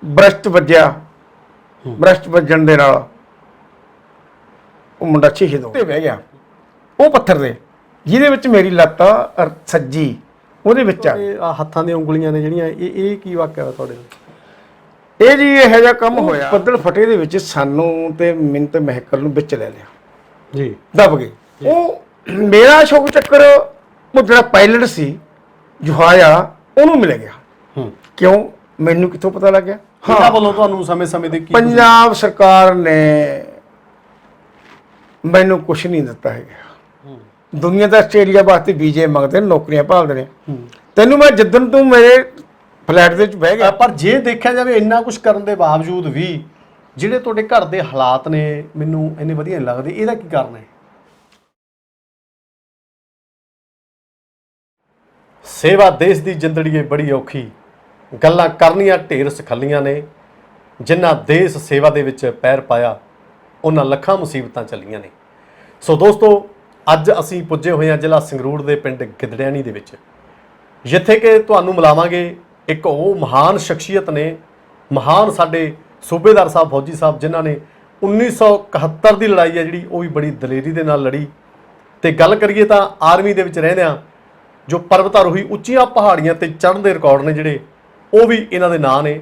Brushed ਵੱਜਿਆ, brushed ਵੱਜਣ ਦੇ ਨਾਲ ਉਹ ਮੁੰਡਾ ਸ਼ਹੀਦ ਹੋ ਤੇ ਬਹਿ ਗਿਆ ਉਹ ਪੱਥਰ ਦੇ, ਜਿਹਦੇ ਵਿੱਚ ਮੇਰੀ ਲੱਤ ਸੱਜੀ ਉਹਦੇ ਵਿੱਚ ਆ ਹੱਥਾਂ ਦੀਆਂ ਉਂਗਲੀਆਂ ਨੇ ਜਿਹੜੀਆਂ, ਇਹ ਕੀ ਵਾਕਿਆ ਤੁਹਾਡੇ ਨਾਲ? ਇਹ ਜੀ ਇਹੋ ਜਿਹਾ ਕੰਮ ਹੋਇਆ, ਬੱਦਲ ਫਟੇ ਦੇ ਵਿੱਚ ਸਾਨੂੰ ਤੇ ਮੈਨੂੰ ਤੇ ਮਹਿਕਲ ਨੂੰ ਵਿੱਚ ਲੈ ਲਿਆ ਜੀ, ਦਬ ਗਏ। ਉਹ ਮੇਰਾ ਸ਼ੌਕ ਚੱਕਰ ਉਹ ਜਿਹੜਾ ਪਾਇਲਟ ਸੀ ਜੁਹਾਇਆ ਉਹਨੂੰ ਮਿਲ ਗਿਆ। ਕਿਉਂ ਮੈਨੂੰ ਕਿੱਥੋਂ ਪਤਾ ਲੱਗ ਗਿਆ? ਹਾਂ ਵੱਲੋਂ ਤੁਹਾਨੂੰ ਸਮੇਂ-ਸਮੇਂ ਦੇ ਪੰਜਾਬ ਸਰਕਾਰ ਨੇ ਮੈਨੂੰ ਕੁਛ ਨਹੀਂ ਦਿੱਤਾ ਹੈਗਾ। ਦੁਨੀਆ ਦਾ ਆਸਟ੍ਰੇਲੀਆ ਵਾਸਤੇ ਵੀਜ਼ੇ ਮੰਗਦੇ ਨੇ, ਨੌਕਰੀਆਂ ਭਾਲਦੇ ਨੇ। ਤੈਨੂੰ ਮੈਂ ਜਿੱਦਣ ਤੂੰ ਮੇਰੇ ਫਲੈਟ ਦੇ ਵਿੱਚ ਬਹਿ ਗਿਆ। ਪਰ ਜੇ ਦੇਖਿਆ ਜਾਵੇ ਇੰਨਾ ਕੁਝ ਕਰਨ ਦੇ ਬਾਵਜੂਦ ਵੀ ਜਿਹੜੇ ਤੁਹਾਡੇ ਘਰ ਦੇ ਹਾਲਾਤ ਨੇ ਮੈਨੂੰ ਇੰਨੇ ਵਧੀਆ ਨਹੀਂ ਲੱਗਦੇ, ਇਹਦਾ ਕੀ ਕਾਰਨ ਹੈ? ਸੇਵਾ ਦੇਸ਼ ਦੀ ਜ਼ਿੰਦੜੀ ਬੜੀ ਔਖੀ, ਗੱਲਾਂ ਕਰਨੀਆਂ ਢੇਰ ਸਖੱਲੀਆਂ ਨੇ। ਜਿਨ੍ਹਾਂ ਦੇਸ਼ ਸੇਵਾ ਦੇ ਵਿੱਚ ਪੈਰ ਪਾਇਆ ਉਹਨਾਂ ਲੱਖਾਂ ਮੁਸੀਬਤਾਂ ਚੱਲੀਆਂ ਨੇ। ਸੋ ਦੋਸਤੋ, ਅੱਜ ਅਸੀਂ ਪੁੱਜੇ ਹੋਏ ਹਾਂ ਜ਼ਿਲ੍ਹਾ ਸੰਗਰੂਰ ਦੇ ਪਿੰਡ ਗਿੱਦੜਿਆਣੀ ਦੇ ਵਿੱਚ, ਜਿੱਥੇ ਕਿ ਤੁਹਾਨੂੰ ਮਿਲਾਵਾਂਗੇ ਇੱਕ ਉਹ ਮਹਾਨ ਸ਼ਖਸੀਅਤ ਨੇ, ਮਹਾਨ ਸਾਡੇ ਸੂਬੇਦਾਰ ਸਾਹਿਬ ਫੌਜੀ ਸਾਹਿਬ, ਜਿਨ੍ਹਾਂ ਨੇ 1971 ਦੀ ਲੜਾਈ ਹੈ ਜਿਹੜੀ ਉਹ ਵੀ ਬੜੀ ਦਲੇਰੀ ਦੇ ਨਾਲ ਲੜੀ। ਤੇ ਗੱਲ ਕਰੀਏ ਤਾਂ ਆਰਮੀ ਦੇ ਵਿੱਚ ਰਹਿੰਦਿਆਂ ਜੋ ਪਰਬਤਾਰੋਹੀ ਉੱਚੀਆਂ ਪਹਾੜੀਆਂ ਤੇ ਚੜ੍ਹਨ ਦੇ ਰਿਕਾਰਡ ਨੇ ਜਿਹੜੇ, ਉਹ ਵੀ ਇਹਨਾਂ ਦੇ ਨਾਂ ਨੇ।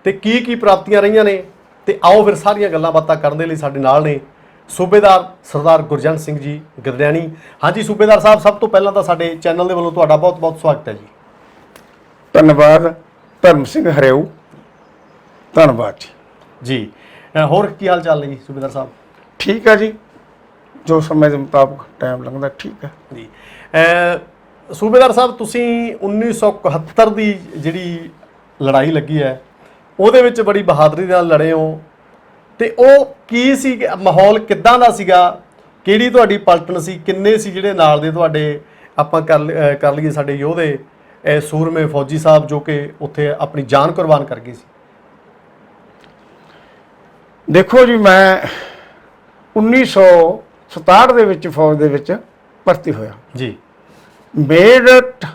ਤੇ ਕੀ ਕੀ ਪ੍ਰਾਪਤੀਆਂ ਰਹੀਆਂ ਨੇ, ਤੇ ਆਓ ਫਿਰ ਸਾਰੀਆਂ ਗੱਲਾਂ ਬਾਤਾਂ ਕਰਨ ਦੇ ਲਈ ਸਾਡੇ ਨਾਲ ਨੇ ਸੂਬੇਦਾਰ ਸਰਦਾਰ ਗੁਰਜੰਟ ਸਿੰਘ ਜੀ ਗਿੱਦੜਿਆਣੀ। ਹਾਂਜੀ ਸੂਬੇਦਾਰ ਸਾਹਿਬ, ਸਭ ਤੋਂ ਪਹਿਲਾਂ ਤਾਂ ਸਾਡੇ ਚੈਨਲ ਦੇ ਵੱਲੋਂ ਤੁਹਾਡਾ ਬਹੁਤ ਬਹੁਤ ਸਵਾਗਤ ਹੈ ਜੀ। ਧੰਨਵਾਦ ਧਰਮ ਸਿੰਘ ਹਰਿਓ, ਧੰਨਵਾਦ ਜੀ। ਜੀ ਹੋਰ ਕੀ ਹਾਲ ਚਾਲ ਨੇ ਜੀ ਸੂਬੇਦਾਰ ਸਾਹਿਬ? ਠੀਕ ਹੈ ਜੀ, ਜੋ ਸਮੇਂ ਦੇ ਮੁਤਾਬਕ ਟਾਈਮ ਲੰਘਦਾ ਠੀਕ ਹੈ ਜੀ। ਸੂਬੇਦਾਰ ਸਾਹਿਬ, ਤੁਸੀਂ 1971 ਦੀ ਜਿਹੜੀ ਲੜਾਈ ਲੱਗੀ ਹੈ ਉਹਦੇ ਵਿੱਚ ਬੜੀ ਬਹਾਦਰੀ ਨਾਲ ਲੜੇ ਹੋ, ਤੇ ਉਹ ਕੀ ਸੀ, ਮਾਹੌਲ ਕਿੱਦਾਂ ਦਾ ਸੀਗਾ, ਕਿਹੜੀ ਤੁਹਾਡੀ ਪਲਟਨ ਸੀ, ਕਿੰਨੇ ਸੀ ਜਿਹੜੇ ਨਾਲ ਦੇ ਤੁਹਾਡੇ, ਆਪਾਂ ਕਰ ਲਈਏ ਸਾਡੇ ਯੋਧੇ ਸੂਰਮੇ ਫੌਜੀ ਸਾਹਿਬ ਜੋ ਕਿ ਉੱਥੇ ਆਪਣੀ ਜਾਨ ਕੁਰਬਾਨ ਕਰ ਗਏ ਸੀ? ਦੇਖੋ ਜੀ, ਮੈਂ 1967 ਦੇ ਵਿੱਚ ਫੌਜ ਦੇ ਵਿੱਚ ਭਰਤੀ ਹੋਇਆ ਜੀ। ਮੇਰਠ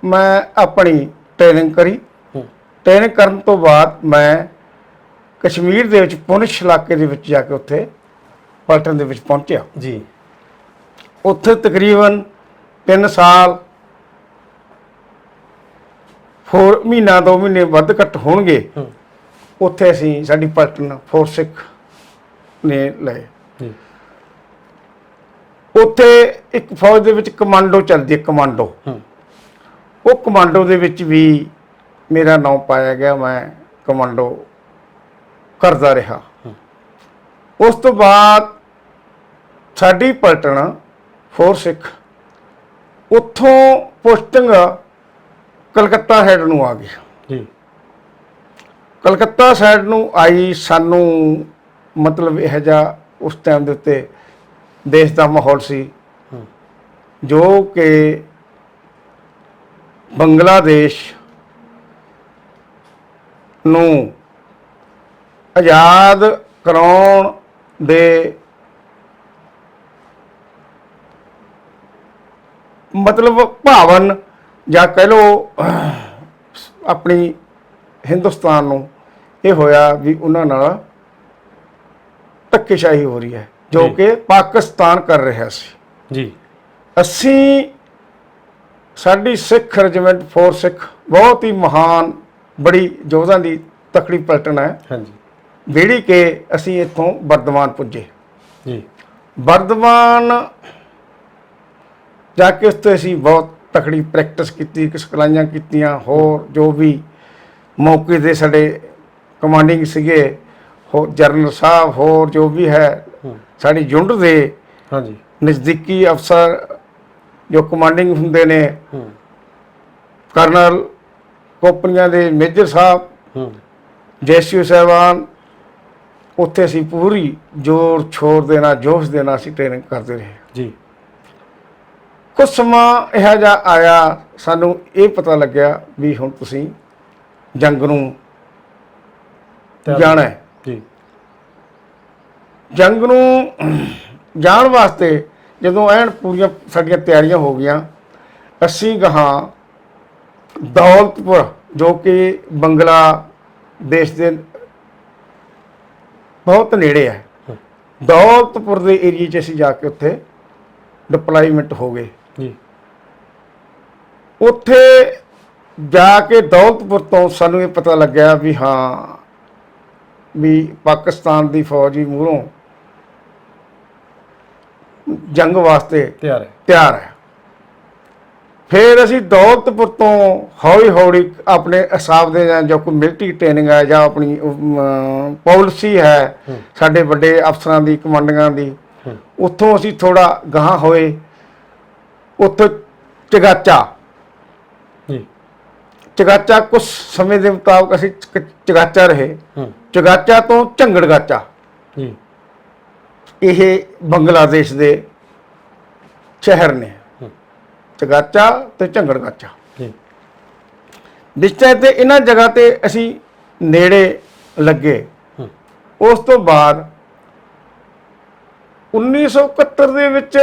ਮੈਂ ਆਪਣੀ ਟ੍ਰੇਨਿੰਗ ਕਰੀ। ਟ੍ਰੇਨਿੰਗ ਕਰਨ ਤੋਂ ਬਾਅਦ ਮੈਂ ਕਸ਼ਮੀਰ ਦੇ ਵਿੱਚ ਪੁੰਛ ਇਲਾਕੇ ਦੇ ਵਿੱਚ ਜਾ ਕੇ ਉੱਥੇ ਪਲਟਨ ਦੇ ਵਿੱਚ ਪਹੁੰਚਿਆ ਜੀ। ਉੱਥੇ ਤਕਰੀਬਨ 3 ਸਾਲ, ਹੋਰ ਮਹੀਨਾ 2 ਮਹੀਨੇ ਵੱਧ ਘੱਟ ਹੋਣਗੇ, ਉੱਥੇ ਅਸੀਂ ਸਾਡੀ ਪਲਟਨ ਫੋਰਸਿਕ ਨੇ ਲਏ। ਉੱਥੇ ਇੱਕ ਫੌਜ ਦੇ ਵਿੱਚ ਕਮਾਂਡੋ ਚੱਲਦੀ ਹੈ, ਕਮਾਂਡੋ। ਉਹ ਕਮਾਂਡੋ ਦੇ ਵਿੱਚ ਵੀ ਮੇਰਾ ਨਾਮ ਪਾਇਆ ਗਿਆ, ਮੈਂ ਕਮਾਂਡੋ ਕਰਦਾ ਰਿਹਾ। ਉਸ ਤੋਂ ਬਾਅਦ ਸਾਡੀ ਪਲਟਨ ਫੋਰਸਿਕ ਉੱਥੋਂ ਪੋਸਟਿੰਗ ਕਲਕੱਤਾ ਸਾਈਡ ਨੂੰ ਆ ਗਈ ਜੀ। ਕਲਕੱਤਾ ਸਾਈਡ ਨੂੰ ਆਈ, ਸਾਨੂੰ ਮਤਲਬ ਇਹੋ ਜਿਹਾ ਉਸ ਟਾਈਮ ਦੇ ਉੱਤੇ ਦੇਸ਼ ਦਾ ਮਾਹੌਲ ਸੀ ਜੋ ਕਿ ਬੰਗਲਾਦੇਸ਼ ਨੂੰ ਆਜ਼ਾਦ ਕਰਾਉਣ ਦੇ ਮਤਲਬ ਭਾਵਨ, ਜਾਂ ਕਹਿ ਲਓ ਆਪਣੀ ਹਿੰਦੁਸਤਾਨ ਨੂੰ ਇਹ ਹੋਇਆ ਵੀ ਉਹਨਾਂ ਨਾਲ ਧੱਕੇਸ਼ਾਹੀ ਹੋ ਰਹੀ ਹੈ ਜੋ ਕਿ ਪਾਕਿਸਤਾਨ ਕਰ ਰਿਹਾ ਸੀ ਜੀ। ਅਸੀਂ ਸਾਡੀ ਸਿੱਖ ਰੈਜੀਮੈਂਟ ਫੋਰਸਿਕ ਬਹੁਤ ਹੀ ਮਹਾਨ, ਬੜੀ ਯੋਧਾਂ ਦੀ ਤਕੜੀ ਪਲਟਨ ਹੈ। ਹਾਂਜੀ। ਜਿਹੜੀ ਕਿ ਅਸੀਂ ਇੱਥੋਂ ਬਰਦਵਾਨ ਪੁੱਜੇ ਜੀ। ਬਰਦਵਾਨ ਜਾ ਕੇ ਉੱਥੇ ਅਸੀਂ ਬਹੁਤ ਤਕੜੀ ਪ੍ਰੈਕਟਿਸ ਕੀਤੀ, ਸਿਖਲਾਈਆਂ ਕੀਤੀਆਂ, ਹੋਰ ਜੋ ਵੀ ਮੌਕੇ ਦੇ ਸਾਡੇ ਕਮਾਂਡਿੰਗ ਸੀਗੇ, ਹੋਰ ਜਰਨਲ ਸਾਹਿਬ, ਹੋਰ ਜੋ ਵੀ ਹੈ ਸਾਡੀ ਯੂਨਿਟ ਦੇ ਹਾਂਜੀ ਨਜ਼ਦੀਕੀ ਅਫਸਰ ਜੋ ਕਮਾਂਡਿੰਗ ਹੁੰਦੇ ਨੇ, ਕਰਨਲ ਕੋਪਨੀਆਂ ਦੇ ਮੇਜਰ ਸਾਹਿਬ, ਜੈਸੀਓ ਸਾਹਿਬਾਨ, ਉੱਥੇ ਅਸੀਂ ਪੂਰੀ ਜ਼ੋਰ ਛੋੜ ਦੇਣਾ, ਜੋਸ਼ ਦੇਣਾ, ਅਸੀਂ ਟ੍ਰੇਨਿੰਗ ਕਰਦੇ ਰਹੇ ਜੀ। ਕੁਝ ਸਮਾਂ ਇਹੋ ਜਿਹਾ ਆਇਆ, ਸਾਨੂੰ ਇਹ ਪਤਾ ਲੱਗਿਆ ਵੀ ਹੁਣ ਤੁਸੀਂ ਜੰਗ ਨੂੰ ਜਾਣਾ ਹੈ। ਜੀ। ਜੰਗ ਨੂੰ ਜਾਣ ਵਾਸਤੇ ਜਦੋਂ ਐਨ ਪੂਰੀਆਂ ਸਾਡੀਆਂ ਤਿਆਰੀਆਂ ਹੋ ਗਈਆਂ, ਅਸੀਂ ਗਾਹਾਂ ਦੌਲਤਪੁਰ ਜੋ ਕਿ ਬੰਗਲਾ ਦੇਸ਼ ਦੇ ਬਹੁਤ ਨੇੜੇ ਹੈ। ਦੌਲਤਪੁਰ ਦੇ ਏਰੀਏ 'ਚ ਅਸੀਂ ਜਾ ਕੇ ਉੱਥੇ ਡਿਪਲੋਇਮੈਂਟ ਹੋ ਗਏ। ਜੀ ਉੱਥੇ ਜਾ ਕੇ ਦੌਲਤਪੁਰ ਤੋਂ ਸਾਨੂੰ ਇਹ ਪਤਾ ਲੱਗਿਆ ਵੀ ਹਾਂ ਵੀ ਪਾਕਿਸਤਾਨ ਦੀ ਫੌਜ ਵੀ ਮੂਹਰੋਂ ਜੰਗ ਵਾਸਤੇ ਤਿਆਰ ਹੈ। ਫਿਰ ਅਸੀਂ ਦੌਲਤਪੁਰ ਤੋਂ ਹੌਲੀ ਹੌਲੀ ਆਪਣੇ ਹਿਸਾਬ ਦੇ ਨਾਲ ਜੋ ਕੋਈ ਮਿਲਟਰੀ ਟ੍ਰੇਨਿੰਗ ਹੈ ਜਾਂ ਆਪਣੀ ਪਾਲਿਸੀ ਹੈ ਸਾਡੇ ਵੱਡੇ ਅਫਸਰਾਂ ਦੀ ਕਮਾਂਡਰਾਂ ਦੀ, ਉੱਥੋਂ ਅਸੀਂ ਥੋੜਾ ਗਾਹਾਂ ਹੋਏ। ਉੱਥੋਂ ਚਗਾਚਾ ਕੁਝ ਸਮੇਂ ਦੇ ਮੁਤਾਬਕ ਅਸੀਂ ਚਗਾਚਾ ਰਹੇ। ਚਗਾਚਾ ਤੋਂ ਝੰਗੜਗਾਚਾ, ਇਹ ਬੰਗਲਾਦੇਸ਼ ਦੇ ਸ਼ਹਿਰ ਨੇ। ਚਗਾਚਾ ਤੇ ਝੰਗੜਗਾਚਾ ਨਿਸ਼ਚੈ ਤੇ ਇਹਨਾਂ ਜਗ੍ਹਾ ਤੇ ਅਸੀਂ ਨੇੜੇ ਲੱਗੇ। ਉਸ ਤੋਂ ਬਾਅਦ 1971 ਦੇ ਵਿੱਚ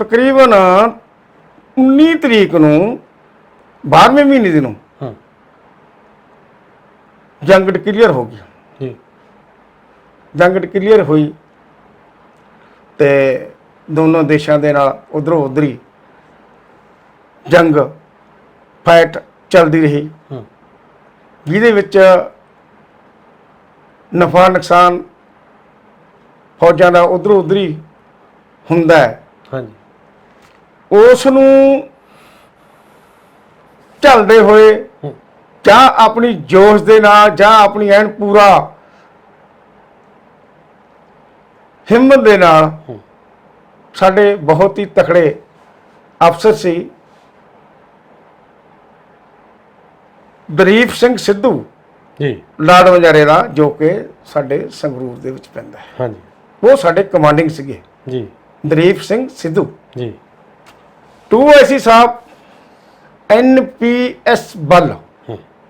ਤਕਰੀਬਨ 19 ਤਰੀਕ ਨੂੰ 12ਵੇਂ ਮਹੀਨੇ ਦੇ ਨੂੰ ਜੰਗ ਡਿਕਲੇਅਰ ਹੋ ਗਈ। ਜੰਗ ਡਿਕਲੇਅਰ ਹੋਈ ਤੇ ਦੋਨੋਂ ਦੇਸ਼ਾਂ ਦੇ ਨਾਲ ਉਧਰੋਂ ਉਧਰੀ ਜੰਗ ਫਾਈਟ ਚੱਲਦੀ ਰਹੀ, ਜਿਹਦੇ ਵਿੱਚ ਨਫਾ ਨੁਕਸਾਨ ਫੌਜਾਂ ਦਾ ਉਧਰੋਂ ਉਧਰੀ ਹੁੰਦਾ ਹੈ। ਉਸ ਨੂੰ ਝੱਲਦੇ ਹੋਏ ਜਾਂ ਆਪਣੀ ਜੋਸ਼ ਦੇ ਨਾਲ ਜਾਂ ਆਪਣੀ ਐਨ ਪੂਰਾ ਹਿੰਮਤ ਦੇ ਨਾਲ ਸਾਡੇ ਬਹੁਤ ਹੀ ਤਕੜੇ ਅਫਸਰ ਸੀ ਦਲੀਪ ਸਿੰਘ ਸਿੱਧੂ ਲਾੜ ਵਜਾਰੇ ਦਾ, ਜੋ ਕਿ ਸਾਡੇ ਸੰਗਰੂਰ ਦੇ ਵਿੱਚ ਪੈਂਦਾ ਹੈ। ਉਹ ਸਾਡੇ ਕਮਾਂਡਿੰਗ ਸੀਗੇ ਦਲੀਪ ਸਿੰਘ ਸਿੱਧੂ। 2 ਸਾਹਿਬ NPS ਬੱਲ,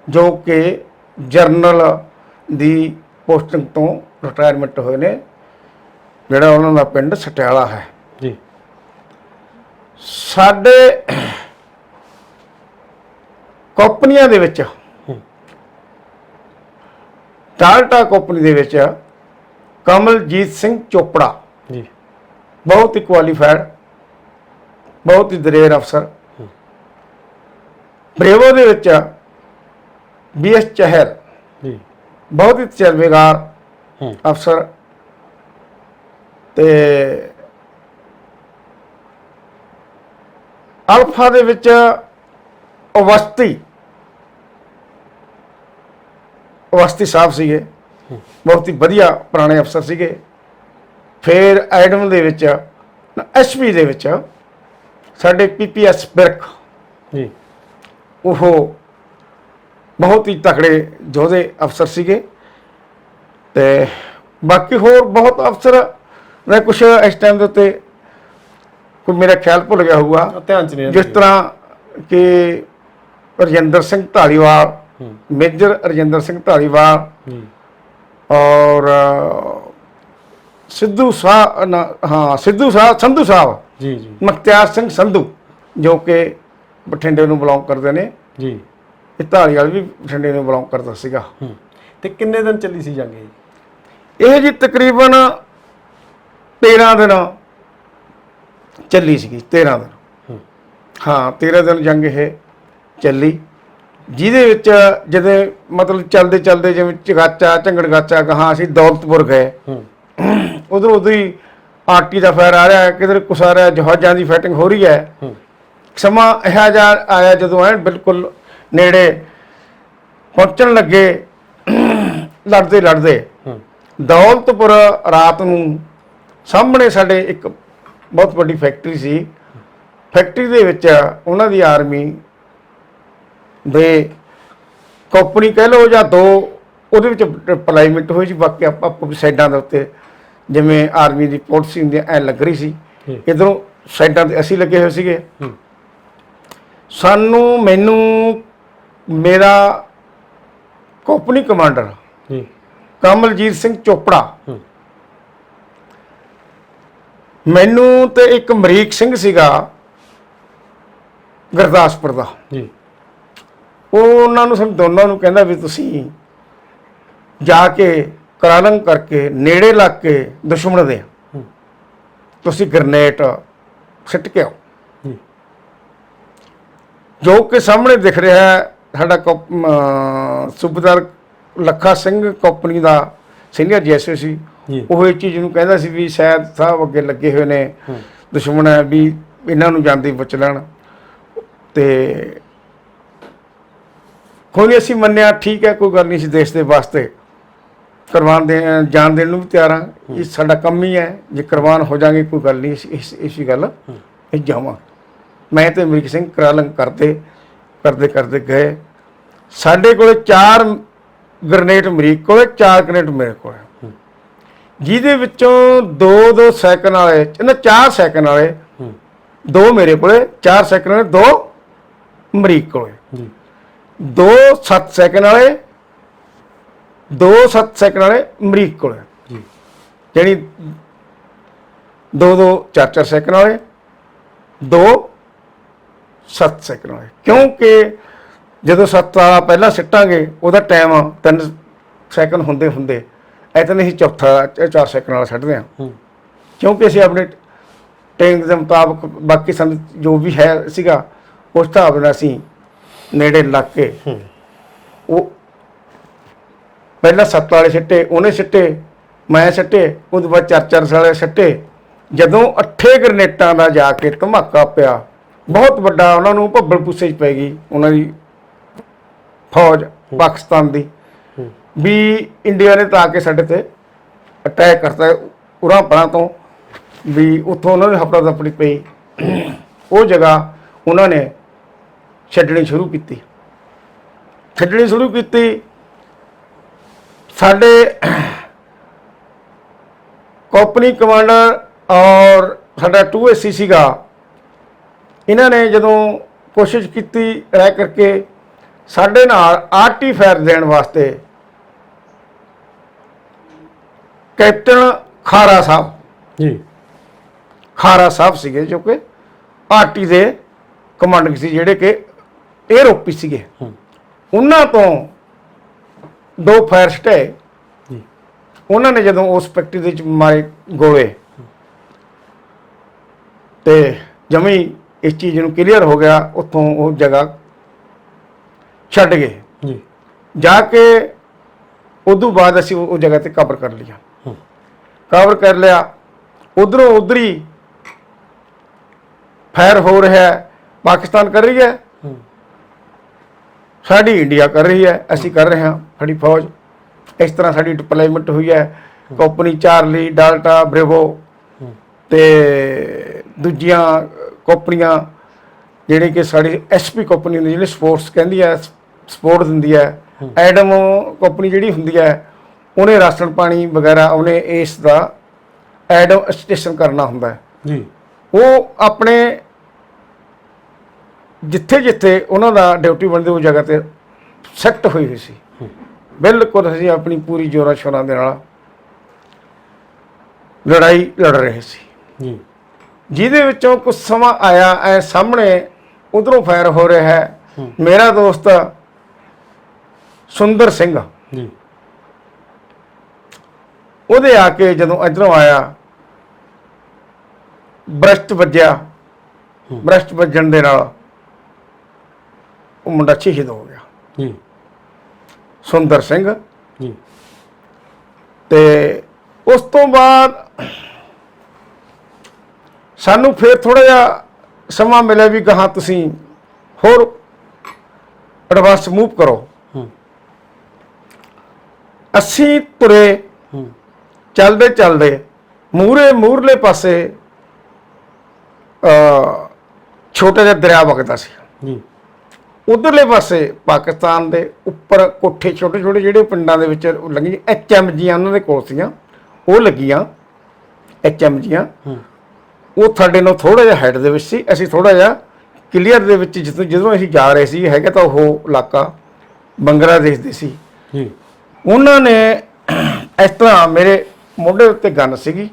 ਜੋ ਕਿ ਜਰਨਲ ਦੀ ਪੋਸਟਿੰਗ ਤੋਂ ਰਿਟਾਇਰਮੈਂਟ ਹੋਏ ਨੇ, ਜਿਹੜਾ ਉਹਨਾਂ ਦਾ ਪਿੰਡ ਸਟਿਆਲਾ ਹੈ। ਸਾਡੇ ਕੰਪਨੀਆਂ ਦੇ ਵਿੱਚ ਟਾਟਾ ਕੰਪਨੀ ਦੇ ਵਿੱਚ ਕਮਲਜੀਤ ਸਿੰਘ ਚੋਪੜਾ ਬਹੁਤ ਹੀ ਕੁਆਲੀਫਾਈਡ, ਬਹੁਤ ਹੀ ਦਲੇਰ ਅਫਸਰ। ਬਰੇਵੋ ਦੇ ਵਿੱਚ BS ਚਹਿਲ ਬਹੁਤ ਹੀ ਤਜਰਬੇਕਾਰ ਅਫਸਰ। ਤੇ ਅਲਫਾ ਦੇ ਵਿੱਚ ਅਵਸਥੀ ਸਾਹਿਬ ਸੀਗੇ, ਬਹੁਤ ਹੀ ਵਧੀਆ ਪੁਰਾਣੇ ਅਫਸਰ ਸੀਗੇ। ਫਿਰ ਐਡਮ ਦੇ ਵਿੱਚ SP ਦੇ ਵਿੱਚ ਸਾਡੇ PPS ਬਿਰਕ, ਉਹ ਬਹੁਤ ਹੀ ਤਕੜੇ ਯੋਧੇ ਅਫਸਰ ਸੀਗੇ। ਤੇ ਬਾਕੀ ਹੋਰ ਬਹੁਤ ਅਫਸਰ ਮੈਂ ਕੁਛ ਇਸ ਟਾਈਮ ਦੇ ਉੱਤੇ ਕੋਈ ਮੇਰਾ ਖਿਆਲ ਭੁੱਲ ਗਿਆ ਹੋਊਗਾ, ਧਿਆਨ ਚ ਨਹੀਂ, ਜਿਸ ਤਰ੍ਹਾਂ ਕਿ ਰਜਿੰਦਰ ਸਿੰਘ ਧਾਲੀਵਾਲ, ਮੇਜਰ ਰਜਿੰਦਰ ਸਿੰਘ ਧਾਲੀਵਾਲ, ਔਰ ਸੰਧੂ ਸਾਹਿਬ ਮੁਖਤਿਆਰ ਸਿੰਘ ਸੰਧੂ, ਜੋ ਕਿ ਬਠਿੰਡੇ ਨੂੰ ਬਿਲੋਂਗ ਕਰਦੇ ਨੇ। ਇਹ ਧਾਲੀਵਾਲ ਵੀ ਬਠਿੰਡੇ ਨੂੰ ਬਿਲੋਂਗ ਕਰਦਾ ਸੀਗਾ। ਤੇ ਕਿੰਨੇ ਦਿਨ ਚੱਲੀ ਸੀ ਜੰਗ ਇਹ ਜੀ? ਤਕਰੀਬਨ 13 ਦਿਨ ਚੱਲੀ ਸੀਗੀ। 13 ਦਿਨ, ਹਾਂ 13 ਦਿਨ ਜੰਗ ਇਹ ਚੱਲੀ, ਜਿਹਦੇ ਵਿੱਚ ਜਦੋਂ ਮਤਲਬ ਚੱਲਦੇ ਚੱਲਦੇ ਜਿਵੇਂ ਚਗਾਚਾ ਝੰਗੜਗਾਚਾ ਗਾਹਾਂ ਅਸੀਂ ਦੌਲਤਪੁਰ ਗਏ, ਉਧਰ ਹੀ ਆਰਟੀ ਦਾ ਫਾਇਰ ਆ ਰਿਹਾ, ਕਿਧਰ ਕੁਛ ਆ ਰਿਹਾ, ਜਹਾਜ਼ਾਂ ਦੀ ਫਾਈਟਿੰਗ ਹੋ ਰਹੀ ਹੈ। ਸਮਾਂ ਇਹੋ ਜਿਹਾ ਆਇਆ ਜਦੋਂ ਐਨ ਬਿਲਕੁਲ ਨੇੜੇ ਪਹੁੰਚਣ ਲੱਗੇ, ਲੜਦੇ ਲੜਦੇ ਦੌਲਤਪੁਰ ਰਾਤ ਨੂੰ ਸਾਹਮਣੇ ਸਾਡੇ ਇੱਕ ਬਹੁਤ ਵੱਡੀ ਫੈਕਟਰੀ ਸੀ। ਫੈਕਟਰੀ ਦੇ ਵਿੱਚ ਉਹਨਾਂ ਦੀ ਆਰਮੀ ਦੇ ਕੰਪਨੀ ਕਹਿ ਲਓ ਜਾਂ 2, ਉਹਦੇ ਵਿੱਚ ਡਿਪਲੋਇਮੈਂਟ ਹੋਈ ਸੀ। ਬਾਕੀ ਆਪਾਂ ਸਾਈਡਾਂ ਦੇ ਉੱਤੇ ਜਿਵੇਂ ਆਰਮੀ ਦੀ ਪਾਲਿਸੀ ਹੁੰਦੀ ਐ ਲੱਗ ਰਹੀ ਸੀ, ਇੱਧਰੋਂ ਸਾਈਡਾਂ ਤੇ ਅਸੀਂ ਲੱਗੇ ਹੋਏ ਸੀਗੇ। ਮੈਨੂੰ ਮੇਰਾ ਕੰਪਨੀ ਕਮਾਂਡਰ ਕਮਲਜੀਤ ਸਿੰਘ ਚੋਪੜਾ, ਮੈਨੂੰ ਤੇ ਇੱਕ ਅਮਰੀਕ ਸਿੰਘ ਸੀਗਾ ਗੁਰਦਾਸਪੁਰ ਦਾ, ਉਹ ਉਹਨਾਂ ਨੂੰ ਸਾਨੂੰ ਦੋਨਾਂ ਨੂੰ ਕਹਿੰਦਾ ਵੀ ਤੁਸੀਂ ਜਾ ਕੇ ਕਰਾਲੰਗ ਕਰਕੇ ਨੇੜੇ ਲੱਗ ਕੇ ਦੁਸ਼ਮਣ ਦੇ ਤੁਸੀਂ ਗ੍ਰਨੇਡ ਸਿੱਟ ਕੇ ਆਓ। ਜੋ ਕਿ ਸਾਹਮਣੇ ਦਿਖ ਰਿਹਾ ਹੈ, ਸਾਡਾ ਸੂਬੇਦਾਰ ਲੱਖਾ ਸਿੰਘ ਕੰਪਨੀ ਦਾ ਸੀਨੀਅਰ ਜੈਸੇ ਸੀ, ਉਹ ਇਹ ਚੀਜ਼ ਨੂੰ ਕਹਿੰਦਾ ਸੀ ਵੀ ਸ਼ਾਇਦ ਸਾਹਿਬ ਅੱਗੇ ਲੱਗੇ ਹੋਏ ਨੇ, ਦੁਸ਼ਮਣ ਹੈ, ਵੀ ਇਹਨਾਂ ਨੂੰ ਜਾਂਦੇ ਬਚ ਲੈਣ। ਤੇ ਕੋਈ ਨਹੀਂ, ਅਸੀਂ ਮੰਨਿਆ, ਠੀਕ ਹੈ, ਕੋਈ ਗੱਲ ਨਹੀਂ, ਅਸੀਂ ਦੇਸ਼ ਦੇ ਵਾਸਤੇ ਕੁਰਬਾਨ ਦੇ ਜਾਨ ਦੇਣ ਨੂੰ ਵੀ ਤਿਆਰ ਹਾਂ, ਇਹ ਸਾਡਾ ਕੰਮ ਹੀ ਹੈ, ਜੇ ਕੁਰਬਾਨ ਹੋ ਜਾਗੇ ਕੋਈ ਗੱਲ ਨਹੀਂ, ਇਸੀ ਗੱਲ ਇਹ ਜਾਵਾਂ। ਮੈਂ ਤੇ ਅਮਰੀਕ ਸਿੰਘ ਕਰਾਲੰਗ ਕਰਦੇ ਗਏ। ਸਾਡੇ ਕੋਲ 4 ਗ੍ਰਨੇਡ ਅਮਰੀਕ ਕੋਲ, 4 ਗ੍ਰਨੇਡ ਮੇਰੇ ਕੋਲ, ਜਿਹਦੇ ਵਿੱਚੋਂ 2-2 ਸੈਕਿੰਡ ਵਾਲੇ, 4 ਸੈਕਿੰਡ ਵਾਲੇ 2 ਮੇਰੇ ਕੋਲੇ, 4 ਸੈਕਿੰਡ ਵਾਲੇ 2 ਅਮਰੀਕ ਕੋਲੇ, 2 7 ਸੈਕਿੰਡ ਵਾਲੇ 2 7 ਸੈਕਿੰਡ ਵਾਲੇ ਅਮਰੀਕ ਕੋਲੇ, ਜਿਹੜੀ 2-2 4-4 ਸੈਕਿੰਡ ਵਾਲੇ 2 7 ਸੈਕਿੰਡ ਵਾਲੇ। ਕਿਉਂਕਿ ਜਦੋਂ 7 ਵਾਲਾ ਪਹਿਲਾਂ ਸਿੱਟਾਂਗੇ ਉਹਦਾ ਟਾਈਮ 3 ਸੈਕਿੰਡ ਹੁੰਦੇ ਐਦਾਂ ਨਹੀਂ, ਚੌਥਾ 4 ਸੈਕਿੰਡ ਵਾਲਾ ਛੱਡਦੇ ਹਾਂ, ਕਿਉਂਕਿ ਅਸੀਂ ਆਪਣੇ ਟਾਈਮ ਦੇ ਮੁਤਾਬਕ ਬਾਕੀ ਸਾਨੂੰ ਜੋ ਵੀ ਹੈ ਸੀਗਾ ਉਸ ਹਿਸਾਬ ਨਾਲ ਅਸੀਂ ਨੇੜੇ ਲੱਗ ਕੇ ਉਹ ਪਹਿਲਾਂ 7 ਵਾਲੇ ਸਿੱਟੇ, ਉਹਨੇ ਸਿੱਟੇ, ਮੈਂ ਸਿੱਟੇ, ਉਹਦੇ ਬਾਅਦ 4-4 ਵਾਲੇ ਸਿੱਟੇ। ਜਦੋਂ 8 ਗ੍ਰਨੇਟਾਂ ਦਾ ਜਾ ਕੇ ਧਮਾਕਾ ਪਿਆ, ਬਹੁਤ ਵੱਡਾ, ਉਹਨਾਂ ਨੂੰ ਭੱਬਲ ਪੁੱਸੇ 'ਚ ਪੈ ਗਈ ਉਹਨਾਂ ਦੀ ਫੌਜ ਪਾਕਿਸਤਾਨ ਦੀ, ਵੀ ਇੰਡੀਆ ਨੇ ਤਾਂ ਆ ਕੇ ਸਾਡੇ ਤੇ ਅਟੈਕ ਕਰਤਾ ਉਰਾਂ ਪਰਾਂ ਤੋਂ, ਵੀ ਉੱਥੋਂ ਉਹਨਾਂ ਨੇ ਹਫੜਾ ਦਫੜੀ ਪਈ। ਉਹ ਜਗ੍ਹਾ ਉਹਨਾਂ ਨੇ ਛੱਡਣੀ ਸ਼ੁਰੂ ਕੀਤੀ। ਸਾਡੇ ਕੰਪਨੀ ਕਮਾਂਡਰ ਔਰ ਸਾਡਾ 2AC ਸੀਗਾ, ਇਹਨਾਂ ਨੇ ਜਦੋਂ ਕੋਸ਼ਿਸ਼ ਕੀਤੀ ਰਹਿ ਕਰਕੇ ਸਾਡੇ ਨਾਲ ਆਰਟੀ ਫਾਇਰ ਦੇਣ ਵਾਸਤੇ ਕੈਪਟਨ ਖਾਰਾ ਸਾਹਿਬ ਸੀਗੇ, ਜੋ ਕਿ ਆਰਟੀ ਦੇ ਕਮਾਂਡਰ ਸੀ, ਜਿਹੜੇ ਕਿ 에ਅਰ ਓਪੀ ਸੀਗੇ। ਉਹਨਾਂ ਤੋਂ 2 ਫਾਇਰ ਸਟੇ, ਉਹਨਾਂ ਨੇ ਜਦੋਂ ਉਸ ਫੈਕਟਰੀ ਦੇ ਵਿੱਚ ਮਾਰੇ ਗੋਲੇ, ਤੇ ਜਮੀ ਇਸ ਚੀਜ਼ ਨੂੰ ਕਲੀਅਰ ਹੋ ਗਿਆ, ਉੱਥੋਂ ਉਹ ਜਗ੍ਹਾ ਛੱਡ ਗਏ। ਜਾ ਕੇ ਉਦੋਂ ਬਾਅਦ ਅਸੀਂ ਉਹ ਜਗ੍ਹਾ ਤੇ ਕਵਰ ਕਰ ਲਿਆ। ਉਧਰੋਂ ਉਧਰ ਹੀ ਫਾਇਰ ਹੋ ਰਿਹਾ, ਪਾਕਿਸਤਾਨ ਕਰ ਰਹੀ ਹੈ, ਸਾਡੀ ਇੰਡੀਆ ਕਰ ਰਹੀ ਹੈ, ਅਸੀਂ ਕਰ ਰਹੇ ਹਾਂ, ਸਾਡੀ ਫੌਜ। ਇਸ ਤਰ੍ਹਾਂ ਸਾਡੀ ਡਿਪਲੋਇਮੈਂਟ ਹੋਈ ਹੈ। ਕੰਪਨੀ ਚਾਰਲੀ, ਡਾਲਟਾ, ਬ੍ਰੇਵੋ ਤੇ ਦੂਜੀਆਂ ਕੰਪਨੀਆਂ ਜਿਹੜੀ ਕਿ ਸਾਡੀ SP ਕੰਪਨੀ ਹੁੰਦੀ, ਜਿਹੜੀ ਸਪੋਰਟਸ ਕਹਿੰਦੀ ਹੈ, ਸਪੋਰਟ ਦਿੰਦੀ ਹੈ। ਐਡਮ ਕੰਪਨੀ ਜਿਹੜੀ ਹੁੰਦੀ ਹੈ, ਉਹਨੇ ਰਾਸ਼ਨ ਪਾਣੀ ਵਗੈਰਾ, ਉਹਨੇ ਇਸ ਦਾ ਐਡਮ ਸਟੇਸ਼ਨ ਕਰਨਾ ਹੁੰਦਾ ਹੈ। ਉਹ ਆਪਣੇ ਜਿੱਥੇ ਉਹਨਾਂ ਦਾ ਡਿਊਟੀ ਬਣਦੀ ਉਹ ਜਗ੍ਹਾ ਤੇ ਸੈੱਟ ਹੋਈ ਸੀ। ਬਿਲਕੁਲ ਅਸੀਂ ਆਪਣੀ ਪੂਰੀ ਜੋਰਾਂ ਸ਼ੋਰਾਂ ਦੇ ਨਾਲ ਲੜਾਈ ਲੜ ਰਹੇ ਸੀ, ਜਿਹਦੇ ਵਿੱਚੋਂ ਕੁਝ ਸਮਾਂ ਆਇਆ, ਐ ਸਾਹਮਣੇ ਉਧਰੋਂ ਫਾਇਰ ਹੋ ਰਿਹਾ ਹੈ। ਮੇਰਾ ਦੋਸਤ ਸੁੰਦਰ ਸਿੰਘ, ਉਹਦੇ ਆ ਕੇ ਜਦੋਂ ਇੱਧਰੋਂ ਆਇਆ, ਬ੍ਰਸ਼ਟ ਵੱਜਣ ਦੇ ਨਾਲ ਉਹ ਮੁੰਡਾ ਸ਼ਹੀਦ ਹੋ ਗਿਆ, ਸੁੰਦਰ ਸਿੰਘ। ਤੇ ਉਸ ਤੋਂ ਬਾਅਦ ਸਾਨੂੰ ਫਿਰ ਥੋੜਾ ਜਿਹਾ ਸਮਾਂ ਮਿਲਿਆ ਵੀ ਗਾਹਾਂ ਤੁਸੀਂ ਹੋਰ ਐਡਵਾਂਸ ਮੂਵ ਕਰੋ। ਅਸੀਂ ਤੁਰੇ, ਚੱਲਦੇ ਮੂਹਰਲੇ ਪਾਸੇ ਛੋਟਾ ਜਿਹਾ ਦਰਿਆ ਵਗਦਾ ਸੀ। ਉਧਰਲੇ ਪਾਸੇ ਪਾਕਿਸਤਾਨ ਦੇ ਉੱਪਰ ਕੋਠੇ ਛੋਟੇ ਜਿਹੜੇ ਪਿੰਡਾਂ ਦੇ ਵਿੱਚ ਲੱਗੀਆਂ HMGਆਂ ਉਹਨਾਂ ਦੇ ਕੋਲ ਸੀਗੀਆਂ, ਉਹ ਲੱਗੀਆਂ HMGਆਂ। ਉਹ ਸਾਡੇ ਨਾਲ ਥੋੜਾ ਜਿਹਾ ਹੈਡ ਦੇ ਵਿੱਚ ਸੀ। ਅਸੀਂ ਥੋੜਾ ਜਿਹਾ ਕਲੀਅਰ ਦੇ ਵਿੱਚ ਜਦੋਂ ਅਸੀਂ ਜਾ ਰਹੇ ਸੀ, ਹੈਗਾ ਤਾਂ ਉਹ ਇਲਾਕਾ ਬੰਗਲਾਦੇਸ਼ ਦੇ ਸੀ। ਉਹਨਾਂ ਨੇ ਇਸ ਤਰ੍ਹਾਂ ਮੇਰੇ ਮੋਢੇ ਉੱਤੇ ਗਨ ਸੀਗੀ,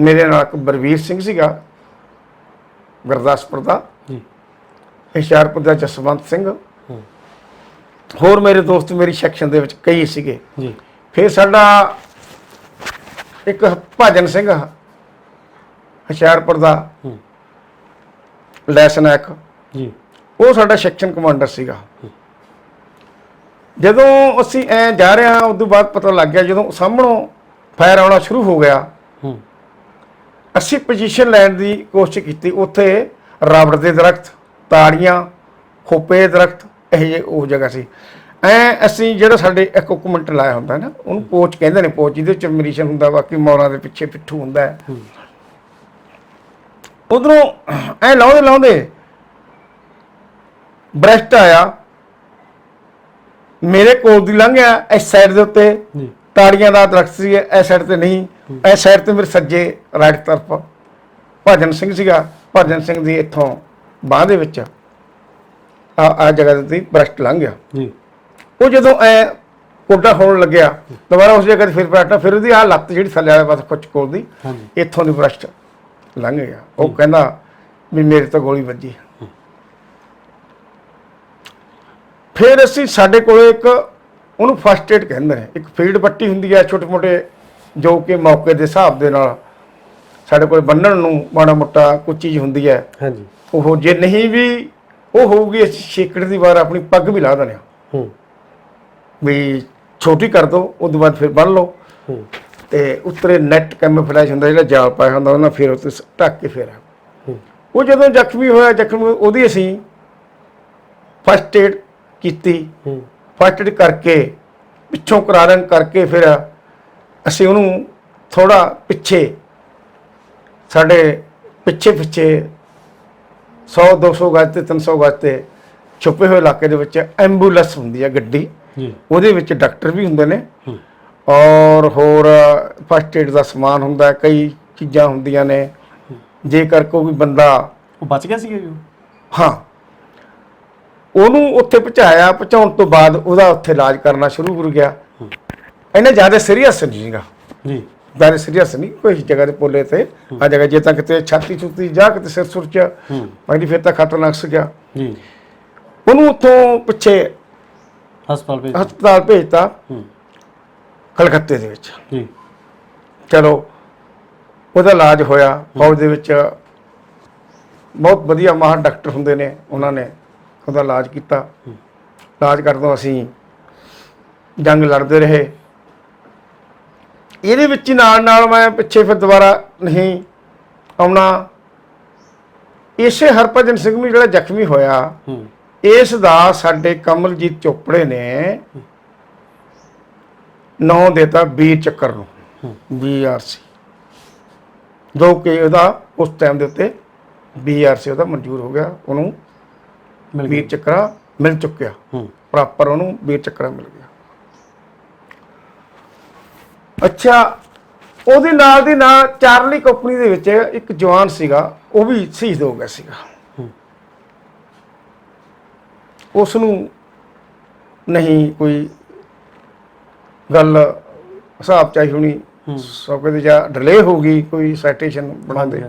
ਮੇਰੇ ਨਾਲ ਇੱਕ ਬਲਵੀਰ ਸਿੰਘ ਸੀਗਾ ਗੁਰਦਾਸਪੁਰ ਦਾ, ਹੁਸ਼ਿਆਰਪੁਰ ਦਾ ਜਸਵੰਤ ਸਿੰਘ, ਹੋਰ ਮੇਰੇ ਦੋਸਤ ਮੇਰੀ ਸੈਕਸ਼ਨ ਦੇ ਵਿੱਚ ਕਈ ਸੀਗੇ। ਜੀ ਫਿਰ ਸਾਡਾ ਇੱਕ ਭਾਜਨ ਸਿੰਘ ਹੁਸ਼ਿਆਰਪੁਰ ਦਾ ਹੂੰ ਲੈਸਨਾਇਕ, ਜੀ ਉਹ ਸਾਡਾ ਸੈਕਸ਼ਨ ਕਮਾਂਡਰ ਸੀਗਾ। ਜਦੋਂ ਅਸੀਂ ਐ ਜਾ ਰਹੇ ਹਾਂ ਉਸ ਤੋਂ ਬਾਅਦ ਪਤਾ ਲੱਗ ਗਿਆ, ਜਦੋਂ ਸਾਹਮਣੋਂ ਫਾਇਰ ਆਉਣਾ ਸ਼ੁਰੂ ਹੋ ਗਿਆ, ਹੂੰ ਅਸੀਂ ਪੋਜੀਸ਼ਨ ਲੈਣ ਦੀ ਕੋਸ਼ਿਸ਼ ਕੀਤੀ। ਉੱਥੇ ਰਬੜ ਦੇ ਦਰਖਤ, ਤਾੜੀਆਂ, ਖੋਪੇ ਦੇ ਦਰਖਤ, ਇਹ ਜਿਹੇ ਉਹ ਜਗ੍ਹਾ ਸੀ। ਅਸੀਂ ਜਿਹੜਾ ਸਾਡੇ ਇਕਵਿਪਮੈਂਟ ਲਾਇਆ ਹੁੰਦਾ ਨਾ, ਉਹਨੂੰ ਪੋਚ ਕਹਿੰਦੇ ਨੇ। ਪੋਚ ਜਿਹਦੇ ਚ ਮਨੀਸ਼ਨ ਹੁੰਦਾ, ਬਾਕੀ ਮੌਰਾਂ ਦੇ ਪਿੱਛੇ ਪਿੱਠੂ ਹੁੰਦਾ ਹੈ। ਉਧਰੋਂ ਐ ਲਾਉਂਦੇ ਲਾਉਂਦੇ ਬ੍ਰੈਸਟ ਆਇਆ, ਮੇਰੇ ਕੋਲ ਦੀ ਲੰਘਿਆ। ਇਸ ਸਾਈਡ ਦੇ ਉੱਤੇ ਜੀ ਤਾੜੀਆਂ ਦਾ ਦਰਖਤ ਸੀ, ਇਸ ਸਾਈਡ ਤੇ ਨਹੀਂ। ਇਸ ਸਾਈਡ ਤੇ ਮੇਰੇ ਸੱਜੇ ਰਾਈਟ ਤਰਫ ਭਾਜਨ ਸਿੰਘ ਸੀਗਾ। ਭਾਜਨ ਸਿੰਘ ਦੀ ਇੱਥੋਂ ਬਾਂਹ ਦੇ ਵਿੱਚ ਆ ਜਗ੍ਹਾ ਦੇ ਉੱਤੇ ਬ੍ਰੈਸਟ ਲੰਘ ਗਿਆ। ਜੀ ਉਹ ਜਦੋਂ ਐ ਕੋਡਾ ਹੋਣ ਲੱਗਿਆ, ਦੁਬਾਰਾ ਉਸ ਜਗ੍ਹਾ ਤੇ ਫਿਰ ਬੈਠਾ, ਫਿਰ ਉਹਦੀ ਆਹ ਲੱਤ ਜਿਹੜੀ ਥੱਲੇ ਵਾਲੇ ਪਾਸੇ ਖੁੱਚ ਕੋਲ ਦੀ, ਹਾਂਜੀ ਇੱਥੋਂ ਦੀ ਬ੍ਰੈਸਟ ਲੰਘ ਗਿਆ। ਉਹ ਕਹਿੰਦਾ ਵੀ ਮੇਰੇ ਤੋਂ ਗੋਲੀ ਵੱਜੀ। ਫਿਰ ਅਸੀਂ ਸਾਡੇ ਕੋਲ ਇੱਕ ਉਹਨੂੰ ਫਸਟ ਏਡ ਕਹਿੰਦੇ ਨੇ, ਇੱਕ ਫੀਡ ਪੱਟੀ ਹੁੰਦੀ ਹੈ, ਛੋਟੇ ਮੋਟੇ, ਜੋ ਕਿ ਮੌਕੇ ਦੇ ਹਿਸਾਬ ਦੇ ਨਾਲ ਸਾਡੇ ਕੋਲ ਬੰਨਣ ਨੂੰ ਮਾੜਾ ਮੋਟਾ ਕੋਈ ਚੀਜ਼ ਹੁੰਦੀ ਹੈ। ਹਾਂਜੀ ਉਹ ਜੇ ਨਹੀਂ ਵੀ ਉਹ ਹੋਊਗੀ, ਅਸੀਂ ਛੇਕੜ ਦੀ ਵਾਰ ਆਪਣੀ ਪੱਗ ਵੀ ਲਾ ਦਿੰਦੇ ਹਾਂ ਹੂੰ ਵੀ ਛੋਟੀ ਕਰ ਦੋ, ਉਸ ਤੋਂ ਬਾਅਦ ਫਿਰ ਬੰਨ ਲਓ। ਹੂੰ ਤੇ ਉੱਤਰੇ ਨੈਟ ਕੈਮੋਫਲੈਜ ਹੁੰਦਾ, ਜਿਹੜਾ ਜਾਲ ਪਾਇਆ ਹੁੰਦਾ, ਉਹਨਾਂ ਫਿਰ ਉੱਤੇ ਢੱਕ ਕੇ ਫਿਰ ਹੂੰ ਉਹ ਜਦੋਂ ਜ਼ਖਮੀ ਹੋਇਆ, ਉਹਦੀ ਅਸੀਂ ਫਸਟ ਏਡ ਕੀਤੀ। ਹੂੰ ਫਸਟ ਏਡ ਕਰਕੇ ਪਿੱਛੋਂ ਕਰਾਰਨ ਕਰਕੇ ਫਿਰ ਅਸੀਂ ਉਹਨੂੰ ਥੋੜਾ ਪਿੱਛੇ, ਸਾਡੇ ਪਿੱਛੇ 100-200 ਗਜ਼ ਤੇ 300 ਗਜ਼ ਤੇ ਛੁਪੇ ਹੋਏ ਇਲਾਕੇ ਦੇ ਵਿੱਚ ਐਂਬੂਲੈਂਸ ਹੁੰਦੀ ਹੈ, ਗੱਡੀ, ਜੀ ਉਹਦੇ ਵਿੱਚ ਡਾਕਟਰ ਵੀ ਹੁੰਦੇ ਨੇ ਹੂੰ ਔਰ ਹੋਰ ਫਸਟ ਏਡ ਦਾ ਸਮਾਨ ਹੁੰਦਾ, ਕਈ ਚੀਜ਼ਾਂ ਹੁੰਦੀਆਂ ਨੇ। ਜੇਕਰ ਕੋਈ ਬੰਦਾ, ਉਹ ਬਚ ਗਿਆ ਸੀਗਾ ਜੀ? ਹਾਂ, ਉਹਨੂੰ ਉੱਥੇ ਪਹੁੰਚਾਉਣ ਤੋਂ ਬਾਅਦ ਉਹਦਾ ਉੱਥੇ ਇਲਾਜ ਕਰਨਾ ਸ਼ੁਰੂ ਹੋ ਗਿਆ। ਇੰਨਾ ਜ਼ਿਆਦਾ ਸੀਰੀਅਸ ਨਹੀਂ ਸੀਗਾ, ਜੀ ਜ਼ਿਆਦਾ ਸੀਰੀਅਸ ਨਹੀਂ, ਕੋਈ ਜਗ੍ਹਾ ਤੇ ਪੋਲੇ ਤੇ ਆ ਜਗ੍ਹਾ, ਜੇ ਤਾਂ ਕਿਤੇ ਛਾਤੀ ਛੁੱਤੀ ਜਾਂ ਕਿਤੇ ਸਿਰ ਸੁਰ ਚ ਪਹਿਲੀ, ਫਿਰ ਤਾਂ ਖਤਰਨਾਕ ਸੀਗਾ। ਜੀ ਉਹਨੂੰ ਉੱਥੋਂ ਪਿੱਛੇ ਹਸਪਤਾਲ ਭੇਜਤਾ ਕਲਕੱਤੇ ਦੇ ਵਿੱਚ। ਜੀ ਚਲੋ ਉਹਦਾ ਇਲਾਜ ਹੋਇਆ। ਫੌਜ ਦੇ ਵਿੱਚ ਬਹੁਤ ਵਧੀਆ ਮਾਹਰ ਡਾਕਟਰ ਹੁੰਦੇ ਨੇ, ਉਹਨਾਂ ਨੇ ਉਹਦਾ ਇਲਾਜ ਕੀਤਾ। ਇਲਾਜ ਕਰਦੋਂ ਅਸੀਂ ਜੰਗ ਲੜਦੇ ਰਹੇ। ਇਹਦੇ ਵਿੱਚ ਹੀ ਨਾਲ ਨਾਲ ਮੈਂ ਪਿੱਛੇ ਫਿਰ ਦੁਬਾਰਾ ਨਹੀਂ ਆਉਣਾ। ਇਸੇ ਹਰਭਜਨ ਸਿੰਘ ਨੂੰ ਜਿਹੜਾ ਜ਼ਖਮੀ ਹੋਇਆ, ਇਸ ਦਾ ਸਾਡੇ ਕਮਲਜੀਤ ਚੋਪੜੇ ਨੇ ਨਾਂ ਦਿੱਤਾ ਵੀਰ ਚੱਕਰ ਨੂੰ, BRC, ਜੋ ਕਿ ਉਹਦਾ ਉਸ ਟਾਈਮ ਦੇ ਉੱਤੇ BRC ਉਹਦਾ ਮਨਜ਼ੂਰ ਹੋ ਗਿਆ, ਉਹਨੂੰ ਵੀਰ ਚੱਕਰਾ ਮਿਲ ਚੁੱਕਿਆ, ਪ੍ਰੋਪਰ ਉਹਨੂੰ ਵੀਰ ਚੱਕਰਾ ਮਿਲ ਗਿਆ। ਅੱਛਾ, ਉਹਦੇ ਨਾਲ ਦੀ ਨਾਲ ਚਾਰਲੀ ਕੰਪਨੀ ਦੇ ਵਿੱਚ ਇੱਕ ਜਵਾਨ ਸੀਗਾ, ਉਹ ਵੀ ਸ਼ਹੀਦ ਹੋ ਗਿਆ ਸੀਗਾ। ਉਸ ਨੂੰ ਨਹੀਂ ਕੋਈ ਗੱਲ ਹਿਸਾਬ ਚਾਹੀ ਹੋਣੀ, ਸੌਕੇ ਦੀ ਜਾਂ ਡਿਲੇ ਹੋ ਗਈ, ਕੋਈ ਸਾਈਟੇਸ਼ਨ ਬਣਾਉਂਦੇ,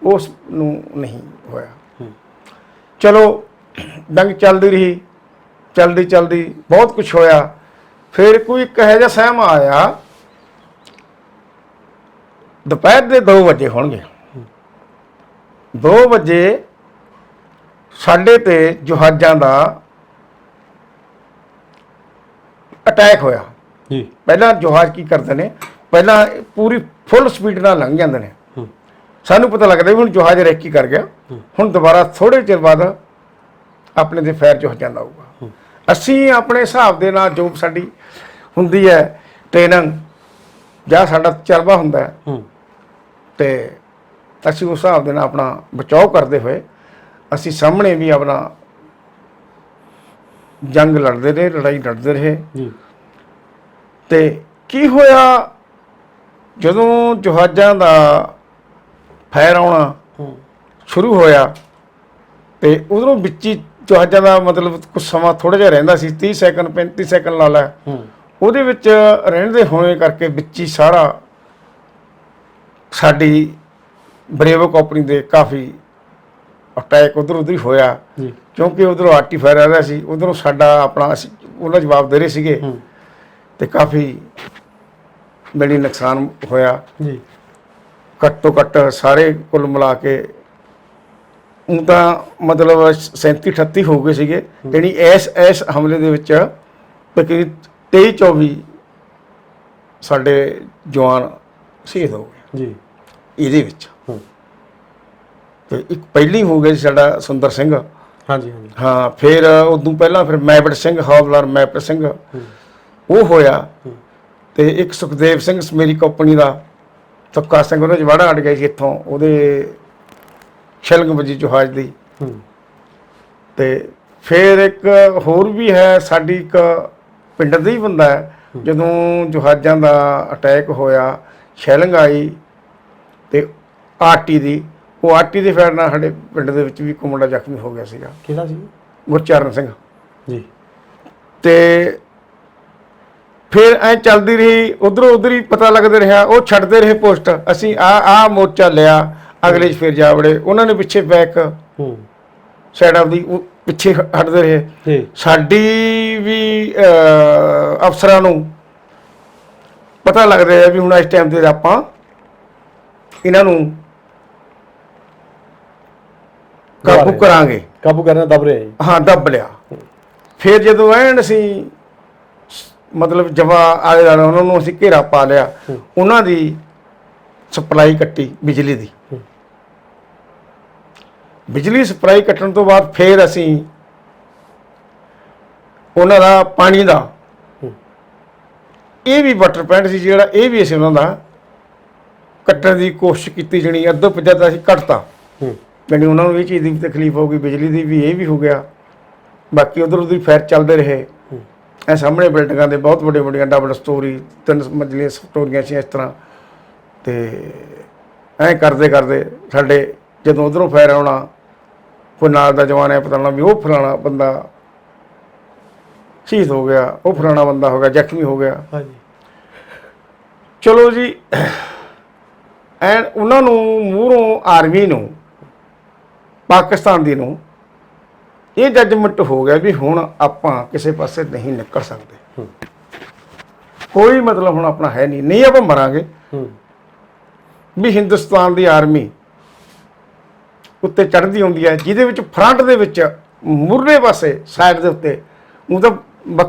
ਉਸ ਨੂੰ ਨਹੀਂ ਹੋਇਆ। ਚਲੋ ਜੰਗ ਚੱਲਦੀ ਰਹੀ, ਚਲਦੀ ਬਹੁਤ ਕੁਝ ਹੋਇਆ। ਫਿਰ ਕੋਈ ਇੱਕ ਇਹੋ ਜਿਹਾ ਸਹਿਮਾ ਆਇਆ, ਦੁਪਹਿਰ ਦੇ 2 ਵਜੇ ਹੋਣਗੇ, 2 ਵਜੇ ਸਾਡੇ ਤੇ ਜਹਾਜ਼ਾਂ ਦਾ ਅਟੈਕ ਹੋਇਆ। ਪਹਿਲਾਂ ਜਹਾਜ਼ ਕੀ ਕਰਦੇ ਨੇ, ਪਹਿਲਾਂ ਪੂਰੀ ਫੁੱਲ ਸਪੀਡ ਨਾਲ ਲੰਘ ਜਾਂਦੇ ਨੇ, ਸਾਨੂੰ ਪਤਾ ਲੱਗਦਾ ਵੀ ਹੁਣ ਜਹਾਜ਼ ਰੈਕੀ ਕਰ ਗਿਆ, ਹੁਣ ਦੁਬਾਰਾ ਥੋੜੇ ਚਿਰ ਬਾਅਦ ਆਪਣੇ ਦੇ ਫਾਇਰ ਜਹਾਜ਼ਾਂ ਦਾ ਆਊਗਾ। ਅਸੀਂ ਆਪਣੇ ਹਿਸਾਬ ਦੇ ਨਾਲ, ਜੋ ਸਾਡੀ ਹੁੰਦੀ ਹੈ ਟ੍ਰੇਨਿੰਗ ਜਾਂ ਸਾਡਾ ਤਜਰਬਾ ਹੁੰਦਾ ਹੈ, ਤੇ ਅਸੀਂ ਉਸ ਹਿਸਾਬ ਦੇ ਨਾਲ ਆਪਣਾ ਬਚਾਓ ਕਰਦੇ ਹੋਏ ਅਸੀਂ ਸਾਹਮਣੇ ਵੀ ਆਪਣਾ ਜੰਗ ਲੜਦੇ ਰਹੇ, ਲੜਾਈ ਲੜਦੇ ਰਹੇ। ਤੇ ਕੀ ਹੋਇਆ, ਜਦੋਂ ਜਹਾਜ਼ਾਂ ਦਾ ਫਾਇਰ ਆਉਣਾ ਸ਼ੁਰੂ ਹੋਇਆ ਤੇ ਉਧਰੋਂ ਵਿੱਚ ਹੀ ਜਹਾਜ਼ਾਂ ਦਾ ਮਤਲਬ ਕੁਝ ਸਮਾਂ ਥੋੜਾ ਜਿਹਾ ਰਹਿੰਦਾ ਸੀ, 30 ਸੈਕਿੰਡ 35 ਸੈਕਿੰਡ ਲਾ ਲੈ, ਉਹਦੇ ਵਿੱਚ ਰਹਿੰਦੇ ਹੋਣੇ ਕਰਕੇ ਵਿੱਚ ਹੀ ਸਾਰਾ ਸਾਡੀ ਬਰੇਵੋ ਕੰਪਨੀ ਦੇ ਕਾਫੀ ਅਟੈਕ ਉਧਰ ਹੀ ਹੋਇਆ, ਕਿਉਂਕਿ ਉਧਰੋਂ ਆਰਟੀ ਫਾਇਰ ਆ ਰਿਹਾ ਸੀ, ਉਧਰੋਂ ਸਾਡਾ ਆਪਣਾ ਉਹਨਾਂ ਜਵਾਬ ਦੇ ਰਹੇ ਸੀਗੇ ਤੇ ਕਾਫੀ ਬੜੀ ਨੁਕਸਾਨ ਹੋਇਆ ਜੀ। ਘੱਟ ਤੋਂ ਘੱਟ ਸਾਰੇ ਕੁੱਲ ਮਿਲਾ ਕੇ ਉਹ ਤਾਂ ਮਤਲਬ 37-38 ਹੋ ਗਏ ਸੀਗੇ। ਯਾਨੀ ਇਸ ਹਮਲੇ ਦੇ ਵਿੱਚ ਤਕਰੀਬਨ 23-24 ਸਾਡੇ ਜਵਾਨ ਸ਼ਹੀਦ ਹੋ ਗਏ ਜੀ ਇਹਦੇ ਵਿੱਚ। ਤੇ ਇੱਕ ਪਹਿਲੀ ਹੋ ਗਿਆ ਸੀ ਸਾਡਾ ਸੁੰਦਰ ਸਿੰਘ। ਹਾਂਜੀ ਹਾਂਜੀ ਹਾਂ, ਫਿਰ ਉਦੋਂ ਪਹਿਲਾਂ ਫਿਰ ਮੈਬਟ ਸਿੰਘ, ਹੌਲਦਾਰ ਮੈਬਟ ਸਿੰਘ ਉਹ ਹੋਇਆ। ਤੇ ਇੱਕ ਸੁਖਦੇਵ ਸਿੰਘ ਮੇਰੀ ਕੰਪਨੀ ਦਾ ਤੁੱਕਾ ਸਿੰਘ, ਉਹਦਾ ਜਵਾੜਾ ਅੜ ਗਿਆ ਸੀ ਇੱਥੋਂ, ਉਹਦੇ ਛਿਲੰਗ ਵੱਜੀ ਜਹਾਜ਼ ਦੀ। ਤੇ ਫਿਰ ਇੱਕ ਹੋਰ ਵੀ ਹੈ ਸਾਡੀ, ਇੱਕ ਪਿੰਡ ਦਾ ਹੀ ਬੰਦਾ ਹੈ, ਜਦੋਂ ਜਹਾਜ਼ਾਂ ਦਾ ਅਟੈਕ ਹੋਇਆ, ਛਿਲੰਗ ਆਈ ਤੇ ਆਰਟੀ ਦੀ, ਉਹ ਆਰਟੀ ਦੇ ਫੈਰ ਨਾਲ ਸਾਡੇ ਪਿੰਡ ਦੇ ਵਿੱਚ ਵੀ ਇੱਕ ਮੁੰਡਾ ਜ਼ਖਮੀ ਹੋ ਗਿਆ ਸੀਗਾ। ਕਿਹੜਾ ਸੀ? ਗੁਰਚਰਨ ਸਿੰਘ ਜੀ। ਤੇ ਫਿਰ ਐ ਚੱਲਦੀ ਰਹੀ, ਉਧਰ ਹੀ ਪਤਾ ਲੱਗਦਾ ਰਿਹਾ, ਉਹ ਛੱਡਦੇ ਰਹੇ ਪੋਸਟ। ਅਸੀਂ ਆ ਮੋਰਚਾ ਲਿਆ, ਅਗਲੇ 'ਚ ਫਿਰ ਜਾ ਵੜੇ, ਉਹਨਾਂ ਨੇ ਪਿੱਛੇ ਬੈਕ ਸਾਈਡ ਆਪਦੀ ਪਿੱਛੇ ਹਟਦੇ ਰਹੇ। ਸਾਡੀ ਵੀ ਅਫਸਰਾਂ ਨੂੰ ਪਤਾ ਲੱਗ ਰਿਹਾ ਵੀ ਹੁਣ ਇਸ ਟਾਈਮ ਤੇ ਆਪਾਂ ਇਹਨਾਂ ਨੂੰ ਕਾਬੂ ਕਰਾਂਗੇ, ਕਾਬੂ ਕਰਨਾ ਦਬ ਰਿਹਾ ਜੀ। ਹਾਂ, ਦੱਬ ਲਿਆ। ਫਿਰ ਜਦੋਂ ਐਨ ਅਸੀਂ ਮਤਲਬ ਜਵਾ ਆਲੇ ਦੁਆਲੇ ਉਹਨਾਂ ਨੂੰ ਅਸੀਂ ਘੇਰਾ ਪਾ ਲਿਆ, ਉਹਨਾਂ ਦੀ ਸਪਲਾਈ ਕੱਟੀ ਬਿਜਲੀ ਦੀ। ਬਿਜਲੀ ਸਪਲਾਈ ਕੱਟਣ ਤੋਂ ਬਾਅਦ ਫਿਰ ਅਸੀਂ ਉਹਨਾਂ ਦਾ ਪਾਣੀ ਦਾ, ਇਹ ਵੀ ਵਾਟਰ ਪਲਾਂਟ ਸੀ ਜਿਹੜਾ, ਇਹ ਵੀ ਅਸੀਂ ਉਹਨਾਂ ਦਾ ਕੱਟਣ ਦੀ ਕੋਸ਼ਿਸ਼ ਕੀਤੀ। ਜਣੀ ਅੱਧੋ ਪੱਜਾ ਅਸੀਂ ਕੱਟਤਾ। ਜਾਣੀ ਉਹਨਾਂ ਨੂੰ ਇਹ ਚੀਜ਼ ਦੀ ਤਕਲੀਫ ਹੋ ਗਈ, ਬਿਜਲੀ ਦੀ ਵੀ, ਇਹ ਵੀ ਹੋ ਗਿਆ। ਬਾਕੀ ਉਧਰ ਫੈਰ ਚੱਲਦੇ ਰਹੇ। ਇਹ ਸਾਹਮਣੇ ਬਿਲਡਿੰਗਾਂ ਦੇ ਬਹੁਤ ਵੱਡੀਆਂ ਡਬਲ ਸਟੋਰੀ, 3 ਮੰਜ਼ਲੀਆਂ ਸਟੋਰੀਆਂ ਸੀ ਇਸ ਤਰ੍ਹਾਂ। ਤੇ ਐਂ ਕਰਦੇ ਸਾਡੇ ਜਦੋਂ ਉਧਰੋਂ ਫੈਰ ਆਉਣਾ, ਕੋਈ ਨਾਲ ਦਾ ਜਵਾਨ ਹੈ ਪਤਾ ਲੱਗਣਾ ਵੀ ਉਹ ਫਲਾਣਾ ਬੰਦਾ ਸ਼ਹੀਦ ਹੋ ਗਿਆ, ਉਹ ਫਲਾਣਾ ਬੰਦਾ ਹੋ ਗਿਆ ਜ਼ਖਮੀ ਹੋ ਗਿਆ। ਹਾਂਜੀ। ਚਲੋ ਜੀ, ਐਨ ਉਹਨਾਂ ਨੂੰ ਮੂਹਰੋਂ ਆਰਮੀ ਨੂੰ, ਪਾਕਿਸਤਾਨ ਦੀ ਨੂੰ ਇਹ ਜੱਜਮੈਂਟ ਹੋ ਗਿਆ ਵੀ ਹੁਣ ਆਪਾਂ ਕਿਸੇ ਪਾਸੇ ਨਹੀਂ ਨਿਕਲ ਸਕਦੇ, ਕੋਈ ਮਤਲਬ ਹੁਣ ਆਪਣਾ ਹੈ ਨਹੀਂ ਆਪਾਂ ਮਰਾਂਗੇ। ਵੀ ਹਿੰਦੁਸਤਾਨ ਦੀ ਆਰਮੀ ਉੱਤੇ ਚੜ੍ਹਦੀ ਹੁੰਦੀ ਹੈ, ਜਿਹਦੇ ਵਿੱਚ ਫਰੰਟ ਦੇ ਵਿੱਚ ਮੁਰਲੇ ਪਾਸੇ ਸਾਈਡ ਦੇ ਉੱਤੇ ਉਹ ਤਾਂ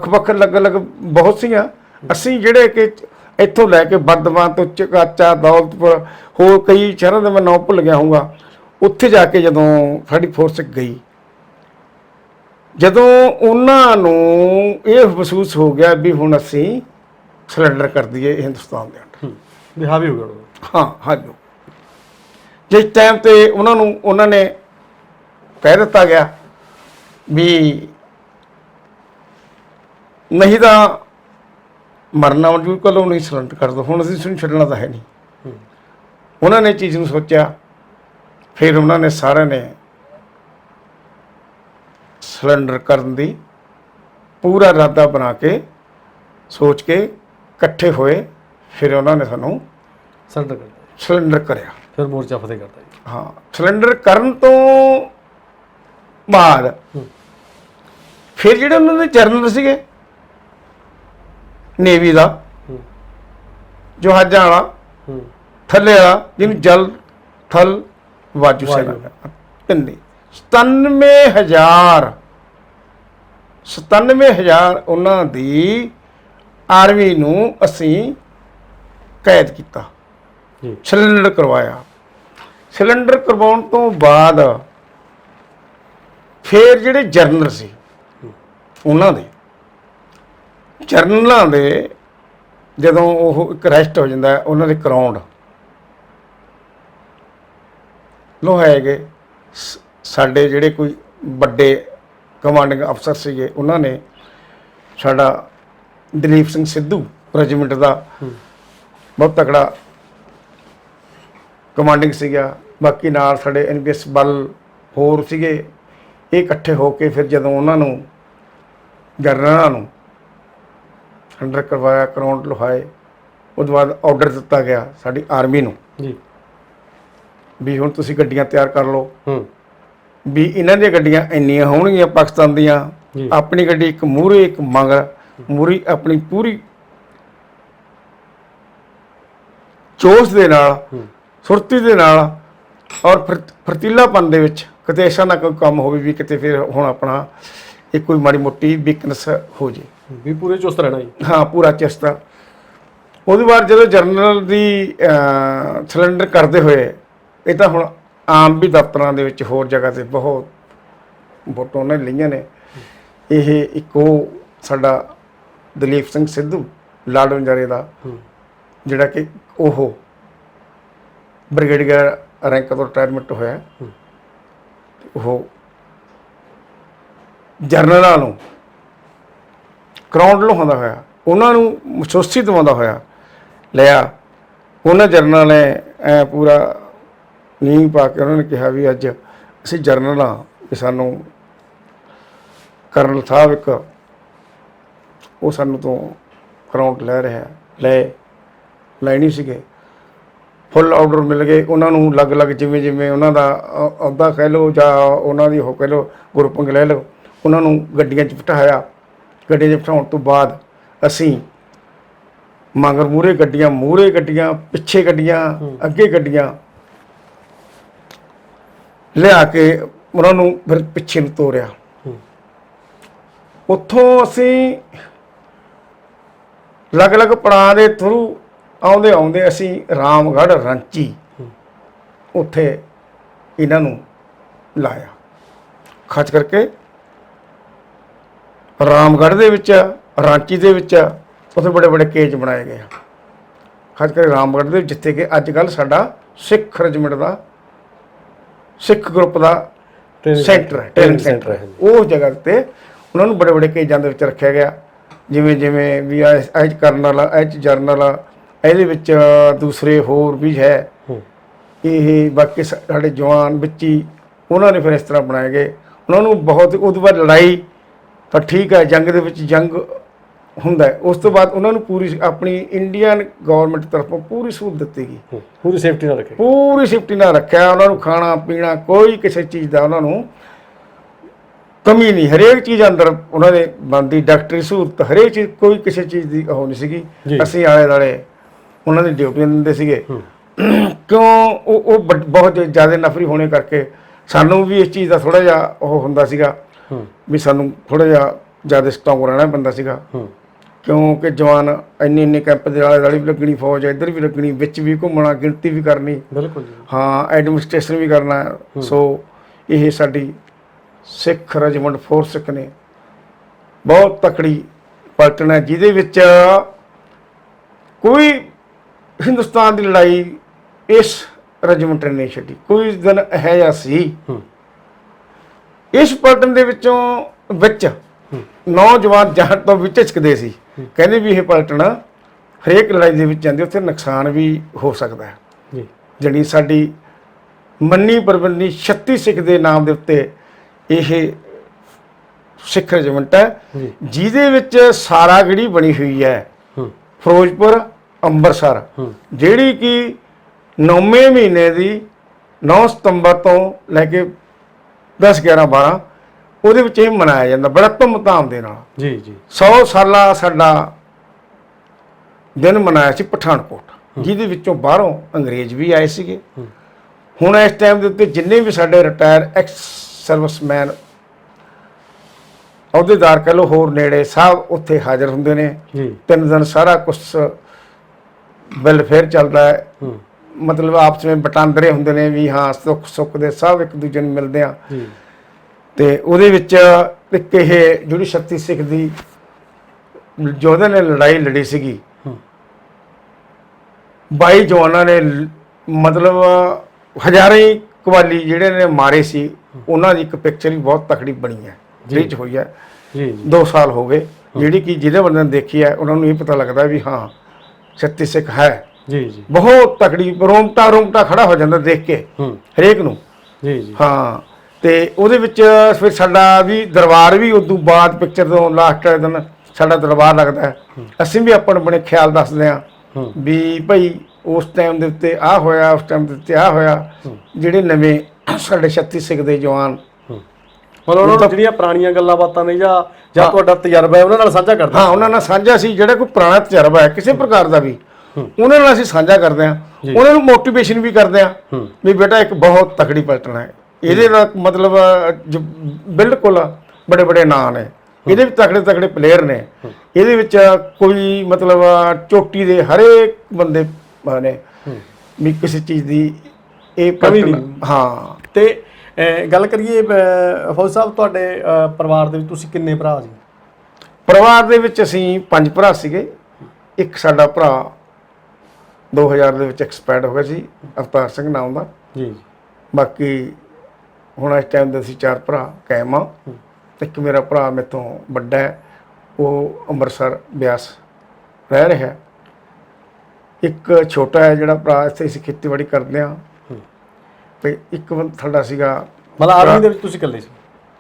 ਵੱਖ ਅਲੱਗ ਬਹੁਤ ਸੀਆਂ। ਅਸੀਂ ਜਿਹੜੇ ਕਿ ਇੱਥੋਂ ਲੈ ਕੇ ਬਰਦਵਾਨ ਤੋਂ ਚਕਾਚਾ, ਦੌਲਤਪੁਰ, ਹੋਰ ਕਈ ਸ਼ਹਿਰਾਂ ਦੇ ਮੈਂ ਨਾਂ ਭੁੱਲ ਗਿਆ ਹੋਊਗਾ, ਉੱਥੇ ਜਾ ਕੇ ਜਦੋਂ ਸਾਡੀ ਫੋਰਸ ਗਈ, ਜਦੋਂ ਉਹਨਾਂ ਨੂੰ ਇਹ ਮਹਿਸੂਸ ਹੋ ਗਿਆ ਵੀ ਹੁਣ ਅਸੀਂ ਸਰੈਂਡਰ ਕਰ ਦਈਏ ਹਿੰਦੁਸਤਾਨ ਦੇ ਅੰਦਰ, ਵੀ ਹਾਵੀ ਹੋ ਗਿਆ। ਹਾਂ, ਜਿਸ ਟਾਈਮ ਤੇ ਉਹਨਾਂ ਨੇ ਕਹਿ ਦਿੱਤਾ ਗਿਆ ਵੀ ਨਹੀਂ ਤਾਂ ਮਰਨਾ ਮਨਜ਼ੂਰ ਕਰ ਲਓ, ਨਹੀਂ ਸਰੈਂਡਰ ਕਰ ਦਿਓ, ਹੁਣ ਅਸੀਂ ਤੁਹਾਨੂੰ ਛੱਡਣਾ ਤਾਂ ਹੈ ਨਹੀਂ। ਉਹਨਾਂ ਨੇ ਚੀਜ਼ ਨੂੰ ਸੋਚਿਆ, ਫਿਰ ਉਹਨਾਂ ਨੇ ਸਾਰਿਆਂ ਨੇ ਸਰੈਂਡਰ ਕਰਨ ਦੀ ਪੂਰਾ ਇਰਾਦਾ ਬਣਾ ਕੇ ਸੋਚ ਕੇ ਇਕੱਠੇ ਹੋਏ। ਫਿਰ ਉਹਨਾਂ ਨੇ ਸਾਨੂੰ ਸਰੈਂਡਰ ਕਰਿਆ। ਫਿਰ ਮੋਰਚਾ ਫਤਿਹ ਕਰਤਾ ਜੀ। ਹਾਂ, ਸਰੈਂਡਰ ਕਰਨ ਤੋਂ ਬਾਅਦ ਫਿਰ ਜਿਹੜੇ ਉਹਨਾਂ ਦੇ ਜਰਨਲ ਸੀਗੇ ਨੇਵੀ ਦਾ, ਜਹਾਜ਼ਾਂ ਵਾਲਾ, ਥੱਲੇ ਵਾਲਾ, ਜਿਹਨੂੰ ਜਲ ਥਲ ਵਾਯੂ ਸੈਨਾ, ਤਿੰਨੇ 97,000 ਉਹਨਾਂ ਦੀ ਆਰਮੀ ਨੂੰ ਅਸੀਂ ਕੈਦ ਕੀਤਾ, ਸਿਲੰਡਰ ਕਰਵਾਇਆ। ਸਿਲੰਡਰ ਕਰਵਾਉਣ ਤੋਂ ਬਾਅਦ ਫਿਰ ਜਿਹੜੇ ਜਰਨਲ ਸੀ, ਉਹਨਾਂ ਦੇ ਜਰਨਲਾਂ ਦੇ ਜਦੋਂ ਉਹ ਇੱਕ ਅਰੈਸਟ ਹੋ ਜਾਂਦਾ, ਉਹਨਾਂ ਦੇ ਕਰਾਉਂਡ ਲੋਹਾਏ ਗਏ। ਸਾਡੇ ਜਿਹੜੇ ਕੋਈ ਵੱਡੇ ਕਮਾਂਡਿੰਗ ਅਫਸਰ ਸੀਗੇ, ਉਹਨਾਂ ਨੇ ਸਾਡਾ ਦਲੀਪ ਸਿੰਘ ਸਿੱਧੂ ਰੈਜੀਮੈਂਟ ਦਾ ਬਹੁਤ ਤਕੜਾ ਕਮਾਂਡਿੰਗ ਸੀਗਾ, ਬਾਕੀ ਨਾਲ ਸਾਡੇ NBS ਬਲ ਹੋਰ ਸੀਗੇ। ਇਹ ਇਕੱਠੇ ਹੋ ਕੇ ਫਿਰ ਜਦੋਂ ਉਹਨਾਂ ਨੂੰ ਜਰਨਲਾਂ ਨੂੰ ਅੰਡਰ ਕਰਵਾਇਆ, ਕਰਾਉਂਡ ਲੁਹਾਏ, ਉਸ ਤੋਂ ਬਾਅਦ ਆਰਡਰ ਦਿੱਤਾ ਗਿਆ ਸਾਡੀ ਆਰਮੀ ਨੂੰ ਵੀ ਹੁਣ ਤੁਸੀਂ ਗੱਡੀਆਂ ਤਿਆਰ ਕਰ ਲਓ, ਵੀ ਇਹਨਾਂ ਦੀਆਂ ਗੱਡੀਆਂ ਇੰਨੀਆਂ ਹੋਣਗੀਆਂ ਪਾਕਿਸਤਾਨ ਦੀਆਂ ਜੀ। ਆਪਣੀ ਗੱਡੀ ਇੱਕ ਮੂਹਰੇ ਇੱਕ ਮਗਰ, ਮੂਹਰੀ ਆਪਣੀ ਪੂਰੀ ਜੋਸ਼ ਦੇ ਨਾਲ, ਸੁਰਤੀ ਦੇ ਨਾਲ ਔਰ ਫਰਤੀਲਾਪਨ ਦੇ ਵਿੱਚ, ਕਿਤੇ ਐਸਾ ਨਾ ਕੋਈ ਕੰਮ ਹੋਵੇ ਵੀ ਕਿਤੇ ਫਿਰ ਹੁਣ ਆਪਣਾ ਇਹ ਕੋਈ ਮਾੜੀ ਮੋਟੀ ਵੀਕਨੈਸ ਹੋ ਜੇ। ਵੀ ਪੂਰੇ ਚੁਸਤ ਰਹਿਣਾ ਜੀ। ਹਾਂ, ਪੂਰਾ ਚਸਤਾ। ਉਹਦੇ ਬਾਅਦ ਜਦੋਂ ਜਰਨਲ ਦੀ ਸਿਲੰਡਰ ਕਰਦੇ ਹੋਏ, ਇਹ ਤਾਂ ਹੁਣ ਆਮ ਵੀ ਦਫ਼ਤਰਾਂ ਦੇ ਵਿੱਚ ਹੋਰ ਜਗ੍ਹਾ ਤੇ ਬਹੁਤ ਵੋਟਾਂ ਉਹਨਾਂ ਨੇ ਲਈਆਂ ਨੇ। ਇਹ ਇੱਕ ਉਹ ਸਾਡਾ ਦਲੀਪ ਸਿੰਘ ਸਿੱਧੂ ਲਾਡੋ ਵੰਜਾਰੇ ਦਾ, ਜਿਹੜਾ ਕਿ ਉਹ ਬ੍ਰਿਗੇਡੀਅਰ ਰੈਂਕ ਤੋਂ ਰਿਟਾਇਰਮੈਂਟ ਹੋਇਆ, ਉਹ ਜਰਨਲਾਂ ਨੂੰ ਗਰਾਊਂਡ ਲਹਾਉਂਦਾ ਹੋਇਆ, ਉਹਨਾਂ ਨੂੰ ਮਹਿਸੂਸੀ ਦਿਵਾਉਂਦਾ ਹੋਇਆ ਲਿਆ। ਉਹਨਾਂ ਜਰਨਲ ਨੇ ਐ ਪੂਰਾ ਨੀਂਹ ਪਾ ਕੇ ਉਹਨਾਂ ਨੇ ਕਿਹਾ ਵੀ ਅੱਜ ਅਸੀਂ ਜਰਨਲ ਹਾਂ, ਵੀ ਸਾਨੂੰ ਕਰਨਲ ਸਾਹਿਬ ਇੱਕ ਉਹ ਸਾਨੂੰ ਤੋਂ ਗਰਾਊਂਡ ਲੈ ਰਿਹਾ, ਲੈਣੀ ਸੀਗੇ। ਫੁੱਲ ਆਰਡਰ ਮਿਲ ਗਏ ਉਹਨਾਂ ਨੂੰ, ਅਲੱਗ-ਅਲੱਗ ਜਿਵੇਂ ਜਿਵੇਂ ਉਹਨਾਂ ਦਾ ਅਹੁਦਾ ਕਹਿ ਲਓ ਜਾਂ ਉਹਨਾਂ ਦੀ ਉਹ ਕਹਿ ਲਓ ਗਰੁੱਪਿੰਗ ਲੈ ਲਓ, ਉਹਨਾਂ ਨੂੰ ਗੱਡੀਆਂ 'ਚ ਬਿਠਾਇਆ। ਗੱਡੀਆਂ 'ਚ ਬਿਠਾਉਣ ਤੋਂ ਬਾਅਦ ਅਸੀਂ ਮਗਰ ਮੂਹਰੇ ਗੱਡੀਆਂ, ਪਿੱਛੇ ਗੱਡੀਆਂ, ਅੱਗੇ ਗੱਡੀਆਂ ਲਿਆ ਕੇ ਉਹਨਾਂ ਨੂੰ ਫਿਰ ਪਿੱਛੇ ਨੂੰ ਤੋਰਿਆ। ਉੱਥੋਂ ਅਸੀਂ ਅਲੱਗ-ਅਲੱਗ ਪੜਾਅ ਦੇ ਥਰੂ ਆਉਂਦੇ ਅਸੀਂ ਰਾਮਗੜ੍ਹ ਰਾਂਚੀ ਉੱਥੇ ਇਹਨਾਂ ਨੂੰ ਲਾਇਆ। ਖਾਸ ਕਰਕੇ ਰਾਮਗੜ੍ਹ ਦੇ ਵਿੱਚ, ਰਾਂਚੀ ਦੇ ਵਿੱਚ ਉੱਥੇ ਬੜੇ ਬੜੇ ਕੇਜ ਬਣਾਏ ਗਏ। ਖਾਸ ਕਰਕੇ ਰਾਮਗੜ੍ਹ ਦੇ ਜਿੱਥੇ ਕਿ ਅੱਜ ਕੱਲ੍ਹ ਸਾਡਾ ਸਿੱਖ ਰੈਜੀਮੈਂਟ ਦਾ, ਸਿੱਖ ਗਰੁੱਪ ਦਾ ਸੈਂਟਰ ਹੈ, ਟ੍ਰੇਨਿੰਗ ਸੈਂਟਰ ਹੈ। ਉਹ ਜਗ੍ਹਾ 'ਤੇ ਉਹਨਾਂ ਨੂੰ ਬੜੇ ਬੜੇ ਕੇਜਾਂ ਦੇ ਵਿੱਚ ਰੱਖਿਆ ਗਿਆ। ਜਿਵੇਂ ਵੀ ਇਹ 'ਚ ਕਰਨਲ, ਇਹ 'ਚ ਜਰਨਲ, ਇਹਦੇ ਵਿੱਚ ਦੂਸਰੇ ਹੋਰ ਵੀ ਹੈ। ਇਹ ਬਾਕੀ ਸਾਡੇ ਜਵਾਨ ਵਿੱਚ ਹੀ ਉਹਨਾਂ ਨੇ ਫਿਰ ਇਸ ਤਰ੍ਹਾਂ ਬਣਾਏ ਗਏ। ਉਹਨਾਂ ਨੂੰ ਬਹੁਤ, ਉਹ ਤੋਂ ਬਾਅਦ ਲੜਾਈ ਤਾਂ ਠੀਕ ਹੈ, ਜੰਗ ਦੇ ਵਿੱਚ ਜੰਗ ਹੁੰਦਾ, ਉਸ ਤੋਂ ਬਾਅਦ ਉਹਨਾਂ ਨੂੰ ਪੂਰੀ ਆਪਣੀ ਇੰਡੀਅਨ ਗਵਰਨਮੈਂਟ ਤਰਫੋਂ ਪੂਰੀ ਸਹੂਲਤ ਦਿੱਤੀ ਗਈ, ਪੂਰੀ ਸੇਫਟੀ ਨਾਲ ਰੱਖਿਆ, ਪੂਰੀ ਸੇਫਟੀ ਨਾਲ ਰੱਖਿਆ। ਉਹਨਾਂ ਨੂੰ ਖਾਣਾ ਪੀਣਾ ਕੋਈ ਕਿਸੇ ਚੀਜ਼ ਦਾ ਉਹਨਾਂ ਨੂੰ ਕਮੀ ਨਹੀਂ, ਹਰੇਕ ਚੀਜ਼ ਅੰਦਰ ਉਹਨਾਂ ਦੇ ਬਣਦੀ, ਡਾਕਟਰੀ ਸਹੂਲਤ, ਹਰੇਕ ਚੀਜ਼, ਕੋਈ ਕਿਸੇ ਚੀਜ਼ ਦੀ ਉਹ ਨਹੀਂ ਸੀਗੀ। ਅਸੀਂ ਆਲੇ ਦੁਆਲੇ ਉਹਨਾਂ ਦੀ ਡਿਊਟੀਆਂ ਦਿੰਦੇ ਸੀਗੇ। ਕਿਉਂ ਉਹ ਬਹੁਤ ਜ਼ਿਆਦਾ ਨਫਰੀ ਹੋਣੇ ਕਰਕੇ ਸਾਨੂੰ ਵੀ ਇਸ ਚੀਜ਼ ਦਾ ਥੋੜ੍ਹਾ ਜਿਹਾ ਉਹ ਹੁੰਦਾ ਸੀਗਾ ਵੀ ਸਾਨੂੰ ਥੋੜ੍ਹਾ ਜਿਹਾ ਜ਼ਿਆਦਾ ਸਟਰੋਂਗ ਰਹਿਣਾ ਪੈਂਦਾ ਸੀਗਾ। ਕਿਉਂਕਿ ਜਵਾਨ ਇੰਨੇ ਕੈਂਪ ਦੇ ਆਲੇ ਦੁਆਲੇ ਵੀ ਲੱਗਣੀ, ਫੌਜ ਇੱਧਰ ਵੀ ਲੱਗਣੀ, ਵਿੱਚ ਵੀ ਘੁੰਮਣਾ, ਗਿਣਤੀ ਵੀ ਕਰਨੀ, ਬਿਲਕੁਲ ਹਾਂ, ਐਡਮਿਨਿਸਟ੍ਰੇਸ਼ਨ ਵੀ ਕਰਨਾ। ਸੋ ਇਹ ਸਾਡੀ ਸਿੱਖ ਰੈਜੀਮੈਂਟ ਫੋਰਸ ਨੇ ਬਹੁਤ ਤਕੜੀ ਪਲਟਨ ਹੈ, ਜਿਹਦੇ ਵਿੱਚ ਕੋਈ ਹਿੰਦੁਸਤਾਨ ਦੀ ਲੜਾਈ ਇਸ ਰੈਜੀਮੈਂਟ ਨੇ ਨਹੀਂ ਛੱਡੀ। ਕੋਈ ਦਿਨ ਇਹੋ ਜਿਹਾ ਸੀ ਇਸ ਪਲਟਨ ਦੇ ਵਿੱਚ ਨੌਜਵਾਨ ਜਾਣ ਤੋਂ ਵੀ ਝਿਜਕਦੇ ਸੀ, ਕਹਿੰਦੇ ਵੀ ਇਹ ਪਲਟਨ ਹਰੇਕ ਲੜਾਈ ਦੇ ਵਿੱਚ ਜਾਂਦੀ, ਉੱਥੇ ਨੁਕਸਾਨ ਵੀ ਹੋ ਸਕਦਾ ਹੈ। ਜਿਹੜੀ ਸਾਡੀ ਮੰਨੀ ਪਰਵੰਨੀ 36 ਸਿੱਖ ਦੇ ਨਾਮ ਦੇ ਉੱਤੇ ਇਹ ਸਿੱਖ ਰੈਜੀਮੈਂਟ ਹੈ, ਜਿਹਦੇ ਵਿੱਚ ਸਾਰਾਗੜ੍ਹੀ ਬਣੀ ਹੋਈ ਹੈ, ਫਿਰੋਜ਼ਪੁਰ, ਅੰਮ੍ਰਿਤਸਰ, ਜਿਹੜੀ ਕਿ 9ਵੇਂ ਮਹੀਨੇ ਦੀ 9 ਸਤੰਬਰ ਤੋਂ ਲੈ ਕੇ 10, 11, 12 ਉਹਦੇ ਵਿੱਚ ਇਹ ਮਨਾਇਆ ਜਾਂਦਾ ਬੜਾ ਧੂਮ-ਧਾਮ ਦੇ ਨਾਲ। 100 ਸਾਲਾ ਸਾਡਾ ਦਿਨ ਮਨਾਇਆ ਸੀ ਪਠਾਨਕੋਟ, ਜਿਹਦੇ ਵਿੱਚੋਂ ਬਾਹਰੋਂ ਅੰਗਰੇਜ਼ ਵੀ ਆਏ ਸੀਗੇ। ਹੁਣ ਇਸ ਟਾਈਮ ਦੇ ਉੱਤੇ ਜਿੰਨੇ ਵੀ ਸਾਡੇ ਰਿਟਾਇਰ ਐਕਸ ਸਰਵਿਸਮੈਨ, ਅਹੁਦੇਦਾਰ ਕਹਿ ਲਓ, ਹੋਰ ਨੇੜੇ ਸਭ ਉੱਥੇ ਹਾਜ਼ਰ ਹੁੰਦੇ ਨੇ। 3 ਦਿਨ ਸਾਰਾ ਕੁਛ ਵੈਲਫੇਅਰ ਚੱਲਦਾ ਹੈ, ਮਤਲਬ ਆਪਸ ਵਿੱਚ ਵਟਾਂਦਰੇ ਹੁੰਦੇ ਨੇ ਵੀ ਹਾਂ, ਸੁੱਖ ਸੁੱਖ ਦੇ ਸਭ ਇੱਕ ਦੂਜੇ ਨੂੰ ਮਿਲਦੇ ਆ। ਤੇ ਉਹਦੇ ਵਿੱਚ ਇੱਕ ਇਹ ਜਿਹੜੀ 36 ਸਿੱਖ ਦੀ ਯੋਧੇ ਨੇ ਲੜਾਈ ਲੜੀ ਸੀਗੀ, 22 ਜਵਾਨਾਂ ਨੇ, ਮਤਲਬ ਹਜ਼ਾਰਾਂ ਹੀ ਕਵਾਲੀ ਜਿਹੜੇ ਨੇ ਮਾਰੇ ਸੀ, ਉਹਨਾਂ ਦੀ ਇੱਕ ਪਿਕਚਰ ਵੀ ਬਹੁਤ ਤਕੜੀ ਬਣੀ ਹੈ, ਰੀਚ ਹੋਈ ਹੈ। 2 ਸਾਲ ਹੋ ਗਏ, ਜਿਹੜੀ ਕਿ ਜਿਹਦੇ ਬੰਦੇ ਨੇ ਦੇਖੀ ਹੈ ਉਹਨਾਂ ਨੂੰ ਇਹ ਪਤਾ ਲੱਗਦਾ ਵੀ ਹਾਂ 36 ਸਿੱਖ ਹੈ। ਬਹੁਤ ਤਕੜੀ, ਰੋਮਟਾ ਖੜਾ ਹੋ ਜਾਂਦਾ ਦੇਖ ਕੇ ਹਰੇਕ ਨੂੰ। ਹਾਂ, ਤੇ ਉਹਦੇ ਵਿੱਚ ਫਿਰ ਸਾਡਾ ਵੀ ਦਰਬਾਰ ਵੀ ਉਦੋਂ ਬਾਅਦ ਪਿਕਚਰ ਤੋਂ ਲਾਸਟ ਵਾਲੇ ਦਿਨ ਸਾਡਾ ਦਰਬਾਰ ਲੱਗਦਾ ਹੈ। ਅਸੀਂ ਵੀ ਆਪਣੇ ਖਿਆਲ ਦੱਸਦੇ ਹਾਂ ਵੀ ਭਾਈ ਉਸ ਟਾਈਮ ਦੇ ਉੱਤੇ ਆਹ ਹੋਇਆ, ਉਸ ਟਾਈਮ ਦੇ ਉੱਤੇ ਆਹ ਹੋਇਆ। ਜਿਹੜੇ ਨਵੇਂ ਸਾਡੇ 36 ਸਿੱਖ ਦੇ ਜਵਾਨ ਮਤਲਬ ਉਹਨਾਂ ਨੂੰ ਜਿਹੜੀਆਂ ਪੁਰਾਣੀਆਂ ਗੱਲਾਂ ਬਾਤਾਂ ਨੇ ਜਾਂ ਤੁਹਾਡਾ ਤਜਰਬਾ ਹੈ ਉਹਨਾਂ ਨਾਲ ਸਾਂਝਾ ਕਰਦੇ ਹਾਂ, ਉਹਨਾਂ ਨਾਲ ਸਾਂਝਾ ਸੀ। ਜਿਹੜਾ ਕੋਈ ਪੁਰਾਣਾ ਤਜਰਬਾ ਹੈ ਕਿਸੇ ਪ੍ਰਕਾਰ ਦਾ ਵੀ, ਉਹਨਾਂ ਨਾਲ ਅਸੀਂ ਸਾਂਝਾ ਕਰਦੇ ਹਾਂ। ਉਹਨਾਂ ਨੂੰ ਮੋਟੀਵੇਸ਼ਨ ਵੀ ਕਰਦੇ ਹਾਂ ਵੀ ਬੇਟਾ ਇੱਕ ਬਹੁਤ ਤਕੜੀ ਪਲਟਨ ਹੈ, ਇਹਦੇ ਦਾ ਮਤਲਬ ਬਿਲਕੁਲ ਬੜੇ ਬੜੇ ਨਾਂ ਨੇ, ਇਹਦੇ ਵਿੱਚ ਤਕੜੇ ਤਕੜੇ ਪਲੇਅਰ ਨੇ, ਇਹਦੇ ਵਿੱਚ ਕੋਈ ਮਤਲਬ ਚੋਟੀ ਦੇ ਹਰੇਕ ਬੰਦੇ ਨੇ ਵੀ ਕਿਸੇ ਚੀਜ਼ ਦੀ ਇਹ ਕਮੀ ਨਹੀਂ। ਹਾਂ। ਤੇ ਗੱਲ ਕਰੀਏ ਫੌਜ ਸਾਹਿਬ, ਤੁਹਾਡੇ ਪਰਿਵਾਰ ਦੇ ਵਿੱਚ ਤੁਸੀਂ ਕਿੰਨੇ ਭਰਾ ਜੀ? ਪਰਿਵਾਰ ਦੇ ਵਿੱਚ ਅਸੀਂ 5 ਭਰਾ ਸੀਗੇ। ਇੱਕ ਸਾਡਾ ਭਰਾ 2000 ਦੇ ਵਿੱਚ ਐਕਸਪਾਇਰ ਹੋ ਗਿਆ ਸੀ, ਅਵਤਾਰ ਸਿੰਘ ਨਾਮ ਦਾ ਜੀ। ਬਾਕੀ ਹੁਣ ਇਸ ਟਾਈਮ ਦੇ ਅਸੀਂ 4 ਭਰਾ ਕਾਇਮ ਆ। ਇੱਕ ਮੇਰਾ ਭਰਾ ਮੇਰੇ ਤੋਂ ਵੱਡਾ ਹੈ, ਉਹ ਅੰਮ੍ਰਿਤਸਰ ਬਿਆਸ ਰਹਿ ਰਿਹਾ। ਇੱਕ ਛੋਟਾ ਹੈ ਜਿਹੜਾ ਭਰਾ, ਇੱਥੇ ਅਸੀਂ ਖੇਤੀਬਾੜੀ ਕਰਦੇ ਹਾਂ। ਤੇ ਇੱਕ ਸਾਡਾ ਸੀਗਾ ਮਤਲਬ ਆਰਮੀ ਦੇ ਵਿੱਚ ਤੁਸੀਂ ਇਕੱਲੇ ਸੀ?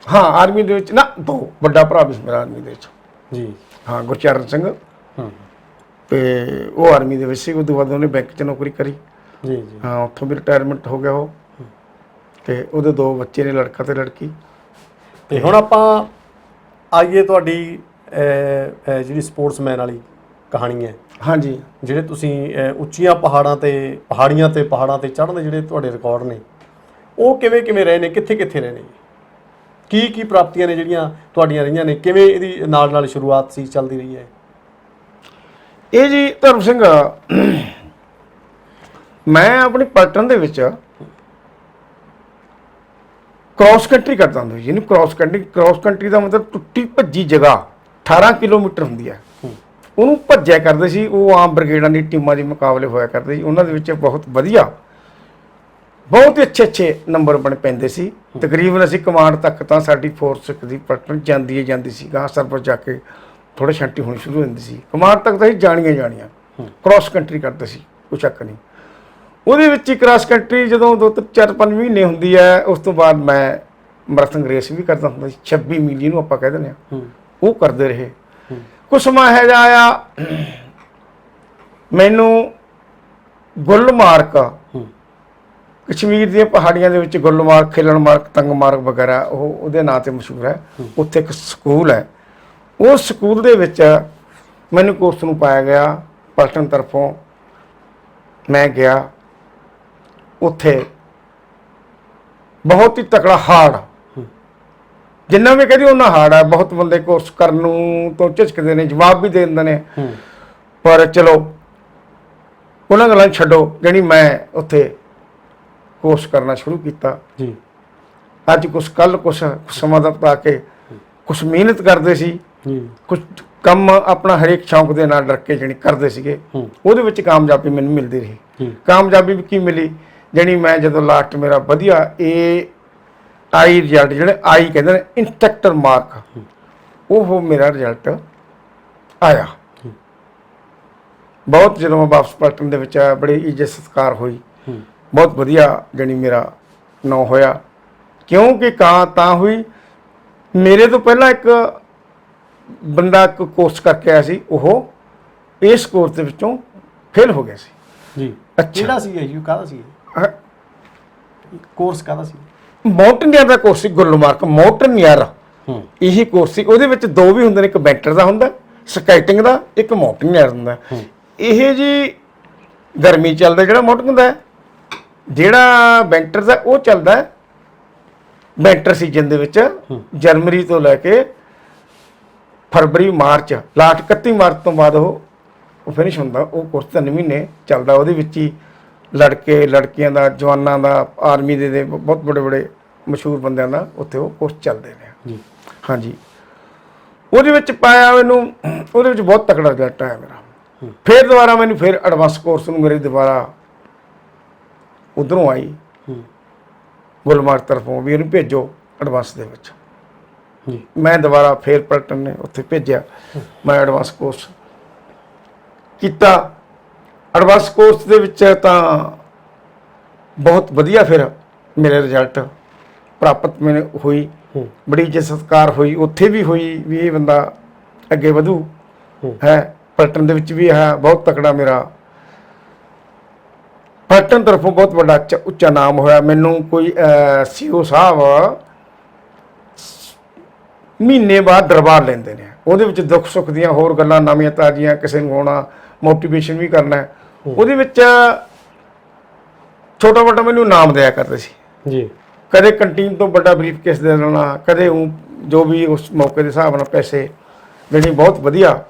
ਹਾਂ, ਆਰਮੀ ਦੇ ਵਿੱਚ ਨਾ 2 ਵੱਡਾ ਭਰਾ ਵੀ ਸੀ ਮੇਰਾ ਆਰਮੀ ਦੇ ਵਿੱਚ ਜੀ। ਹਾਂ, ਗੁਰਚਰਨ ਸਿੰਘ। ਤੇ ਉਹ ਆਰਮੀ ਦੇ ਵਿੱਚ ਸੀ। ਉਹ ਤੋਂ ਬਾਅਦ ਉਹਨੇ ਬੈਂਕ 'ਚ ਨੌਕਰੀ ਕਰੀ। ਜੀ ਜੀ। ਹਾਂ, ਉੱਥੋਂ ਵੀ ਰਿਟਾਇਰਮੈਂਟ ਹੋ ਗਿਆ ਉਹ। ਤੇ ਉਹਦੇ 2 ਬੱਚੇ ਨੇ, ਲੜਕਾ ਤੇ ਲੜਕੀ। ਤੇ ਹੁਣ ਆਪਾਂ ਆਈਏ ਤੁਹਾਡੀ ਜਿਹੜੀ ਸਪੋਰਟਸਮੈਨ ਵਾਲੀ ਕਹਾਣੀ ਹੈ। ਹਾਂਜੀ। ਜਿਹੜੇ ਤੁਸੀਂ ਉੱਚੀਆਂ ਪਹਾੜਾਂ ਤੇ ਪਹਾੜੀਆਂ ਤੇ ਚੜ੍ਹਨ ਦੇ ਜਿਹੜੇ ਤੁਹਾਡੇ ਰਿਕਾਰਡ ਨੇ, ਉਹ ਕਿਵੇਂ ਕਿਵੇਂ ਰਹੇ ਨੇ, ਕਿੱਥੇ ਕਿੱਥੇ ਰਹੇ ਨੇ, ਕੀ ਕੀ ਪ੍ਰਾਪਤੀਆਂ ਨੇ ਜਿਹੜੀਆਂ ਤੁਹਾਡੀਆਂ ਰਹੀਆਂ ਨੇ, ਕਿਵੇਂ ਇਹਦੀ ਨਾਲ ਸ਼ੁਰੂਆਤ ਸੀ, ਚੱਲਦੀ ਰਹੀ ਹੈ? ਇਹ ਜੀ ਧਰਮ ਸਿੰਘ, ਮੈਂ ਆਪਣੀ ਪਲਟਨ ਦੇ ਵਿੱਚ ਕ੍ਰਾਸ ਕੰਟਰੀ ਕਰਦਾ ਹੁੰਦਾ ਸੀ। ਜਿਹਨੂੰ ਕ੍ਰਾਸ ਕੰਟਰੀ ਦਾ ਮਤਲਬ ਟੁੱਟੀ ਭੱਜੀ ਜਗ੍ਹਾ 18 ਕਿਲੋਮੀਟਰ ਹੁੰਦੀ ਹੈ, ਉਹਨੂੰ ਭੱਜਿਆ ਕਰਦੇ ਸੀ। ਉਹ ਆਮ ਬ੍ਰਿਗੇਡਾਂ ਦੀ ਟੀਮਾਂ ਦੇ ਮੁਕਾਬਲੇ ਹੋਇਆ ਕਰਦੇ ਸੀ। ਉਹਨਾਂ ਦੇ ਵਿੱਚ ਬਹੁਤ ਵਧੀਆ, ਬਹੁਤ ਹੀ ਅੱਛੇ ਨੰਬਰ ਬਣ ਪੈਂਦੇ ਸੀ। ਤਕਰੀਬਨ ਅਸੀਂ ਕਮਾਂਡ ਤੱਕ ਤਾਂ ਸਾਡੀ ਫੋਰਸ ਦੀ ਪਲਟਨ ਜਾਂਦੀ ਸੀ। ਗਾਂ ਸਰਪਰ ਜਾ ਕੇ ਥੋੜ੍ਹੇ ਛਾਂਟੀ ਹੋਣੀ ਸ਼ੁਰੂ ਹੋ ਜਾਂਦੀ ਸੀ। ਕਮਾਂਡ ਤੱਕ ਤਾਂ ਅਸੀਂ ਜਾਣੀਆਂ ਕ੍ਰਾਸ ਕੰਟਰੀ ਕਰਦੇ ਸੀ, ਕੋਈ ਸ਼ੱਕ ਨਹੀਂ। ਉਹਦੇ ਵਿੱਚ ਹੀ ਕ੍ਰਾਸ ਕੰਟਰੀ ਜਦੋਂ 2-4-5 ਮਹੀਨੇ ਹੁੰਦੀ ਹੈ, ਉਸ ਤੋਂ ਬਾਅਦ ਮੈਂ ਮੈਰਾਥਨ ਰੇਸ ਵੀ ਕਰਦਾ ਹੁੰਦਾ ਸੀ। 26 ਮੀਲ ਜਿਹਨੂੰ ਆਪਾਂ ਕਹਿ ਦਿੰਦੇ ਹਾਂ, ਉਹ ਕਰਦੇ ਰਹੇ। ਕੁਛ ਸਮਾਂ ਇਹੋ ਜਿਹਾ ਆਇਆ, ਮੈਨੂੰ ਗੁਲਮਾਰਗ, ਕਸ਼ਮੀਰ ਦੀਆਂ ਪਹਾੜੀਆਂ ਦੇ ਵਿੱਚ ਗੁਲਮਾਰਗ, ਖਿਲਣਮਾਰਗ, ਤੰਗਮਾਰਗ ਵਗੈਰਾ ਉਹਦੇ ਨਾਂ 'ਤੇ ਮਸ਼ਹੂਰ ਹੈ। ਉੱਥੇ ਇੱਕ ਸਕੂਲ ਹੈ। ਉਸ ਸਕੂਲ ਦੇ ਵਿੱਚ ਮੈਨੂੰ ਕੋਰਸ ਨੂੰ ਪਾਇਆ ਗਿਆ ਪਲਟਨ ਤਰਫੋਂ। ਮੈਂ ਗਿਆ ਉੱਥੇ, ਬਹੁਤ ਹੀ ਤਕੜਾ ਹਾਰਡ, ਜਿੰਨਾ ਵੀ ਕਹਦੀ ਉਹਨਾਂ ਹਾਰਡ ਹੈ। ਬਹੁਤ ਬੰਦੇ ਕੋਰਸ ਕਰਨ ਨੂੰ ਤੋਂ ਝਿਜਕਦੇ ਨੇ, ਜਵਾਬ ਵੀ ਦੇ ਦਿੰਦੇ ਨੇ, ਪਰ ਚਲੋ ਉਹਨਾਂ ਗੱਲਾਂ ਛੱਡੋ। ਜਿਹੜੀ ਮੈਂ ਉੱਥੇ ਕੋਰਸ ਕਰਨਾ ਸ਼ੁਰੂ ਕੀਤਾ ਜੀ। ਅੱਜ ਕੁਛ ਕੱਲ੍ਹ ਕੁਛ ਸਮਾਂ ਦਾ ਪਾ ਕੇ ਕੁਛ ਮਿਹਨਤ ਕਰਦੇ ਸੀ, ਕੁਛ ਕੰਮ ਆਪਣਾ ਹਰੇਕ ਸ਼ੌਂਕ ਦੇ ਨਾਲ ਡਰ ਕੇ ਜਾਣੀ ਕਰਦੇ ਸੀਗੇ। ਉਹਦੇ ਵਿੱਚ ਕਾਮਯਾਬੀ ਮੈਨੂੰ ਮਿਲਦੀ ਰਹੀ। ਕਾਮਯਾਬੀ ਵੀ ਕੀ ਮਿਲੀ, ਜਾਣੀ ਮੈਂ ਜਦੋਂ ਲਾਸਟ ਮੇਰਾ ਵਧੀਆ ਆਈ ਰਿਜ਼ਲਟ, ਜਿਹੜੇ ਆਈ ਕਹਿੰਦੇ ਨੇ ਇੰਸਟ੍ਰਕਟਰ ਮਾਰਕ, ਉਹ ਮੇਰਾ ਰਿਜ਼ਲਟ ਆਇਆ। ਬਹੁਤ ਜਦੋਂ ਮੈਂ ਵਾਪਸ ਪਲਟਨ ਦੇ ਵਿੱਚ ਆਇਆ, ਬੜੀ ਇੱਜ਼ਤ ਸਤਿਕਾਰ ਹੋਈ, ਬਹੁਤ ਵਧੀਆ ਜਾਣੀ ਮੇਰਾ ਨਾਂ ਹੋਇਆ। ਕਿਉਂਕਿ ਤਾਂ ਹੋਈ, ਮੇਰੇ ਤੋਂ ਪਹਿਲਾਂ ਇੱਕ ਬੰਦਾ ਇੱਕ ਕੋਰਸ ਕਰਕੇ ਆਇਆ ਸੀ, ਉਹ ਇਸ ਕੋਰਸ ਦੇ ਵਿੱਚੋਂ ਫੇਲ ਹੋ ਗਿਆ ਸੀ। ਜੀ। ਕਿਹੜਾ ਸੀ ਇਹ? ਕਾਹਦਾ ਸੀ ਕੋਰਸ? ਕਾਹਦਾ ਸੀ? ਮਾਊਂਟੇਨੀਅਰ ਦਾ ਕੋਰਸ ਸੀ, ਗੁਲਮਾਰਗ ਮਾਊਂਟੇਨੀਅਰ। ਇਹੀ ਕੋਰਸ ਸੀ। ਉਹਦੇ ਵਿੱਚ 2 ਵੀ ਹੁੰਦੇ ਨੇ, ਇੱਕ ਬੈਂਟਰ ਦਾ ਹੁੰਦਾ, ਸਕਾਈਟਿੰਗ ਦਾ, ਇੱਕ ਮਾਊਂਟੇਨੀਅਰ ਹੁੰਦਾ। ਇਹ ਜੀ ਗਰਮੀ ਚੱਲਦਾ ਜਿਹੜਾ ਮਾਊਂਟੇਨ ਦਾ, ਜਿਹੜਾ ਬੈਂਟਰ ਦਾ ਉਹ ਚੱਲਦਾ ਬੈਂਟਰ ਸੀਜ਼ਨ ਦੇ ਵਿੱਚ, ਜਨਵਰੀ ਤੋਂ ਲੈ ਕੇ ਫਰਵਰੀ ਮਾਰਚ, ਲਾਸਟ 31 ਮਾਰਚ ਤੋਂ ਬਾਅਦ ਉਹ ਫਿਨਿਸ਼ ਹੁੰਦਾ। ਉਹ ਕੋਰਸ 3 ਮਹੀਨੇ ਚੱਲਦਾ। ਉਹਦੇ ਵਿੱਚ ਹੀ ਲੜਕੇ ਲੜਕੀਆਂ ਦਾ, ਜਵਾਨਾਂ ਦਾ, ਆਰਮੀ ਦੇ ਬਹੁਤ ਬੜੇ ਮਸ਼ਹੂਰ ਬੰਦਿਆਂ ਦਾ ਉੱਥੇ ਉਹ ਕੋਰਸ ਚੱਲਦੇ ਨੇ। ਹਾਂਜੀ। ਉਹਦੇ ਵਿੱਚ ਪਾਇਆ ਮੈਨੂੰ, ਉਹਦੇ ਵਿੱਚ ਬਹੁਤ ਤਕੜਾ ਰਿਜ਼ਲਟ ਆਇਆ ਮੇਰਾ। ਫਿਰ ਦੁਬਾਰਾ ਮੈਨੂੰ ਫਿਰ ਐਡਵਾਂਸ ਕੋਰਸ ਨੂੰ ਮੇਰੀ ਦੁਬਾਰਾ ਉੱਧਰੋਂ ਆਈ ਗੁਲਮਾਰਗ ਤਰਫੋਂ ਵੀ ਇਹਨੂੰ ਭੇਜੋ ਐਡਵਾਂਸ ਦੇ ਵਿੱਚ। ਮੈਂ ਦੁਬਾਰਾ ਫਿਰ ਪਲਟਨ ਨੇ ਉੱਥੇ ਭੇਜਿਆ। ਮੈਂ ਐਡਵਾਂਸ ਕੋਰਸ ਕੀਤਾ। ਐਡਵਾਂਸ ਕੋਰਸ ਦੇ ਵਿੱਚ ਤਾਂ ਬਹੁਤ ਵਧੀਆ ਫਿਰ ਮੇਰੇ ਰਿਜ਼ਲਟ ਪ੍ਰਾਪਤ ਮੈਨੂੰ ਹੋਈ। ਬੜੀ ਇੱਜ਼ਤ ਸਤਿਕਾਰ ਹੋਈ, ਉੱਥੇ ਵੀ ਹੋਈ ਵੀ ਇਹ ਬੰਦਾ ਅੱਗੇ ਵਧੂ ਹੈ। ਪਲਟਨ ਦੇ ਵਿੱਚ ਵੀ ਹੈ ਬਹੁਤ ਤਕੜਾ ਮੇਰਾ ਪਲਟਨ ਤਰਫੋਂ ਬਹੁਤ ਵੱਡਾ ਉੱਚਾ ਨਾਮ ਹੋਇਆ। ਮੈਨੂੰ ਕੋਈ CO ਸਾਹਿਬ ਮਹੀਨੇ ਬਾਅਦ ਦਰਬਾਰ ਲੈਂਦੇ ਨੇ। ਉਹਦੇ ਵਿੱਚ ਦੁੱਖ ਸੁੱਖ ਦੀਆਂ ਹੋਰ ਗੱਲਾਂ ਨਵੀਆਂ ਤਾਜ਼ੀਆਂ, ਕਿਸੇ ਨੂੰ ਹੋਣਾ ਮੋਟੀਵੇਸ਼ਨ ਵੀ ਕਰਨਾ ਹੈ। ਉਹਦੇ ਵਿੱਚ ਛੋਟਾ ਮੋਟਾ ਮੈਨੂੰ ਇਨਾਮ ਦਿਆ ਕਰਦੇ ਸੀ ਜੀ। ਕਦੇ ਕੰਟੀਨ ਤੋਂ ਵੱਡਾ ਬਰੀਫਕੇਸ ਦੇ ਦੇਣਾ, ਕਦੇ ਜੋ ਵੀ ਉਸ ਮੌਕੇ ਦੇ ਹਿਸਾਬ ਨਾਲ ਪੈਸੇ ਦੇਣੇ, ਬਹੁਤ ਵਧੀਆ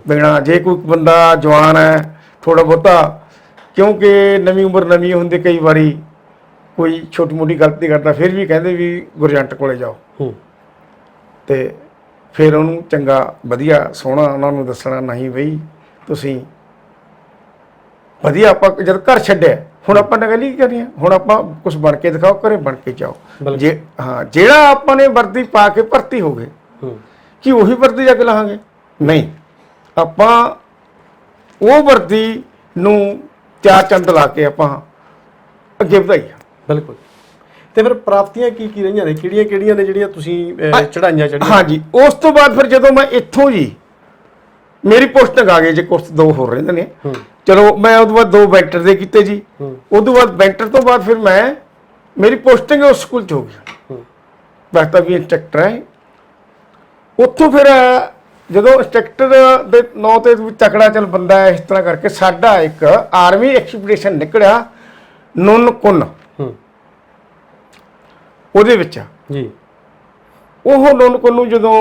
ਦੇਣਾ। ਜੇ ਕੋਈ ਬੰਦਾ ਜਵਾਨ ਹੈ ਥੋੜਾ ਬਹੁਤਾ, ਕਿਉਂਕਿ ਨਵੀਂ ਉਮਰ ਨਵੀਂ ਹੁੰਦੀ, ਕਈ ਵਾਰੀ ਕੋਈ ਛੋਟੀ ਮੋਟੀ ਗਲਤੀ ਕਰਦਾ, ਫਿਰ ਵੀ ਕਹਿੰਦੇ ਵੀ ਗੁਰਜੰਟ ਕੋਲੇ ਜਾਓ ਤੇ ਫਿਰ ਉਹਨੂੰ ਚੰਗਾ ਵਧੀਆ ਸੋਹਣਾ ਉਹਨਾਂ ਨੂੰ ਦੱਸਣਾ, ਨਹੀਂ ਬਈ ਤੁਸੀਂ ਵਧੀਆ। ਆਪਾਂ ਜਦ ਘਰ ਛੱਡਿਆ, ਹੁਣ ਆਪਾਂ ਨੇ ਗੱਲ ਹੀ ਕਰਨੀ ਹੈ, ਹੁਣ ਆਪਾਂ ਕੁਝ ਬਣ ਕੇ ਦਿਖਾਓ, ਘਰੇ ਬਣ ਕੇ ਜਾਓ। ਜੇ ਜਿਹੜਾ ਆਪਾਂ ਨੇ ਵਰਦੀ ਪਾ ਕੇ ਭਰਤੀ ਹੋ ਗਏ ਕਿ ਉਹੀ ਵਰਦੀ ਜਾ ਕੇ ਲਾਹਾਂਗੇ, ਨਹੀਂ, ਆਪਾਂ ਉਹ ਵਰਦੀ ਨੂੰ ਚਾਰ ਚੰਦ ਲਾ ਕੇ ਆਪਾਂ ਅੱਗੇ ਵਧਾਈਏ। ਬਿਲਕੁਲ। ਤੇ ਫਿਰ ਪ੍ਰਾਪਤੀਆਂ ਕੀ ਕੀ ਰਹੀਆਂ ਨੇ, ਕਿਹੜੀਆਂ ਨੇ ਜਿਹੜੀਆਂ ਤੁਸੀਂ ਚੜਾਈਆਂ ਚੜੀਆਂ? ਹਾਂਜੀ, ਉਸ ਤੋਂ ਬਾਅਦ ਫਿਰ ਜਦੋਂ ਮੈਂ ਇੱਥੋਂ ਜੀ ਮੇਰੀ ਪੋਸਟਿੰਗ ਆ ਗਈ, ਜੇ ਕੁਛ 2 ਹੋਰ ਰਹਿੰਦੇ ਨੇ, ਚਲੋ ਮੈਂ ਉਹ ਤੋਂ ਬਾਅਦ 2 ਬੈਂਟਰ ਦੇ ਕੀਤੇ ਜੀ। ਉਹ ਤੋਂ ਬਾਅਦ ਬੈਂਟਰ ਤੋਂ ਬਾਅਦ ਫਿਰ ਮੇਰੀ ਪੋਸਟਿੰਗ ਉਸ ਸਕੂਲ 'ਚ ਹੋ ਗਈ, ਬਸਤਾ ਵੀ ਇੰਸਟ੍ਰਕਟਰ ਹੈ। ਉੱਥੋਂ ਫਿਰ ਜਦੋਂ ਇੰਸਟ੍ਰਕਟਰ ਦੇ ਨਾਂ ਤੇ ਤਕੜਾ ਚੱਲ ਬੰਦਾ ਹੈ, ਇਸ ਤਰ੍ਹਾਂ ਕਰਕੇ ਸਾਡਾ ਇੱਕ ਆਰਮੀ ਐਕਸਪੀਡੀਸ਼ਨ ਨਿਕਲਿਆ ਨੁਨਕੁਨ, ਉਹਦੇ ਵਿੱਚ ਜੀ। ਉਹ ਨੁਨਕੁਨ ਨੂੰ ਜਦੋਂ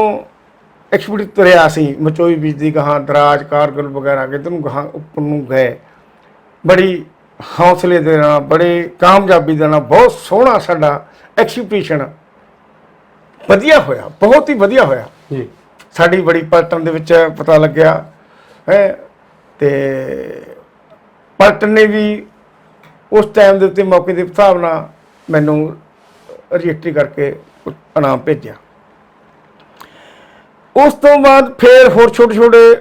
ਐਕਸਪੀਡੀ ਤੁਰਿਆ ਸੀ, ਮਚੋਈ ਬੀਜ ਦੀ ਗਾਹਾਂ ਦਰਾਜ ਕਾਰਗਿਲ ਵਗੈਰਾ ਕਿਤੇ ਨੂੰ ਗਾਹਾਂ ਉੱਪਰ ਨੂੰ ਗਏ, ਬੜੀ ਹੌਸਲੇ ਦੇ ਨਾਲ, ਬੜੇ ਕਾਮਯਾਬੀ ਦੇ ਨਾਲ, ਬਹੁਤ ਸੋਹਣਾ ਸਾਡਾ ਐਕਸਪੀਡੀਸ਼ਨ ਵਧੀਆ ਹੋਇਆ, ਬਹੁਤ ਹੀ ਵਧੀਆ ਹੋਇਆ ਜੀ। ਸਾਡੀ ਬੜੀ ਪਲਟਨ ਦੇ ਵਿੱਚ ਪਤਾ ਲੱਗਿਆ ਹੈ, ਤੇ ਪਲਟਨ ਨੇ ਵੀ ਉਸ ਟਾਈਮ ਦੇ ਉੱਤੇ ਮੌਕੇ ਦੇ ਹਿਸਾਬ ਨਾਲ ਮੈਨੂੰ ਰਜਿਸਟਰੀ ਕਰਕੇ ਇਨਾਮ ਭੇਜਿਆ। ਉਸ ਤੋਂ ਬਾਅਦ ਫਿਰ ਹੋਰ ਛੋਟੇ ਛੋਟੇ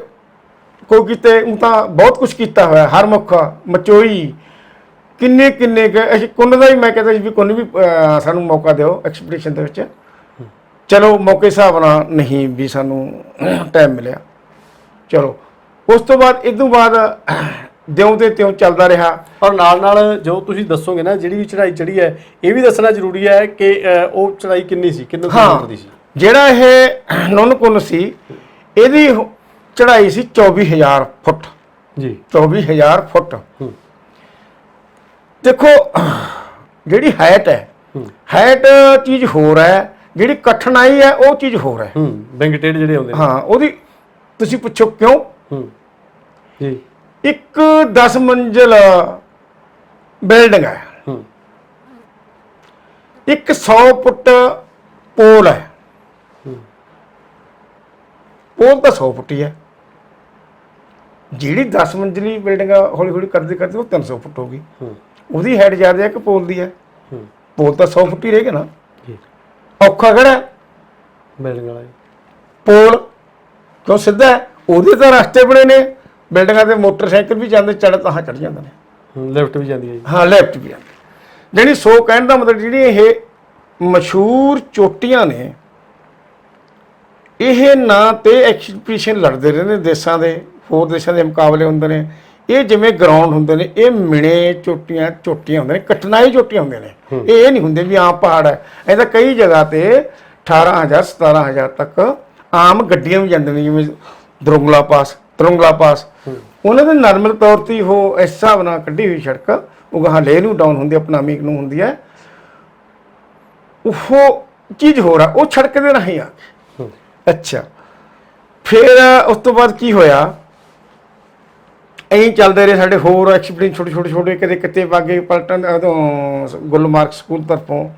ਕੋਈ ਕਿਤੇ ਤਾਂ ਬਹੁਤ ਕੁਝ ਕੀਤਾ ਹੋਇਆ, ਹਰਮੁਖ, ਮਚੋਈ, ਕਿੰਨੇ ਅਸੀਂ ਕੁੰਨ ਦਾ ਹੀ ਮੈਂ ਕਹਿੰਦਾ ਸੀ ਵੀ ਕੁੰਨ ਵੀ ਸਾਨੂੰ ਮੌਕਾ ਦਿਓ ਐਕਸਪੀਡੀਸ਼ਨ ਦੇ ਵਿੱਚ। ਚਲੋ ਮੌਕੇ ਹਿਸਾਬ ਨਾਲ ਨਹੀਂ ਵੀ ਸਾਨੂੰ ਟਾਈਮ ਮਿਲਿਆ। ਚਲੋ ਉਸ ਤੋਂ ਬਾਅਦ ਇਹ ਤੋਂ ਬਾਅਦ ਦਿਉਂ ਤੇ ਤਿਉਂ ਚੱਲਦਾ ਰਿਹਾ। ਔਰ ਨਾਲ ਜੋ ਤੁਸੀਂ ਦੱਸੋਗੇ ਨਾ ਜਿਹੜੀ ਵੀ ਚੜਾਈ ਚੜੀ ਹੈ, ਇਹ ਵੀ ਦੱਸਣਾ ਜ਼ਰੂਰੀ ਹੈ ਕਿ ਉਹ ਚੜਾਈ ਕਿੰਨੀ ਸੀ, ਕਿੰਨੇ ਕਿਲੋਮੀਟਰ ਦੀ ਸੀ? ਜਿਹੜਾ ਇਹ ਨੁਨਕੁਨ ਸੀ, ਇਹਦੀ ਚੜਾਈ ਸੀ 24,000 ਫੁੱਟ ਜੀ। 24,000 ਫੁੱਟ। ਦੇਖੋ ਜਿਹੜੀ ਹਾਈਟ ਹੈ, ਹਾਈਟ ਚੀਜ਼ ਹੋਰ ਹੈ, ਜਿਹੜੀ ਕਠਿਨਾਈ ਹੈ ਉਹ ਚੀਜ਼ ਹੋਰ ਹੈ। ਬੈਂਗਟੇਡ ਜਿਹੜੇ ਹੁੰਦੇ ਨੇ, ਹਾਂ, ਉਹਦੀ ਤੁਸੀਂ ਪੁੱਛੋ ਕਿਉਂ ਜੀ। ਇੱਕ 10 ਮੰਜ਼ਿਲ ਬਿਲਡਿੰਗ ਹੈ, ਇੱਕ 100 ਫੁੱਟ ਪੋਲ ਹੈ। ਪੋਲ ਤਾਂ 100 ਫੁੱਟ ਹੀ ਹੈ। ਜਿਹੜੀ 10 ਮੰਜ਼ਿਲੀ ਬਿਲਡਿੰਗ ਹੌਲੀ ਹੌਲੀ ਕਰਦੇ ਕਰਦੇ ਉਹ 300 ਫੁੱਟ ਹੋ ਗਈ। ਉਹਦੀ ਹਾਈਟ ਜ਼ਿਆਦਾ ਹੈ ਕਿ ਪੋਲ ਦੀ ਹੈ? ਪੋਲ ਤਾਂ 100 ਫੁੱਟ ਹੀ ਰਹੇਗਾ ਨਾ। ਔਖਾ ਕਿਹੜਾ ਬਿਲਡਿੰਗ ਵਾਲਾ? ਪੋਲ ਕਿਉਂ ਸਿੱਧਾ ਹੈ, ਉਹਦੇ ਤਾਂ ਰਸਤੇ ਬਣੇ ਨੇ, ਬਿਲਡਿੰਗਾਂ ਤੇ ਮੋਟਰਸਾਈਕਲ ਵੀ ਜਾਂਦੇ, ਚੜ ਜਾਂਦੇ ਨੇ, ਲੈਫਟ ਵੀ ਜਾਂਦੀ ਹੈ ਜੀ। ਹਾਂ, ਲੈਫਟ ਵੀ ਜਾਂਦੇ। ਜਿਹੜੀ 100 ਕਹਿਣ ਦਾ ਮਤਲਬ ਜਿਹੜੀ ਇਹ ਮਸ਼ਹੂਰ ਚੋਟੀਆਂ ਨੇ, ਇਹ ਨਾਂ ਤੇ ਐਕਸਪੀਡੀਸ਼ਨ ਲੜਦੇ ਰਹਿੰਦੇ ਦੇਸ਼ਾਂ ਦੇ, ਹੋਰ ਦੇਸ਼ਾਂ ਦੇ ਮੁਕਾਬਲੇ ਹੁੰਦੇ ਨੇ। ਇਹ ਜਿਵੇਂ ਗਰਾਊਂਡ ਹੁੰਦੇ ਨੇ, ਇਹ ਮਿਣੇ ਚੋਟੀਆਂ ਹੁੰਦੇ ਨੇ, ਕਠਿਨਾਈ ਚੋਟੀਆਂ ਹੁੰਦੇ ਨੇ। ਇਹ ਨਹੀਂ ਹੁੰਦੇ ਵੀ ਆਮ ਪਹਾੜ ਹੈ। ਇਹ ਤਾਂ ਕਈ ਜਗ੍ਹਾ ਤੇ 18,000 17,000 ਤੱਕ ਆਮ ਗੱਡੀਆਂ ਵੀ ਜਾਂਦੀਆਂ ਨੇ, ਜਿਵੇਂ ਤਰੁੰਗਲਾ ਪਾਸ। ਉਹਨਾਂ ਦੇ ਨਰਮਲ ਤੌਰ ਤੇ ਉਹ ਇਸ ਹਿਸਾਬ ਨਾਲ ਕੱਢੀ ਹੋਈ ਸੜਕ, ਉਹ ਗਾਹਾਂ ਲੇਹ ਨੂੰ ਡਾਊਨ ਹੁੰਦੀ, ਆਪਣਾ ਮੀਕ ਨੂੰ ਹੁੰਦੀ ਹੈ। ਉਹ ਚੀਜ਼ ਹੋ ਰਿਹਾ, ਉਹ ਸੜਕ ਦੇ ਰਾਹੀਂ ਆ ਗਏ। ਅੱਛਾ, ਫਿਰ ਉਸ ਤੋਂ ਬਾਅਦ ਕੀ ਹੋਇਆ, ਐਂ ਚੱਲਦੇ ਰਹੇ ਸਾਡੇ ਹੋਰ ਐਕਸਪੀਰੀਅੰਸ ਛੋਟੇ ਕਦੇ ਕਿਤੇ ਵਾਗੇ ਪਲਟਨ ਗੁਲਮਾਰਗ ਸਕੂਲ ਤਰਫੋਂ,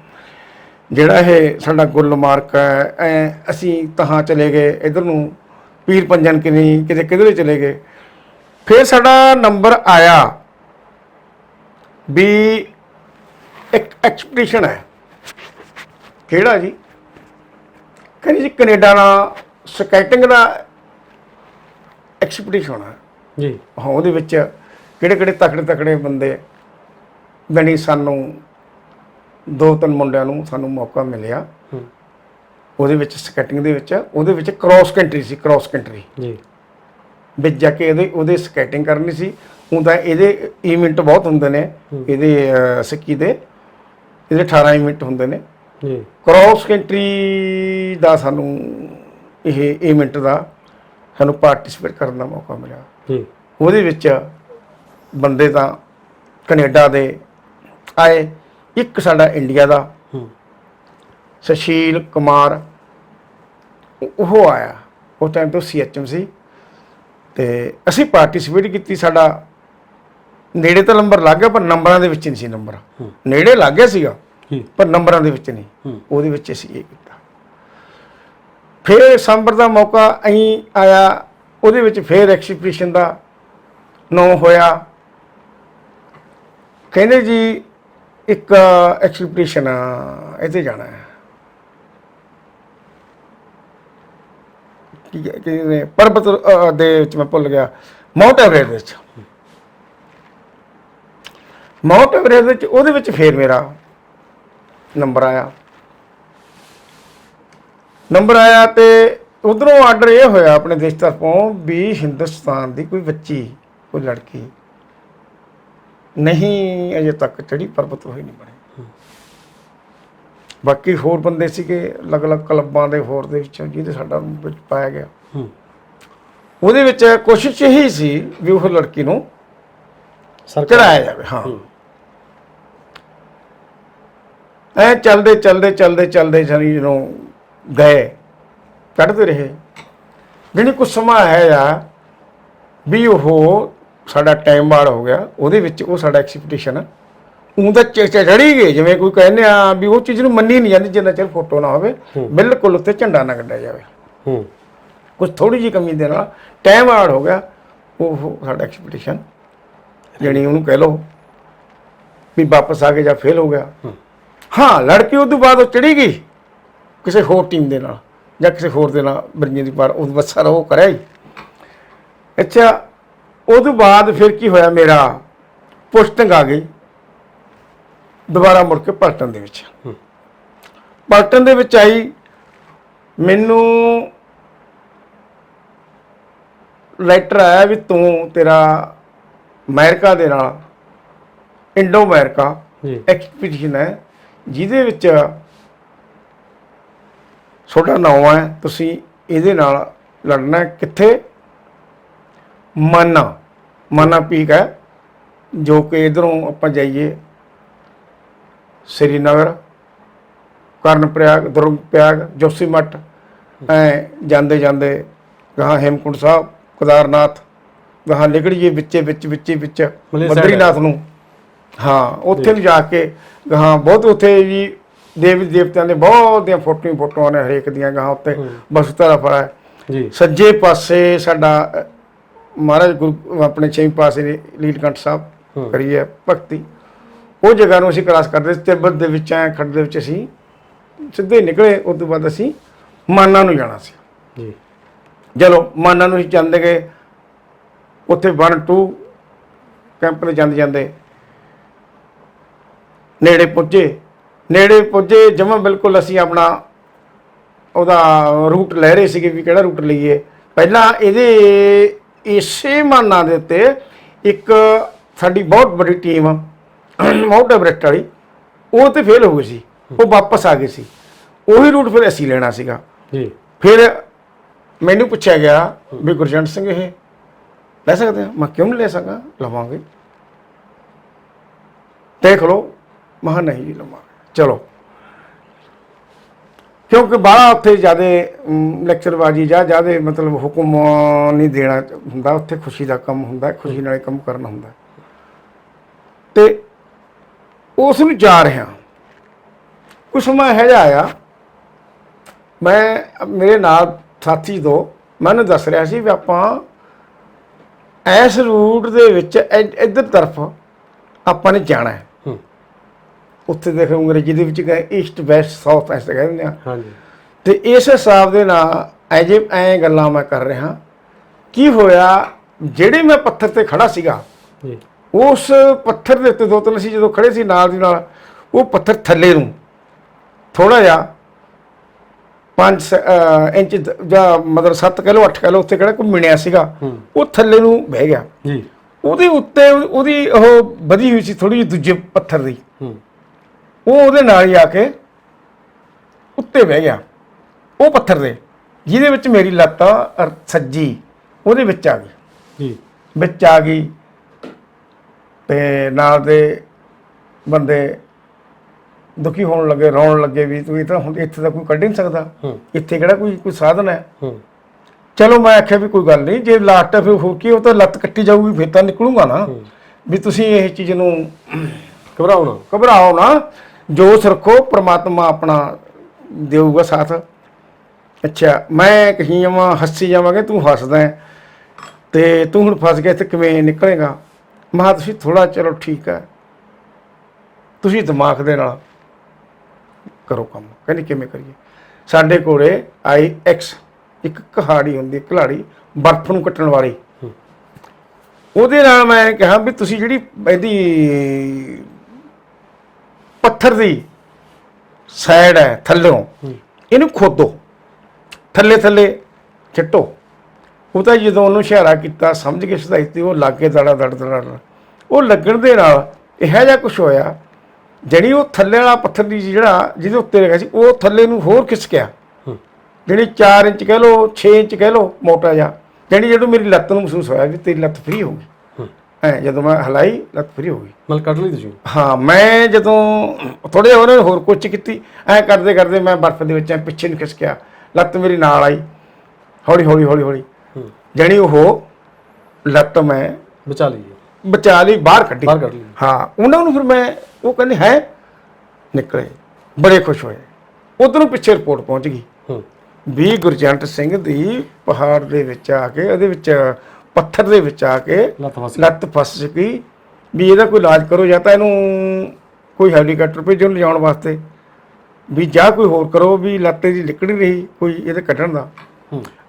ਜਿਹੜਾ ਇਹ ਸਾਡਾ ਗੁਲਮਾਰਗ ਹੈ, ਅਸੀਂ ਤਹਾਂ ਚਲੇ ਗਏ ਇੱਧਰ ਨੂੰ ਪੀਰ ਪੰਜਨ ਕਿਤੇ ਕਿਧਰੇ ਚਲੇ ਗਏ। ਫਿਰ ਸਾਡਾ ਨੰਬਰ ਆਇਆ ਵੀ ਇੱਕ ਐਕਸਪੀਡੀਸ਼ਨ ਹੈ। ਕਿਹੜਾ ਜੀ? ਕਹਿੰਦੇ ਜੀ ਕੈਨੇਡਾ ਨਾਲ ਸਕੇਟਿੰਗ ਦਾ ਐਕਸਪੀਡੀਸ਼ਨ ਹੈ ਜੀ। ਹਾਂ, ਉਹਦੇ ਵਿੱਚ ਕਿਹੜੇ ਤਕੜੇ ਬੰਦੇ ਬਣੀ, ਸਾਨੂੰ 2-3 ਮੁੰਡਿਆਂ ਨੂੰ ਸਾਨੂੰ ਮੌਕਾ ਮਿਲਿਆ ਉਹਦੇ ਵਿੱਚ ਸਕੇਟਿੰਗ ਦੇ ਵਿੱਚ। ਉਹਦੇ ਵਿੱਚ ਕ੍ਰਾਸ ਕੰਟਰੀ ਸੀ, ਕ੍ਰਾਸ ਕੰਟਰੀ ਜੀ ਵਿੱਚ ਜਾ ਕੇ ਉਹਦੇ ਸਕੇਟਿੰਗ ਕਰਨੀ ਸੀ। ਹੁਣ ਤਾਂ ਇਹਦੇ ਇਵੈਂਟ ਬਹੁਤ ਹੁੰਦੇ ਨੇ, ਇਹਦੇ ਸਿੱਕੀ ਦੇ ਇਹਦੇ 18 ਇਵੈਂਟ ਹੁੰਦੇ ਨੇ, ਜੀ ਕ੍ਰਾਸ ਕੰਟਰੀ ਦਾ ਸਾਨੂੰ ਇਹ ਇਵੈਂਟ ਦਾ ਸਾਨੂੰ ਪਾਰਟਿਸਿਪੇਟ ਕਰਨ ਦਾ ਮੌਕਾ ਮਿਲਿਆ। ਜੀ ਉਹਦੇ ਵਿੱਚ ਬੰਦੇ ਤਾਂ ਕੈਨੇਡਾ ਦੇ ਆਏ, ਇੱਕ ਸਾਡਾ ਇੰਡੀਆ ਦਾ ਸੁਸ਼ੀਲ ਕੁਮਾਰ ਉਹ ਆਇਆ। ਉਸ ਟਾਈਮ ਤੋਂ CHM ਸੀ ਤੇ ਅਸੀਂ ਪਾਰਟਿਸਿਪੇਟ ਕੀਤੀ। ਸਾਡਾ ਨੇੜੇ ਤਾਂ ਨੰਬਰ ਲੱਗ ਗਿਆ ਪਰ ਨੰਬਰਾਂ ਦੇ ਵਿੱਚ ਨਹੀਂ ਸੀ। ਨੰਬਰ ਨੇੜੇ ਲੱਗ ਗਿਆ ਸੀਗਾ ਪਰ ਨੰਬਰਾਂ ਦੇ ਵਿੱਚ ਨਹੀਂ। ਉਹਦੇ ਵਿੱਚ ਅਸੀਂ ਇਹ ਕੀਤਾ। ਫਿਰ ਸੰਬਰ ਦਾ ਮੌਕਾ ਅਸੀਂ ਆਇਆ, ਉਹਦੇ ਵਿੱਚ ਫਿਰ ਐਕਸੀਬਿਸ਼ਨ ਦਾ ਨਾਂ ਹੋਇਆ। ਕਹਿੰਦੇ ਜੀ ਇੱਕ ਐਕਸੀਬਿਸ਼ਨ ਇੱਥੇ ਜਾਣਾ ਹੈ, ਕਿ ਪਰਬਤ ਦੇ ਵਿੱਚ, ਮੈਂ ਭੁੱਲ ਗਿਆ, ਮਾਊਂਟ ਐਵਰੈਸਟ ਵਿੱਚ। ਮਾਊਂਟ ਐਵਰੈਸਟ ਵਿੱਚ ਉਹਦੇ ਵਿੱਚ ਫਿਰ ਮੇਰਾ ਨੰਬਰ ਆਇਆ ਤੇ ਉਧਰੋਂ ਆਰਡਰ ਇਹ ਹੋਇਆ ਆਪਣੇ ਦੇਸ਼ ਤਰਫੋਂ ਵੀ ਹਿੰਦੁਸਤਾਨ ਦੀ ਕੋਈ ਬੱਚੀ, ਕੋਈ ਲੜਕੀ ਨਹੀਂ ਅਜੇ ਤੱਕ ਚੜੀ, ਪਰਬਤ ਹੋਈ ਨਹੀਂ ਬਣੀ। ਬਾਕੀ ਹੋਰ ਬੰਦੇ ਸੀਗੇ ਅਲੱਗ-ਅਲੱਗ ਕਲੱਬਾਂ ਦੇ ਹੋਰ ਦੇ ਵਿੱਚੋਂ ਜਿਹਦੇ ਸਾਡਾ ਵਿੱਚ ਪਾਇਆ ਗਿਆ। ਉਹਦੇ ਵਿੱਚ ਕੋਸ਼ਿਸ਼ ਇਹੀ ਸੀ ਵੀ ਉਹ ਲੜਕੀ ਨੂੰ ਚੜਾਇਆ ਜਾਵੇ। ਹਾਂ, ਐ ਚਲਦੇ ਜਾਨੀ ਜਦੋਂ ਗਏ ਚੜ੍ਹਦੇ ਰਹੇ। ਜਿਹੜੀ ਕੁਛ ਸਮਾਂ ਹੈ ਆ ਵੀ ਉਹ ਸਾਡਾ ਟਾਈਮ ਬਾੜ ਹੋ ਗਿਆ। ਉਹਦੇ ਵਿੱਚ ਉਹ ਸਾਡਾ ਐਕਸੀਬਿਸ਼ਨ ਉਹਦਾ ਚੜੀ ਗਏ, ਜਿਵੇਂ ਕੋਈ ਕਹਿੰਦੇ ਆ ਵੀ ਉਹ ਚੀਜ਼ ਨੂੰ ਮੰਨੀ ਨਹੀਂ ਜਾਂਦੀ ਜਿੰਨਾ ਚਿਰ ਫੋਟੋ ਨਾ ਹੋਵੇ, ਬਿਲਕੁਲ ਉੱਤੇ ਝੰਡਾ ਨਾ ਕੱਢਿਆ ਜਾਵੇ। ਕੁਛ ਥੋੜੀ ਜਿਹੀ ਕਮੀ ਦੇ ਨਾਲ ਟਾਈਮ ਬਾੜ ਹੋ ਗਿਆ। ਉਹ ਸਾਡਾ ਐਕਸੀਬਿਸ਼ਨ ਜਿਹੜੀ ਉਹਨੂੰ ਕਹਿ ਲਓ ਵੀ ਵਾਪਸ ਆ ਕੇ ਜਾਂ ਫੇਲ ਹੋ ਗਿਆ। ਹਾਂ, ਲੜਕੀ ਉਹ ਤੋਂ ਬਾਅਦ ਉਹ ਚੜੀ ਗਈ ਕਿਸੇ ਹੋਰ ਟੀਮ ਦੇ ਨਾਲ ਜਾਂ ਕਿਸੇ ਹੋਰ ਦੇ ਨਾਲ ਬਰੀਆਂ ਦੀ ਪਾਰ, ਉਹ ਬੱਸਾ ਉਹ ਕਰਿਆ ਹੀ। ਅੱਛਾ, ਉਹ ਤੋਂ ਬਾਅਦ ਫਿਰ ਕੀ ਹੋਇਆ, ਮੇਰਾ ਪੋਸਟਿੰਗ ਆ ਗਈ ਦੁਬਾਰਾ ਮੁੜ ਕੇ ਪਲਟਨ ਦੇ ਵਿੱਚ। ਪਲਟਨ ਦੇ ਵਿੱਚ ਆਈ, ਮੈਨੂੰ ਲੈਟਰ ਆਇਆ ਵੀ ਤੇਰਾ ਅਮਰੀਕਾ ਦੇ ਨਾਲ ਇੰਡੋ ਅਮਰੀਕਾ ਐਕਸਪੀਡੀਸ਼ਨ ਹੈ, ਜਿਹਦੇ ਵਿੱਚ ਤੁਹਾਡਾ ਨਾਮ ਹੈ, ਤੁਸੀਂ ਇਹਦੇ ਨਾਲ ਲੜਨਾ। ਕਿੱਥੇ? ਮਾਨਾ ਪੀਕ ਹੈ, ਜੋ ਕਿ ਇੱਧਰੋਂ ਆਪਾਂ ਜਾਈਏ ਸ੍ਰੀਨਗਰ, ਕਰਨ ਪ੍ਰਯਾਗ, ਦੁਰਗ ਪ੍ਰਯਾਗ, ਜੋਸ਼ੀਮਠ, ਜਾਂਦੇ ਗਾਹਾਂ ਹੇਮਕੁੰਟ ਸਾਹਿਬ, ਕੇਦਾਰਨਾਥ, ਗਾਹਾਂ ਨਿਕਲੀਏ ਵਿੱਚ ਬਦਰੀਨਾਥ ਨੂੰ। ਹਾਂ, ਉੱਥੇ ਨੂੰ ਜਾ ਕੇ ਗਾਹਾਂ ਬਹੁਤ ਉੱਥੇ ਜੀ ਦੇਵੀ ਦੇਵਤਿਆਂ ਦੇ ਬਹੁਤ ਦੀਆਂ ਫੋਟੋਆਂ ਨੇ ਹਰੇਕ ਦੀਆਂ। ਗਾਹਾਂ ਉੱਤੇ ਬਸ ਤਰਫ ਹੈ ਜੀ। ਸੱਜੇ ਪਾਸੇ ਸਾਡਾ ਮਹਾਰਾਜ ਗੁਰੂ ਆਪਣੇ 6ਵੇਂ ਪਾਸੇ ਨੇ ਲੀਲਕੰਠ ਸਾਹਿਬ ਕਰੀ ਹੈ ਭਗਤੀ। ਉਹ ਜਗ੍ਹਾ ਨੂੰ ਅਸੀਂ ਕ੍ਰਾਸ ਕਰਦੇ ਸੀ। ਤਿੱਬਤ ਦੇ ਵਿੱਚ ਖੱਡ ਦੇ ਵਿੱਚ ਅਸੀਂ ਸਿੱਧੇ ਨਿਕਲੇ। ਉਸ ਤੋਂ ਬਾਅਦ ਅਸੀਂ ਮਾਨਾ ਨੂੰ ਜਾਣਾ ਸੀ ਜੀ। ਚਲੋ ਮਾਨਾ ਨੂੰ ਅਸੀਂ ਜਾਂਦੇ ਗਏ। ਉੱਥੇ 1, 2 ਕੈਂਪ ਤੇ ਜਾਂਦੇ ਨੇੜੇ ਪੁੱਜੇ ਜਮਾਂ ਬਿਲਕੁਲ। ਅਸੀਂ ਆਪਣਾ ਉਹਦਾ ਰੂਟ ਲੈ ਰਹੇ ਸੀਗੇ ਵੀ ਕਿਹੜਾ ਰੂਟ ਲਈਏ। ਪਹਿਲਾਂ ਇਹਦੇ ਇਸੇ ਮਾਨਾ ਦੇ ਉੱਤੇ ਇੱਕ ਸਾਡੀ ਬਹੁਤ ਵੱਡੀ ਟੀਮ ਮਾਊਂਟ ਐਵਰੈਸਟ ਵਾਲੀ, ਉਹ ਤੇ ਫੇਲ ਹੋ ਗਈ ਸੀ, ਉਹ ਵਾਪਸ ਆ ਗਏ ਸੀ। ਉਹੀ ਰੂਟ ਫਿਰ ਅਸੀਂ ਲੈਣਾ ਸੀਗਾ ਜੀ। ਫਿਰ ਮੈਨੂੰ ਪੁੱਛਿਆ ਗਿਆ ਵੀ ਗੁਰਜੰਟ ਸਿੰਘ ਇਹ ਲੈ ਸਕਦੇ ਹੋ? ਮੈਂ ਕਿਉਂ ਨਹੀਂ ਲੈ ਸਕਾਂ, ਲਵਾਂਗੇ, ਦੇਖ ਲਓ। ਮੈਂ ਨਹੀਂ ਜੀ ਲਵਾਂਗੇ। ਚਲੋ, ਕਿਉਂਕਿ ਬਾਹਲਾ ਉੱਥੇ ਜ਼ਿਆਦਾ ਲੈਕਚਰਬਾਜੀ ਜਾਂ ਜ਼ਿਆਦਾ ਮਤਲਬ ਹੁਕਮ ਨਹੀਂ ਦੇਣਾ ਹੁੰਦਾ। ਉੱਥੇ ਖੁਸ਼ੀ ਦਾ ਕੰਮ ਹੁੰਦਾ, ਖੁਸ਼ੀ ਨਾਲ ਕੰਮ ਕਰਨਾ ਹੁੰਦਾ। ਤੇ ਉਸ ਨੂੰ ਜਾ ਰਿਹਾ ਕੁਛ ਸਮਾਂ ਇਹੋ ਜਿਹਾ ਆਇਆ, ਮੈਂ ਮੇਰੇ ਨਾਲ ਸਾਥੀ ਤੋਂ ਮੈਨੂੰ ਦੱਸ ਰਿਹਾ ਸੀ ਵੀ ਆਪਾਂ ਇਸ ਰੂਟ ਦੇ ਵਿੱਚ ਇੱਧਰ ਤਰਫ ਆਪਾਂ ਨੇ ਜਾਣਾ ਹੈ। ਉੱਥੇ ਦੇਖ ਅੰਗਰੇਜ਼ੀ ਦੇ ਵਿੱਚ ਗਏ ਈਸਟ ਵੈਸਟ ਸਾਊਥ ਐਸੇ ਕਹਿੰਦੇ ਆ। ਹਾਂਜੀ। ਤੇ ਇਸ ਹਿਸਾਬ ਦੇ ਨਾਲ ਐਂ ਗੱਲਾਂ ਮੈਂ ਕਰ ਰਿਹਾ। ਕੀ ਹੋਇਆ, ਜਿਹੜੇ ਮੈਂ ਪੱਥਰ ਤੇ ਖੜਾ ਸੀਗਾ ਉਸ ਪੱਥਰ ਦੇ ਉੱਤੇ 2-3 ਅਸੀਂ ਜਦੋਂ ਖੜੇ ਸੀ ਨਾਲ ਦੀ ਨਾਲ ਉਹ ਪੱਥਰ ਥੱਲੇ ਨੂੰ ਥੋੜਾ ਜਿਹਾ 5 ਇੰਚ ਜਾਂ ਮਤਲਬ 7 ਕਹਿ ਲਓ 8 ਕਹਿ ਲਓ ਉੱਥੇ ਕਿਹੜਾ ਕੋਈ ਮਿਣਿਆ ਸੀਗਾ, ਉਹ ਥੱਲੇ ਨੂੰ ਬਹਿ ਗਿਆ ਜੀ। ਉਹਦੇ ਉੱਤੇ ਉਹਦੀ ਉਹ ਵਧੀ ਹੋਈ ਸੀ ਥੋੜੀ ਜਿਹੀ ਦੂਜੇ ਪੱਥਰ ਦੀ, ਉਹ ਉਹਦੇ ਨਾਲ ਹੀ ਆ ਕੇ ਉੱਤੇ ਬਹਿ ਗਿਆ ਉਹ ਪੱਥਰ ਦੇ, ਜਿਹਦੇ ਵਿੱਚ ਮੇਰੀ ਲੱਤ ਸੱਜੀ ਉਹਦੇ ਵਿੱਚ ਆ ਗਈ ਜੀ, ਵਿੱਚ ਆ ਗਈ। ਤੇ ਨਾਲ ਦੇ ਬੰਦੇ ਦੁਖੀ ਹੋਣ ਲੱਗੇ, ਰੌਣ ਲੱਗੇ ਵੀ ਤੂੰ ਇਹ ਤਾਂ ਹੁਣ ਇੱਥੇ ਤਾਂ ਕੋਈ ਕੱਢ ਹੀ ਨਹੀਂ ਸਕਦਾ, ਇੱਥੇ ਕਿਹੜਾ ਕੋਈ ਸਾਧਨ ਹੈ। ਚਲੋ ਮੈਂ ਆਖਿਆ ਵੀ ਕੋਈ ਗੱਲ ਨਹੀਂ, ਜੇ ਲਾਸਟ ਹੈ ਫਿਰ ਹੋਰ ਕੀ, ਉਹ ਤਾਂ ਲੱਤ ਕੱਟੀ ਜਾਊਗੀ ਫਿਰ ਤਾਂ ਨਿਕਲੂਗਾ ਨਾ, ਵੀ ਤੁਸੀਂ ਇਹ ਚੀਜ਼ ਨੂੰ ਘਬਰਾਓ ਨਾ, ਜੋਸ਼ ਰੱਖੋ, ਪ੍ਰਮਾਤਮਾ ਆਪਣਾ ਦੇਊਗਾ ਸਾਥ। ਅੱਛਾ ਮੈਂ ਕਹੀ ਜਾਵਾਂ ਹੱਸੀ ਜਾਵਾਂਗੇ, ਤੂੰ ਹੱਸਦਾ ਹੈ ਤੇ ਤੂੰ ਹੁਣ ਫਸ ਗਿਆ ਇੱਥੇ ਕਿਵੇਂ ਨਿਕਲੇਗਾ। ਮੈਂ ਕਿਹਾ ਤੁਸੀਂ ਥੋੜਾ ਚਲੋ ਠੀਕ ਹੈ, ਤੁਸੀਂ ਦਿਮਾਗ ਦੇ ਨਾਲ ਕਰੋ ਕੰਮ। ਕਹਿੰਦੀ ਕਿਵੇਂ ਕਰੀਏ? ਸਾਡੇ ਕੋਲੇ IX ਇੱਕ ਕਹਾੜੀ ਹੁੰਦੀ, ਘਲਾੜੀ ਬਰਫ਼ ਨੂੰ ਕੱਟਣ ਵਾਲੀ, ਉਹਦੇ ਨਾਲ ਮੈਂ ਕਿਹਾ ਵੀ ਤੁਸੀਂ ਜਿਹੜੀ ਇਹਦੀ ਪੱਥਰ ਦੀ ਸਾਈਡ ਹੈ ਥੱਲੋਂ ਇਹਨੂੰ ਖੋਦੋ, ਥੱਲੇ ਥੱਲੇ ਛੱਟੋ। ਉਹ ਤਾਂ ਜਦੋਂ ਉਹਨੂੰ ਇਸ਼ਾਰਾ ਕੀਤਾ ਸਮਝ ਕੇ ਸਦਾਈ ਤੇ ਉਹ ਲਾਗੇ ਦੜਾ ਦੜ ਦੜ, ਉਹ ਲੱਗਣ ਦੇ ਨਾਲ ਇਹੋ ਜਿਹਾ ਕੁਛ ਹੋਇਆ, ਜਿਹੜੀ ਉਹ ਥੱਲੇ ਵਾਲਾ ਪੱਥਰ ਦੀ ਜਿਹੜਾ ਜਿਹਦੇ ਉੱਤੇ ਰਿਹਾ ਸੀ ਉਹ ਥੱਲੇ ਨੂੰ ਹੋਰ ਖਿਸਕਿਆ, ਜਿਹੜੀ 4 ਇੰਚ ਕਹਿ ਲਓ 6 ਇੰਚ ਕਹਿ ਲਓ ਮੋਟਾ ਜਿਹਾ, ਜਿਹੜੀ ਜਦੋਂ ਮੇਰੀ ਲੱਤ ਨੂੰ ਮਹਿਸੂਸ ਹੋਇਆ ਵੀ ਤੇਰੀ ਲੱਤ ਫਰੀ ਹੋ ਗਈ। ਜਦੋਂ ਮੈਂ ਹਲਾਈ ਲੱਤ ਫਰੀ ਹੋ ਗਈ, ਮਤਲਬ ਕੱਢ ਲਈ ਤੁਸੀਂ? ਹਾਂ। ਮੈਂ ਜਦੋਂ ਥੋੜੇ ਜਿਹਾ ਉਹਨੇ ਹੋਰ ਕੋਸ਼ਿਸ਼ ਕੀਤੀ, ਐਂ ਕਰਦੇ ਕਰਦੇ ਮੈਂ ਬਰਫ਼ ਦੇ ਵਿੱਚ ਪਿੱਛੇ ਨੂੰ ਖਿਸਕਿਆ, ਲੱਤ ਮੇਰੀ ਨਾਲ ਆਈ, ਹੌਲੀ ਹੌਲੀ ਹੌਲੀ ਹੌਲੀ ਜਾਣੀ ਉਹ ਲੱਤ ਮੈਂ ਬਚਾ ਲਈ, ਬਾਹਰ ਕੱਢੀ। ਹਾਂ ਉਹਨਾਂ ਨੂੰ ਫਿਰ ਮੈਂ ਉਹ ਕਹਿੰਦੇ ਹੈ ਨਿਕਲੇ, ਬੜੇ ਖੁਸ਼ ਹੋਏ। ਉਧਰੋਂ ਪਿੱਛੇ ਰਿਪੋਰਟ ਪਹੁੰਚ ਗਈ ਵੀ ਗੁਰਜੰਟ ਸਿੰਘ ਦੀ ਪਹਾੜ ਦੇ ਵਿੱਚ ਆ ਕੇ, ਉਹਦੇ ਵਿੱਚ ਪੱਥਰ ਦੇ ਵਿੱਚ ਆ ਕੇ ਲੱਤ ਫਸ ਚੁੱਕੀ, ਵੀ ਇਹਦਾ ਕੋਈ ਇਲਾਜ ਕਰੋ, ਜਾਂ ਤਾਂ ਇਹਨੂੰ ਕੋਈ ਹੈਲੀਕਾਪਟਰ ਭੇਜੋ ਲਿਜਾਉਣ ਵਾਸਤੇ, ਵੀ ਜਾਂ ਕੋਈ ਹੋਰ ਕਰੋ, ਵੀ ਲੱਤ ਦੀ ਨਿਕਲ ਨਹੀਂ ਰਹੀ ਕੋਈ ਇਹਦੇ ਕੱਢਣ ਦਾ।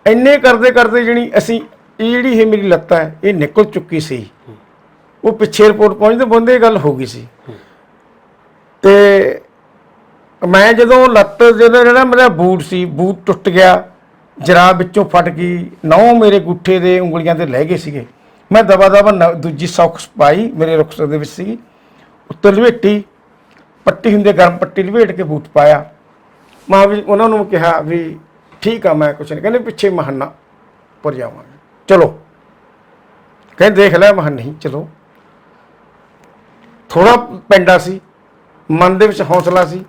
ਇੰਨੇ ਕਰਦੇ ਕਰਦੇ ਜਿਹੜੀ ਅਸੀਂ ਇਹ ਜਿਹੜੀ ਇਹ ਮੇਰੀ ਲੱਤ ਹੈ ਇਹ ਨਿਕਲ ਚੁੱਕੀ ਸੀ, ਉਹ ਪਿੱਛੇ ਰਿਪੋਰਟ ਪਹੁੰਚਦੇ ਬੰਦੇ ਗੱਲ ਹੋ ਗਈ ਸੀ। ਤੇ ਮੈਂ ਜਦੋਂ ਲੱਤ ਜਿਹੜਾ ਮੇਰਾ ਬੂਟ ਸੀ, ਬੂਟ ਟੁੱਟ ਗਿਆ, ਜਰਾਬ ਵਿੱਚੋਂ ਫਟ ਗਈ, ਨਹੁੰ ਮੇਰੇ ਗੁੱਠੇ ਦੇ ਉਂਗਲੀਆਂ ਤੇ ਲੈ ਗਏ ਸੀਗੇ। ਮੈਂ ਦਬਾ ਦਬਾ ਦੂਜੀ ਸੌਕਸ ਪਾਈ, ਮੇਰੇ ਰੁਕਸਰ ਦੇ ਵਿੱਚ ਸੀਗੀ, ਉੱਤੇ ਲਵੇਟੀ ਪੱਟੀ ਹੁੰਦੀ ਗਰਮ ਪੱਟੀ ਲਵੇਟ ਕੇ ਬੂਟ ਪਾਇਆ। ਮੈਂ ਵੀ ਉਹਨਾਂ ਨੂੰ ਕਿਹਾ ਵੀ ਠੀਕ ਆ ਮੈਂ ਕੁਛ ਨਹੀਂ, ਕਹਿੰਦੇ ਪਿੱਛੇ ਮਹਾਨਾ ਪਰ ਜਾਵਾਂਗੇ, ਚਲੋ। ਕਹਿੰਦੇ ਦੇਖ ਲੈ, ਮਹਾਂ ਨਹੀਂ ਚਲੋ। ਥੋੜਾ ਪੈਂਡਾ ਸੀ, ਮਨ ਦੇ ਵਿੱਚ ਹੌਸਲਾ ਸੀ,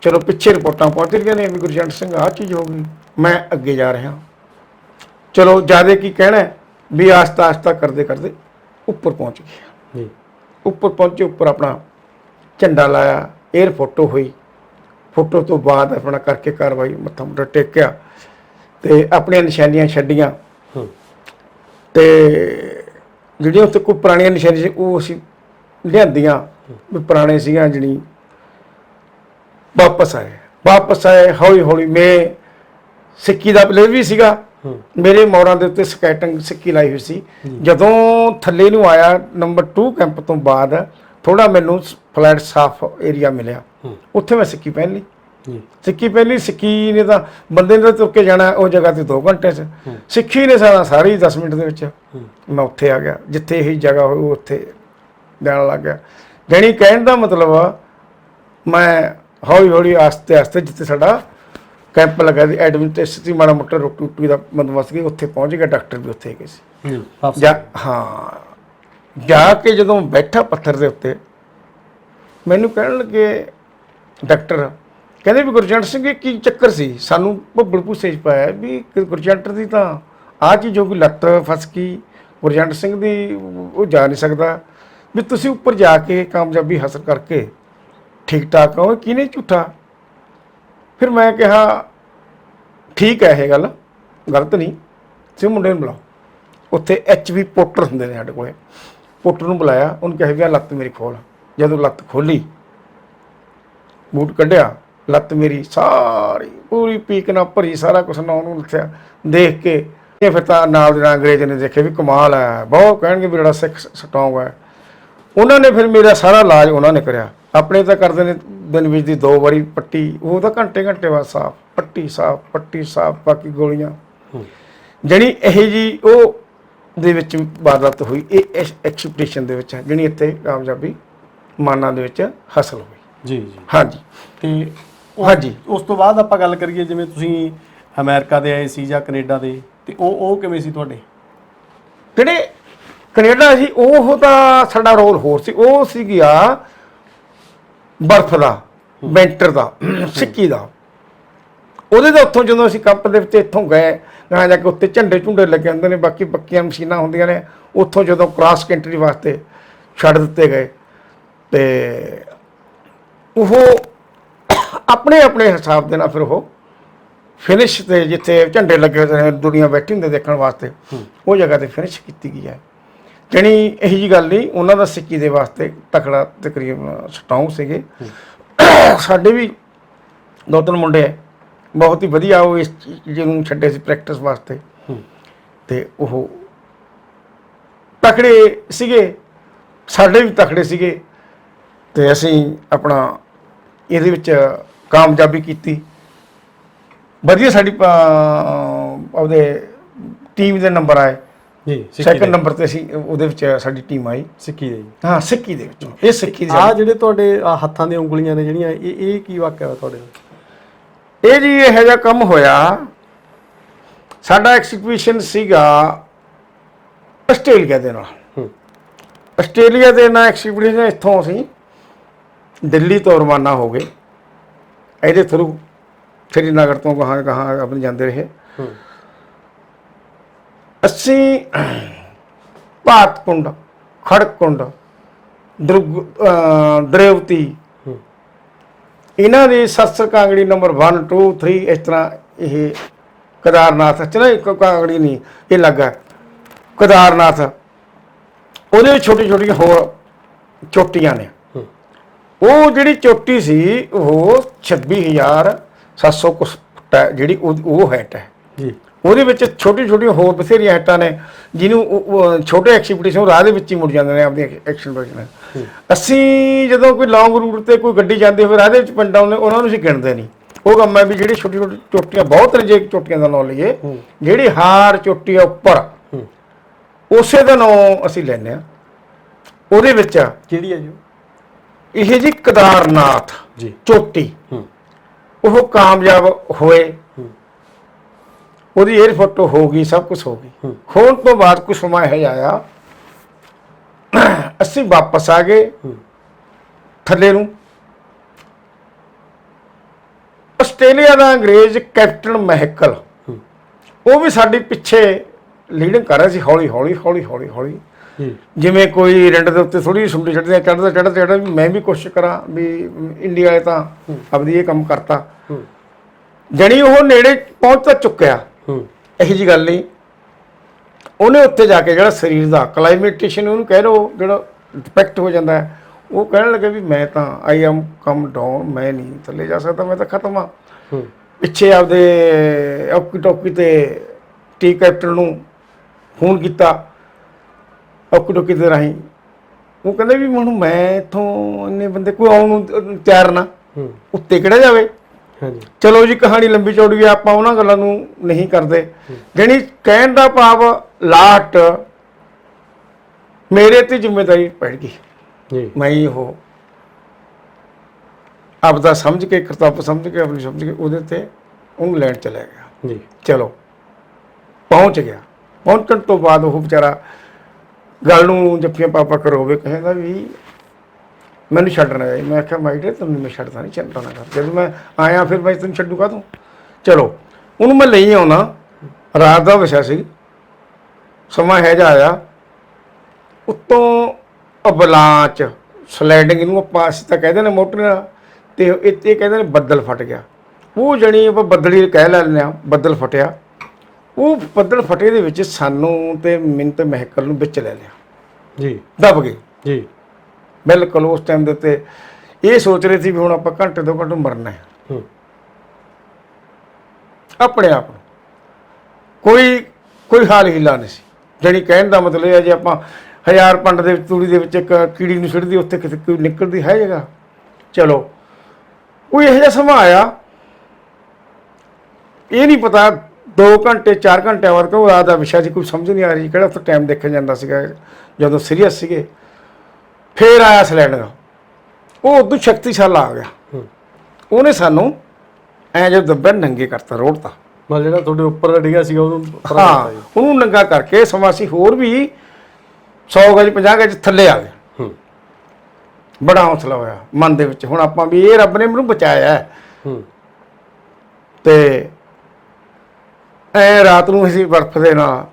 ਚਲੋ ਪਿੱਛੇ ਰਿਪੋਰਟਾਂ ਪਹੁੰਚ ਰਹੀਆਂ ਨੇ ਵੀ ਗੁਰਜੰਟ ਸਿੰਘ ਆਹ ਚੀਜ਼ ਹੋ ਗਈ, ਮੈਂ ਅੱਗੇ ਜਾ ਰਿਹਾ। ਚਲੋ ਜਿਆਦਾ ਕੀ ਕਹਿਣਾ ਵੀ ਆਸਤਾ ਆਸਤਾ ਕਰਦੇ ਕਰਦੇ ਉੱਪਰ ਪਹੁੰਚ ਗਏ। ਉੱਪਰ ਪਹੁੰਚੇ, ਉੱਪਰ ਆਪਣਾ ਝੰਡਾ ਲਾਇਆ, 에ਅਰ ਫੋਟੋ ਹੋਈ। ਫੋਟੋ ਤੋਂ ਬਾਅਦ ਆਪਣਾ ਕਰਕੇ ਕਾਰਵਾਈ, ਮੱਥਾ ਮੁੱਠਾ ਟੇਕਿਆ ਤੇ ਆਪਣੀਆਂ ਨਿਸ਼ਾਨੀਆਂ ਛੱਡੀਆਂ। ਤੇ ਜਿਹੜੀਆਂ ਉੱਥੇ ਕੋਈ ਪੁਰਾਣੀਆਂ ਨਿਸ਼ਾਨੀਆਂ ਸੀ ਉਹ ਅਸੀਂ ਲਿਆਂਦੀਆਂ ਵੀ ਪੁਰਾਣੇ ਸੀਗੀਆਂ, ਜਿਹੜੀ ਵਾਪਸ ਆਏ ਹੌਲੀ ਹੌਲੀ। ਮੈਂ ਸਿੱਕੀ ਦਾ ਪਲੇਅਰ ਵੀ ਸੀਗਾ, ਮੇਰੇ ਮੋਰਾਂ ਦੇ ਉੱਤੇ ਸਕੈਟਿੰਗ ਸਿੱਕੀ ਲਾਈ ਹੋਈ ਸੀ। ਜਦੋਂ ਥੱਲੇ ਨੂੰ ਆਇਆ ਨੰਬਰ 2 ਕੈਂਪ ਤੋਂ ਬਾਅਦ ਥੋੜਾ ਮੈਨੂੰ ਫਲੈਟ ਸਾਫ ਏਰੀਆ ਮਿਲਿਆ, ਉੱਥੇ ਮੈਂ ਸਿੱਕੀ ਪਹਿਨ ਲਈ। ਸਿੱਕੀ ਪਹਿਲੀ, ਸਿੱਕੀ ਨੇ ਤਾਂ ਬੰਦੇ ਨੇ ਤਾਂ ਤੁਰ ਕੇ ਜਾਣਾ ਉਹ ਜਗ੍ਹਾ ਤੇ 2 ਘੰਟੇ 'ਚ, ਸਿੱਖੀ ਨੇ ਸਾਰੀ 10 ਮਿੰਟ ਦੇ ਵਿੱਚ ਮੈਂ ਉੱਥੇ ਆ ਗਿਆ, ਜਿੱਥੇ ਇਹੀ ਜਗ੍ਹਾ ਹੋਈ ਉੱਥੇ ਜਾਣ ਲੱਗ ਗਿਆ। ਜਾਣੀ ਕਹਿਣ ਦਾ ਮਤਲਬ ਮੈਂ ਹੌਲੀ ਹੌਲੀ ਆਸਤੇ ਆਸਤੇ ਜਿੱਥੇ ਸਾਡਾ ਕੈਂਪ ਲੱਗਾ ਸੀ ਐਡਮਿਨਿਸਟ੍ਰੇਸ਼ਨ ਸੀ, ਮਾੜਾ ਮੋਟਾ ਰੋਟੀ ਰੋਟੀ ਦਾ ਬੰਦੋਬਸਤ ਸੀ, ਉੱਥੇ ਪਹੁੰਚ ਗਿਆ। ਡਾਕਟਰ ਵੀ ਉੱਥੇ ਗਏ ਸੀ। ਜਾ ਕੇ ਜਦੋਂ ਬੈਠਾ ਪੱਥਰ ਦੇ ਉੱਤੇ ਮੈਨੂੰ ਕਹਿਣ ਲੱਗੇ ਡਾਕਟਰ, ਕਹਿੰਦੇ ਵੀ ਗੁਰਜੰਟ ਸਿੰਘ ਇਹ ਕੀ ਚੱਕਰ ਸੀ, ਸਾਨੂੰ ਭੁੱਬਲ ਭੂਸੇ 'ਚ ਪਾਇਆ ਵੀ ਗੁਰਜੰਟ ਦੀ ਤਾਂ ਆਹ ਚੀਜ਼ ਹੋ ਗਈ, ਲੱਤ ਫਸ ਗਈ, ਗੁਰਜੰਟ ਸਿੰਘ ਦੀ ਉਹ ਜਾ ਨਹੀਂ ਸਕਦਾ, ਵੀ ਤੁਸੀਂ ਉੱਪਰ ਜਾ ਕੇ ਕਾਮਯਾਬੀ ਹਾਸਲ ਕਰਕੇ ਠੀਕ ਠਾਕ ਹੋ। ਕਿਹਨੇ ਝੂਠਾ? ਫਿਰ ਮੈਂ ਕਿਹਾ ਠੀਕ ਹੈ, ਇਹ ਗੱਲ ਗਲਤ ਨਹੀਂ, ਤੁਸੀਂ ਮੁੰਡੇ ਨੂੰ ਬੁਲਾਓ। ਉੱਥੇ HV ਪੋਟਰ ਹੁੰਦੇ ਨੇ ਸਾਡੇ ਕੋਲੇ, ਪੋਟਰ ਨੂੰ ਬੁਲਾਇਆ, ਉਹਨੂੰ ਕਿਹਾ ਵੀ ਆਹ ਲੱਤ ਮੇਰੀ ਖੋਲ। ਜਦੋਂ ਲੱਤ ਖੋਲੀ, ਬੂਟ ਕੱਢਿਆ, ਲੱਤ ਮੇਰੀ ਸਾਰੀ ਪੂਰੀ ਪੀਕ ਨਾਲ ਭਰੀ, ਸਾਰਾ ਕੁਛ ਨਾ ਉਹਨੂੰ ਲਿਖਿਆ। ਦੇਖ ਕੇ ਫਿਰ ਤਾਂ ਨਾਲ ਦੇ ਨਾਲ ਅੰਗਰੇਜ਼ ਨੇ ਦੇਖਿਆ ਵੀ ਕਮਾਲ ਹੈ, ਬਹੁਤ ਕਹਿਣਗੇ ਵੀ ਜਿਹੜਾ ਸਿੱਖ ਸਟਰੋਂਗ ਹੈ। ਉਹਨਾਂ ਨੇ ਫਿਰ ਮੇਰਾ ਸਾਰਾ ਇਲਾਜ ਉਹਨਾਂ ਨੇ ਕਰਿਆ। ਆਪਣੇ ਤਾਂ ਕਰਦੇ ਨੇ ਦਿਨ ਵਿੱਚ ਦੀ 2 ਵਾਰੀ ਪੱਟੀ, ਉਹ ਤਾਂ ਘੰਟੇ ਬਾਅਦ ਸਾਫ ਪੱਟੀ, ਪੱਟੀ ਸਾਫ, ਬਾਕੀ ਗੋਲੀਆਂ। ਜਿਹੜੀ ਇਹ ਜੀ ਉਹ ਦੇ ਵਿੱਚ ਵਾਰਦਾਤ ਹੋਈ, ਇਹ ਐਕਸਪੀਡੀਸ਼ਨ ਦੇ ਵਿੱਚ ਜਿਹੜੀ ਇੱਥੇ ਕਾਮਯਾਬੀ ਮਾਨਾਂ ਦੇ ਵਿੱਚ ਹਾਸਲ ਹੋਈ। ਜੀ ਜੀ, ਹਾਂਜੀ। ਤੇ ਹਾਂਜੀ। ਉਸ ਤੋਂ ਬਾਅਦ ਆਪਾਂ ਗੱਲ ਕਰੀਏ ਜਿਵੇਂ ਤੁਸੀਂ ਅਮਰੀਕਾ ਦੇ ਆਏ ਸੀ ਜਾਂ ਕੈਨੇਡਾ ਦੇ, ਤੇ ਉਹ ਕਿਵੇਂ ਸੀ ਤੁਹਾਡੇ? ਜਿਹੜੇ ਕੈਨੇਡਾ ਸੀ ਉਹ ਤਾਂ ਸਾਡਾ ਰੋਲ ਹੋਰ ਸੀ। ਉਹ ਸੀ ਗਿਆ ਬਰਫ਼ ਦਾ, ਵਿੰਟਰ ਦਾ, ਸਿੱਕੀ ਦਾ। ਉਹਦੇ ਦਾ ਉੱਥੋਂ ਜਦੋਂ ਅਸੀਂ ਕੱਪ ਦੇ ਵਿੱਚ ਇੱਥੋਂ ਗਏ ਗਾਂ ਜਾ ਕੇ ਉੱਤੇ ਝੰਡੇ ਝੁੰਡੇ ਲੱਗੇ ਹੁੰਦੇ ਨੇ, ਬਾਕੀ ਪੱਕੀਆਂ ਮਸ਼ੀਨਾਂ ਹੁੰਦੀਆਂ ਨੇ। ਉੱਥੋਂ ਜਦੋਂ ਕ੍ਰਾਸ ਕੰਟਰੀ ਵਾਸਤੇ ਛੱਡ ਦਿੱਤੇ ਗਏ ਤੇ ਉਹ ਆਪਣੇ ਆਪਣੇ ਹਿਸਾਬ ਦੇ ਨਾਲ ਫਿਰ ਉਹ ਫਿਨਿਸ਼ ਤੇ ਜਿੱਥੇ ਝੰਡੇ ਲੱਗੇ ਹੋਏ ਨੇ, ਦੁਨੀਆ ਬੈਠੀ ਹੁੰਦੀ ਦੇਖਣ ਵਾਸਤੇ, ਉਹ ਜਗ੍ਹਾ ਤੇ ਫਿਨਿਸ਼ ਕੀਤੀ ਗਈ ਹੈ। ਜਾਣੀ ਇਹੋ ਜਿਹੀ ਗੱਲ ਨਹੀਂ, ਉਹਨਾਂ ਦਾ ਸਿੱਕੀ ਦੇ ਵਾਸਤੇ ਤਕੜਾ ਤਕਰੀਬਨ ਸਟਰੋਂਗ ਸੀਗੇ। ਸਾਡੇ ਵੀ 2-3 ਮੁੰਡੇ ਬਹੁਤ ਹੀ ਵਧੀਆ ਉਹ ਇਸ ਚੀਜ਼ ਨੂੰ ਛੱਡੇ ਸੀ ਪ੍ਰੈਕਟਿਸ ਵਾਸਤੇ, ਤੇ ਉਹ ਤਕੜੇ ਸੀਗੇ, ਸਾਡੇ ਵੀ ਤਕੜੇ ਸੀਗੇ, ਤੇ ਅਸੀਂ ਆਪਣਾ ਇਹਦੇ ਵਿੱਚ ਕਾਮਯਾਬੀ ਕੀਤੀ। ਵਧੀਆ ਸਾਡੀ ਉਹਦੇ ਟੀਮ ਦੇ ਨੰਬਰ ਆਏ ਜੀ। ਸੈਕੰਡ ਨੰਬਰ ਤੇ ਅਸੀਂ ਉਹਦੇ ਵਿੱਚ ਸਾਡੀ ਟੀਮ ਆਈ ਸਿੱਕੀ ਦੇ। ਹਾਂ, ਸਿੱਕੀ ਦੇ ਵਿੱਚ। ਇਹ ਸਿੱਕੀ ਦੇ ਆ ਜਿਹੜੇ ਤੁਹਾਡੇ ਹੱਥਾਂ ਦੀਆਂ ਉਂਗਲੀਆਂ ਨੇ ਜਿਹੜੀਆਂ, ਇਹ ਕੀ ਵਾਕਿਆ ਵਾ ਤੁਹਾਡੇ ਨਾਲ? ਇਹ ਜੀ ਇਹੋ ਜਿਹਾ ਕੰਮ ਹੋਇਆ। ਸਾਡਾ ਐਕਸੀਬਿਸ਼ਨ ਸੀਗਾ ਆਸਟ੍ਰੇਲੀਆ ਦੇ ਨਾਲ। ਆਸਟ੍ਰੇਲੀਆ ਦੇ ਨਾਲ ਐਕਸੀਬਿਸ਼ਨ ਇੱਥੋਂ ਅਸੀਂ ਦਿੱਲੀ ਤੋਂ ਰਵਾਨਾ ਹੋ ਗਏ। ਇਹਦੇ ਥਰੂ श्रीनगर तो कहाँ कहाँ अपने जाते रहे। अस्सी भातकुंड, खड़कुंड, द्रेवती, इन्हों की सत्सर कांगड़ी नंबर 1, 2, 3 इस तरह ये केदारनाथ चलो एक कांगड़ी नहीं ये लगा केदारनाथ, वो छोटी छोटी होर चोटियां ने। वो जी चोटी सी वो 26,700 कुछ जी वो हैट है जी। ਉਹਦੇ ਵਿੱਚ ਛੋਟੀ ਛੋਟੀ ਹੋਰ ਬਥੇਰੀਆਂ ਹੈਟਾਂ ਨੇ ਜਿਹਨੂੰ ਛੋਟੇ ਐਕਸੀਬਿਸ਼ਨ ਰਾਹ ਦੇ ਵਿੱਚ ਹੀ ਮੁੜ ਜਾਂਦੇ ਨੇ ਆਪਣੀ ਐਕਸੀਬਿਸ਼ਨ। ਅਸੀਂ ਜਦੋਂ ਕੋਈ ਲੌਂਗ ਰੂਟ ਤੇ ਕੋਈ ਗੱਡੀ ਜਾਂਦੀ ਹੋਵੇ ਰਾਹ ਦੇ ਵਿੱਚ ਪਿੰਡਾਂ ਉਹਨਾਂ ਨੂੰ ਅਸੀਂ ਗਿਣਦੇ ਨਹੀਂ। ਉਹ ਕੰਮ ਹੈ ਵੀ ਜਿਹੜੀ ਛੋਟੀ ਛੋਟੀ ਚੋਟੀਆਂ ਬਹੁਤ ਨੇ, ਜੇ ਚੋਟੀਆਂ ਦਾ ਨਾਂ ਲਈਏ ਜਿਹੜੀ ਹਾਰ ਚੋਟੀ ਆ ਉੱਪਰ ਉਸੇ ਦਾ ਨਾਂ ਅਸੀਂ ਲੈਂਦੇ ਹਾਂ। ਉਹਦੇ ਵਿੱਚ ਕਿਹੜੀ ਹੈ ਜੀ? ਇਹ ਜੀ ਕੇਦਾਰਨਾਥ ਜੀ ਚੋਟੀ ਉਹ ਕਾਮਯਾਬ ਹੋਏ। ਉਹਦੀ 에ਅਰ ਫੋਟੋ ਹੋ ਗਈ, ਸਭ ਕੁਝ ਹੋ ਗਈ। ਹੋਣ ਤੋਂ ਬਾਅਦ ਕੁਝ ਸਮਾਂ ਇਹ ਆਇਆ, ਅਸੀਂ ਵਾਪਸ ਆ ਗਏ ਥੱਲੇ ਨੂੰ। ਆਸਟ੍ਰੇਲੀਆ ਦਾ ਅੰਗਰੇਜ਼ ਕੈਪਟਨ ਮਹਿਕਲ ਉਹ ਵੀ ਸਾਡੀ ਪਿੱਛੇ ਲੀਡਿੰਗ ਕਰ ਰਿਹਾ ਸੀ, ਹੌਲੀ ਹੌਲੀ ਹੌਲੀ ਹੌਲੀ ਹੌਲੀ ਜਿਵੇਂ ਕੋਈ ਰਿੰਡ ਦੇ ਉੱਤੇ ਥੋੜੀ ਸੁੰਡੀ ਚੜ੍ਹਦੀ ਚੜ੍ਹਦਾ ਚੜ੍ਹਦਾ ਚੜ੍ਹਦਾ ਵੀ ਮੈਂ ਵੀ ਕੋਸ਼ਿਸ਼ ਕਰਾਂ ਵੀ ਇੰਡੀਆ ਵਾਲੇ ਤਾਂ ਆਪਦੀ ਇਹ ਕੰਮ ਕਰਤਾ। ਜਣੀ ਉਹ ਨੇੜੇ ਪਹੁੰਚ ਤਾਂ ਚੁੱਕਿਆ, ਇਹੋ ਜਿਹੀ ਗੱਲ ਨਹੀਂ। ਉਹਨੇ ਉੱਥੇ ਜਾ ਕੇ ਜਿਹੜਾ ਸਰੀਰ ਦਾ ਕਲਾਈਮੇਟੇਸ਼ਨ ਉਹਨੂੰ ਕਹਿ ਲਓ ਜਿਹੜਾ ਡਿਫੈਕਟ ਹੋ ਜਾਂਦਾ ਹੈ, ਉਹ ਕਹਿਣ ਲੱਗੇ ਵੀ ਮੈਂ ਤਾਂ ਆਈ ਐਮ ਕਮ ਡਾਊਨ, ਮੈਂ ਨਹੀਂ ਥੱਲੇ ਜਾ ਸਕਦਾ, ਮੈਂ ਤਾਂ ਖਤਮ ਆ। ਪਿੱਛੇ ਆਪਦੇ ਔਕੀ ਟੋਕੀ ਤੇ ਟੀ ਕੈਪਟਨ ਨੂੰ ਫੋਨ ਕੀਤਾ ਔਕੀ ਟੋਕੀ ਦੇ ਰਾਹੀਂ। ਉਹ ਕਹਿੰਦੇ ਵੀ ਹੁਣ ਮੈਂ ਇੱਥੋਂ ਇੰਨੇ ਬੰਦੇ ਕੋਈ ਆਉਣ ਨੂੰ ਤਿਆਰ ਨਾ, ਉੱਤੇ ਕਿਹੜਾ ਜਾਵੇ। ਚਲੋ ਜੀ ਕਹਾਣੀ ਲੰਬੀ ਚੌੜੀ ਹੈ, ਆਪਾਂ ਉਹਨਾਂ ਗੱਲਾਂ ਨੂੰ ਨਹੀਂ ਕਰਦੇ। ਜਾਣੀ ਕਹਿਣ ਦਾ ਭਾਵ ਲਾਟ ਮੇਰੇ ਤੇ ਜ਼ਿੰਮੇਵਾਰੀ ਪੈ ਗਈ। ਮੈਂ ਉਹ ਆਪਦਾ ਸਮਝ ਕੇ, ਕਰਤੱਵ ਸਮਝ ਕੇ, ਆਪਣੀ ਸਮਝ ਕੇ ਉਹਦੇ ਤੇ ਉਹਨੂੰ ਲੈਣ ਚਲਿਆ ਗਿਆ। ਚਲੋ ਪਹੁੰਚ ਗਿਆ। ਪਹੁੰਚਣ ਤੋਂ ਬਾਅਦ ਉਹ ਵਿਚਾਰਾ ਗੱਲ ਨੂੰ ਜੱਫੀਆਂ ਪਾਪਾ ਕਰੋਵੇ, ਕਹਿੰਦਾ ਵੀ ਮੈਨੂੰ ਛੱਡਣਾ ਹੈ। ਮੈਂ ਆਖਿਆ ਮਾਈਡੇ ਤੈਨੂੰ ਮੈਂ ਛੱਡਦਾ ਨਹੀਂ, ਚਿੰਤਾ ਨਾ ਕਰ, ਜਦੋਂ ਮੈਂ ਆਇਆ ਫਿਰ ਮੈਂ ਤੈਨੂੰ ਛੱਡੂਗਾ ਤੂੰ। ਚਲੋ ਉਹਨੂੰ ਮੈਂ ਲਈ ਆਉਣਾ, ਰਾਤ ਦਾ ਵਿਸ਼ਾ ਸੀ, ਸਮਾਂ ਇਹੋ ਜਿਹਾ ਆਇਆ ਉੱਤੋਂ ਅਵਲਾਂਚ ਸਲਾਈਡਿੰਗ ਨੂੰ ਆਪਾਂ ਅਸੀਂ ਤਾਂ ਕਹਿੰਦੇ ਨੇ ਮੋਟਰ, ਤੇ ਇੱਥੇ ਕਹਿੰਦੇ ਨੇ ਬੱਦਲ ਫਟ ਗਿਆ। ਉਹ ਜਣੀ ਆਪਾਂ ਬੱਦਲੀ ਕਹਿ ਲੈਂਦੇ ਹਾਂ, ਬੱਦਲ ਫਟਿਆ। ਉਹ ਬੱਦਲ ਫਟੇ ਦੇ ਵਿੱਚ ਸਾਨੂੰ ਤੇ ਮੈਨੂੰ ਤੇ ਮਹਿਕਲ ਨੂੰ ਵਿੱਚ ਲੈ ਲਿਆ ਜੀ, ਦਬ ਗਏ ਜੀ ਬਿਲਕੁਲ। ਉਸ ਟਾਈਮ ਦੇ ਉੱਤੇ ਇਹ ਸੋਚ ਰਹੇ ਸੀ ਵੀ ਹੁਣ ਆਪਾਂ ਘੰਟੇ 2 ਘੰਟੇ ਮਰਨਾ ਹੈ ਆਪਣੇ ਆਪ ਨੂੰ। ਕੋਈ ਹਾਲ ਹਿੱਲਾ ਨਹੀਂ ਸੀ। ਜਾਣੀ ਕਹਿਣ ਦਾ ਮਤਲਬ ਇਹ ਹੈ ਜੇ ਆਪਾਂ 1000 ਪੰਡ ਦੇ ਵਿੱਚ ਤੂੜੀ ਦੇ ਵਿੱਚ ਇੱਕ ਕੀੜੀ ਨੂੰ ਸਿੱਟਦੀ, ਉੱਥੇ ਕਿਤੇ ਕੋਈ ਨਿਕਲਦੀ ਹੈ ਜਗ੍ਹਾ। ਚਲੋ ਕੋਈ ਇਹੋ ਜਿਹਾ ਸਮਾਂ ਆਇਆ, ਇਹ ਨਹੀਂ ਪਤਾ 2 ਘੰਟੇ 4 ਘੰਟਿਆਂ ਬਾਅਦ ਕਿਉਂ ਰਾਤ ਦਾ ਵਿਸ਼ਾ ਸੀ, ਕੋਈ ਸਮਝ ਨਹੀਂ ਆ ਰਹੀ ਕਿਹੜਾ ਉੱਥੇ ਟਾਈਮ ਦੇਖਿਆ ਜਾਂਦਾ ਸੀਗਾ ਜਦੋਂ ਸੀਰੀਅਸ ਸੀਗੇ। ਫੇਰ ਆਇਆ ਸਿਲੈਂਡਰ, ਉਹ ਉਦੋਂ ਸ਼ਕਤੀਸ਼ਾਲੀ ਆ ਗਿਆ। ਉਹਨੇ ਸਾਨੂੰ ਐ ਜੋ ਦੱਬਿਆ ਨੰਗੇ ਕਰਤਾ ਰੋਡ ਤਾਂ। ਮਤਲਬ ਜਿਹੜਾ ਤੁਹਾਡੇ ਉੱਪਰ ਡਿੱਗਿਆ ਸੀਗਾ ਉਹਨੂੰ ਪਰਾਂ ਹਾਂ ਕਰਤਾ ਜੀ। ਉਹਨੂੰ ਨੰਗਾ ਕਰਕੇ ਸਮਾਂ ਅਸੀਂ ਹੋਰ ਵੀ 100 ਗਜ 50 ਗਜ ਥੱਲੇ ਆ ਗਏ। ਹੂੰ ਬੜਾ ਹੌਸਲਾ ਹੋਇਆ ਮਨ ਦੇ ਵਿੱਚ, ਹੁਣ ਆਪਾਂ ਵੀ ਇਹ ਰੱਬ ਨੇ ਮੈਨੂੰ ਬਚਾਇਆ ਹੈ। ਹੂੰ ਤੇ ਐ ਰਾਤ ਨੂੰ ਅਸੀਂ ਬਰਫ਼ ਦੇ ਨਾਲ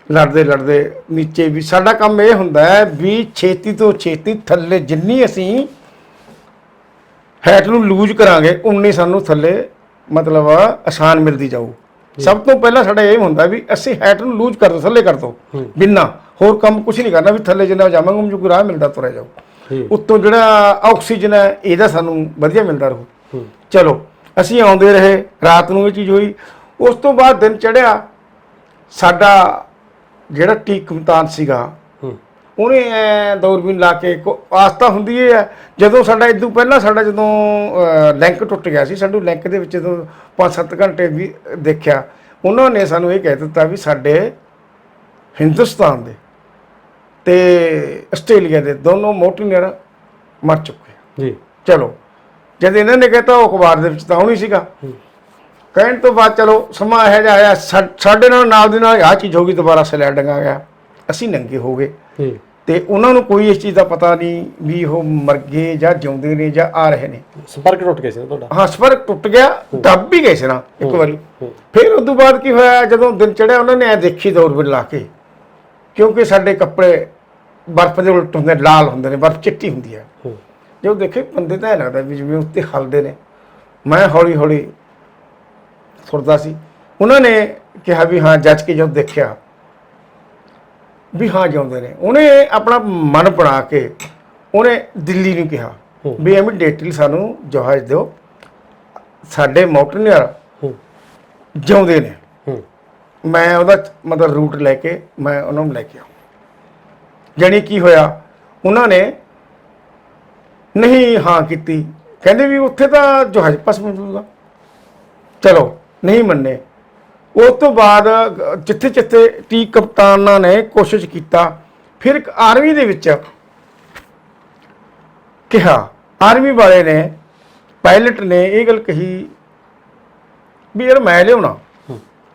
ਲੜਦੇ ਲੜਦੇ ਨੀਚੇ ਵੀ, ਸਾਡਾ ਕੰਮ ਇਹ ਹੁੰਦਾ ਹੈ ਵੀ ਛੇਤੀ ਤੋਂ ਛੇਤੀ ਥੱਲੇ ਜਿੰਨੀ ਅਸੀਂ ਹੈਟ ਨੂੰ ਲੂਜ਼ ਕਰਾਂਗੇ ਉਨੀ ਸਾਨੂੰ ਥੱਲੇ ਮਤਲਬ ਆਸਾਨ ਮਿਲਦੀ ਜਾਊ। ਸਭ ਤੋਂ ਪਹਿਲਾਂ ਸਾਡਾ ਇਹ ਹੁੰਦਾ ਵੀ ਅਸੀਂ ਹੈਟ ਨੂੰ ਲੂਜ਼ ਕਰ ਦੋ, ਥੱਲੇ ਕਰ ਦੋ, ਬਿਨਾਂ ਹੋਰ ਕੰਮ ਕੁਝ ਨਹੀਂ ਕਰਨਾ, ਵੀ ਥੱਲੇ ਜਿੰਨਾ ਜਾਵਾਂਗੇ ਮੈਨੂੰ ਕੋਈ ਰਾਹ ਮਿਲਦਾ ਤੁਰਿਆ ਜਾਊ। ਉੱਤੋਂ ਜਿਹੜਾ ਆਕਸੀਜਨ ਹੈ ਇਹਦਾ ਸਾਨੂੰ ਵਧੀਆ ਮਿਲਦਾ ਰਹੂ। ਚਲੋ ਅਸੀਂ ਆਉਂਦੇ ਰਹੇ, ਰਾਤ ਨੂੰ ਇਹ ਚੀਜ਼ ਹੋਈ। ਉਸ ਤੋਂ ਬਾਅਦ ਦਿਨ ਚੜ੍ਹਿਆ, ਸਾਡਾ ਜਿਹੜਾ ਟੀ ਕਪਤਾਨ ਸੀਗਾ ਉਹਨੇ ਦੂਰਬੀਨ ਲਾ ਕੇ ਆਸਤਾ ਹੁੰਦੀ ਇਹ ਹੈ, ਜਦੋਂ ਸਾਡਾ ਇਦੋਂ ਪਹਿਲਾਂ ਸਾਡਾ ਜਦੋਂ ਲਿੰਕ ਟੁੱਟ ਗਿਆ ਸੀ, ਸਾਨੂੰ ਲਿੰਕ ਦੇ ਵਿੱਚ ਜਦੋਂ 5-7 ਘੰਟੇ ਵੀ ਦੇਖਿਆ, ਉਹਨਾਂ ਨੇ ਸਾਨੂੰ ਇਹ ਕਹਿ ਦਿੱਤਾ ਵੀ ਸਾਡੇ ਹਿੰਦੁਸਤਾਨ ਦੇ ਤੇ ਆਸਟ੍ਰੇਲੀਆ ਦੇ ਦੋਨੋਂ ਮੋਟੀਨੀਅਰ ਮਰ ਚੁੱਕੇ ਜੀ। ਚਲੋ ਜਦ ਇਹਨਾਂ ਨੇ ਕਹਿਤਾ ਉਹ ਅਖਬਾਰ ਦੇ ਵਿੱਚ ਤਾਂ ਆਉਣੀ ਸੀਗਾ। ਕਹਿਣ ਤੋਂ ਬਾਅਦ ਚਲੋ ਸਮਾਂ ਇਹੋ ਜਿਹਾ ਆਇਆ, ਸਾਡੇ ਨਾਲ ਦੀ ਨਾਲ ਆਹ ਚੀਜ਼ ਹੋ ਗਈ, ਦੁਬਾਰਾ ਸਲੈਡਿੰਗ ਆ ਗਿਆ, ਅਸੀਂ ਨੰਗੇ ਹੋ ਗਏ। ਤੇ ਉਹਨਾਂ ਨੂੰ ਕੋਈ ਇਸ ਚੀਜ਼ ਦਾ ਪਤਾ ਨਹੀਂ ਵੀ ਉਹ ਮਰ ਗਏ ਜਾਂ ਜਿਉਂਦੇ ਨੇ ਜਾਂ ਆ ਰਹੇ ਨੇ। ਸੰਪਰਕ ਟੁੱਟ ਗਿਆ ਸੀ ਤੁਹਾਡਾ? ਹਾਂ ਸੰਪਰਕ ਟੁੱਟ ਗਿਆ, ਦੱਬ ਵੀ ਗਏ ਸੀ ਨਾ ਇੱਕ ਵਾਰੀ। ਫਿਰ ਉਸ ਤੋਂ ਬਾਅਦ ਕੀ ਹੋਇਆ, ਜਦੋਂ ਦਿਨ ਚੜਿਆ ਉਹਨਾਂ ਨੇ ਐ ਦੇਖੀ ਦੂਰਬੀਨ ਲਾ ਕੇ, ਕਿਉਂਕਿ ਸਾਡੇ ਕੱਪੜੇ ਬਰਫ਼ ਦੇ ਉਲਟ ਹੁੰਦੇ, ਲਾਲ ਹੁੰਦੇ ਨੇ, ਬਰਫ਼ ਚਿੱਟੀ ਹੁੰਦੀ ਹੈ। ਜਦੋਂ ਦੇਖੇ ਬੰਦੇ ਤਾਂ ਇਹ ਲੱਗਦਾ ਵੀ ਜਿਵੇਂ ਉੱਤੇ ਹਲਦੇ ਨੇ। ਮੈਂ ਹੌਲੀ ਹੌਲੀ ਤੁਰਦਾ ਸੀ, ਉਹਨਾਂ ਨੇ ਕਿਹਾ ਵੀ ਹਾਂ, ਜੱਜ ਕੇ ਜਦੋਂ ਦੇਖਿਆ ਵੀ ਹਾਂ ਜਿਉਂਦੇ ਨੇ, ਉਹਨੇ ਆਪਣਾ ਮਨ ਬਣਾ ਕੇ ਉਹਨੇ ਦਿੱਲੀ ਨੂੰ ਕਿਹਾ ਵੀ ਇਮੀਡੀਏਟਲੀ ਸਾਨੂੰ ਜਹਾਜ਼ ਦਿਓ, ਸਾਡੇ ਮਾਊਂਟੇਨੀਅਰ ਜਿਉਂਦੇ ਨੇ। ਮੈਂ ਉਹਦਾ ਮਤਲਬ ਰੂਟ ਲੈ ਕੇ ਮੈਂ ਉਹਨਾਂ ਨੂੰ ਲੈ ਕੇ ਆਉਂ। ਜਾਣੀ ਕੀ ਹੋਇਆ, ਉਹਨਾਂ ਨੇ ਨਹੀਂ ਹਾਂ ਕੀਤੀ, ਕਹਿੰਦੇ ਵੀ ਉੱਥੇ ਤਾਂ ਜਹਾਜ਼ ਪਾਸ ਮਿਲੂਗਾ। ਚਲੋ ਨਹੀਂ ਮੰਨੇ। ਉਸ ਤੋਂ ਬਾਅਦ ਜਿੱਥੇ ਜਿੱਥੇ ਟੀ ਕਪਤਾਨਾਂ ਨੇ ਕੋਸ਼ਿਸ਼ ਕੀਤਾ, ਫਿਰ ਇੱਕ ਆਰਮੀ ਦੇ ਵਿੱਚ ਕਿਹਾ, ਆਰਮੀ ਵਾਲੇ ਨੇ, ਪਾਇਲਟ ਨੇ ਇਹ ਗੱਲ ਕਹੀ ਵੀ ਯਾਰ ਮੈਂ ਲਿਆਉਣਾ।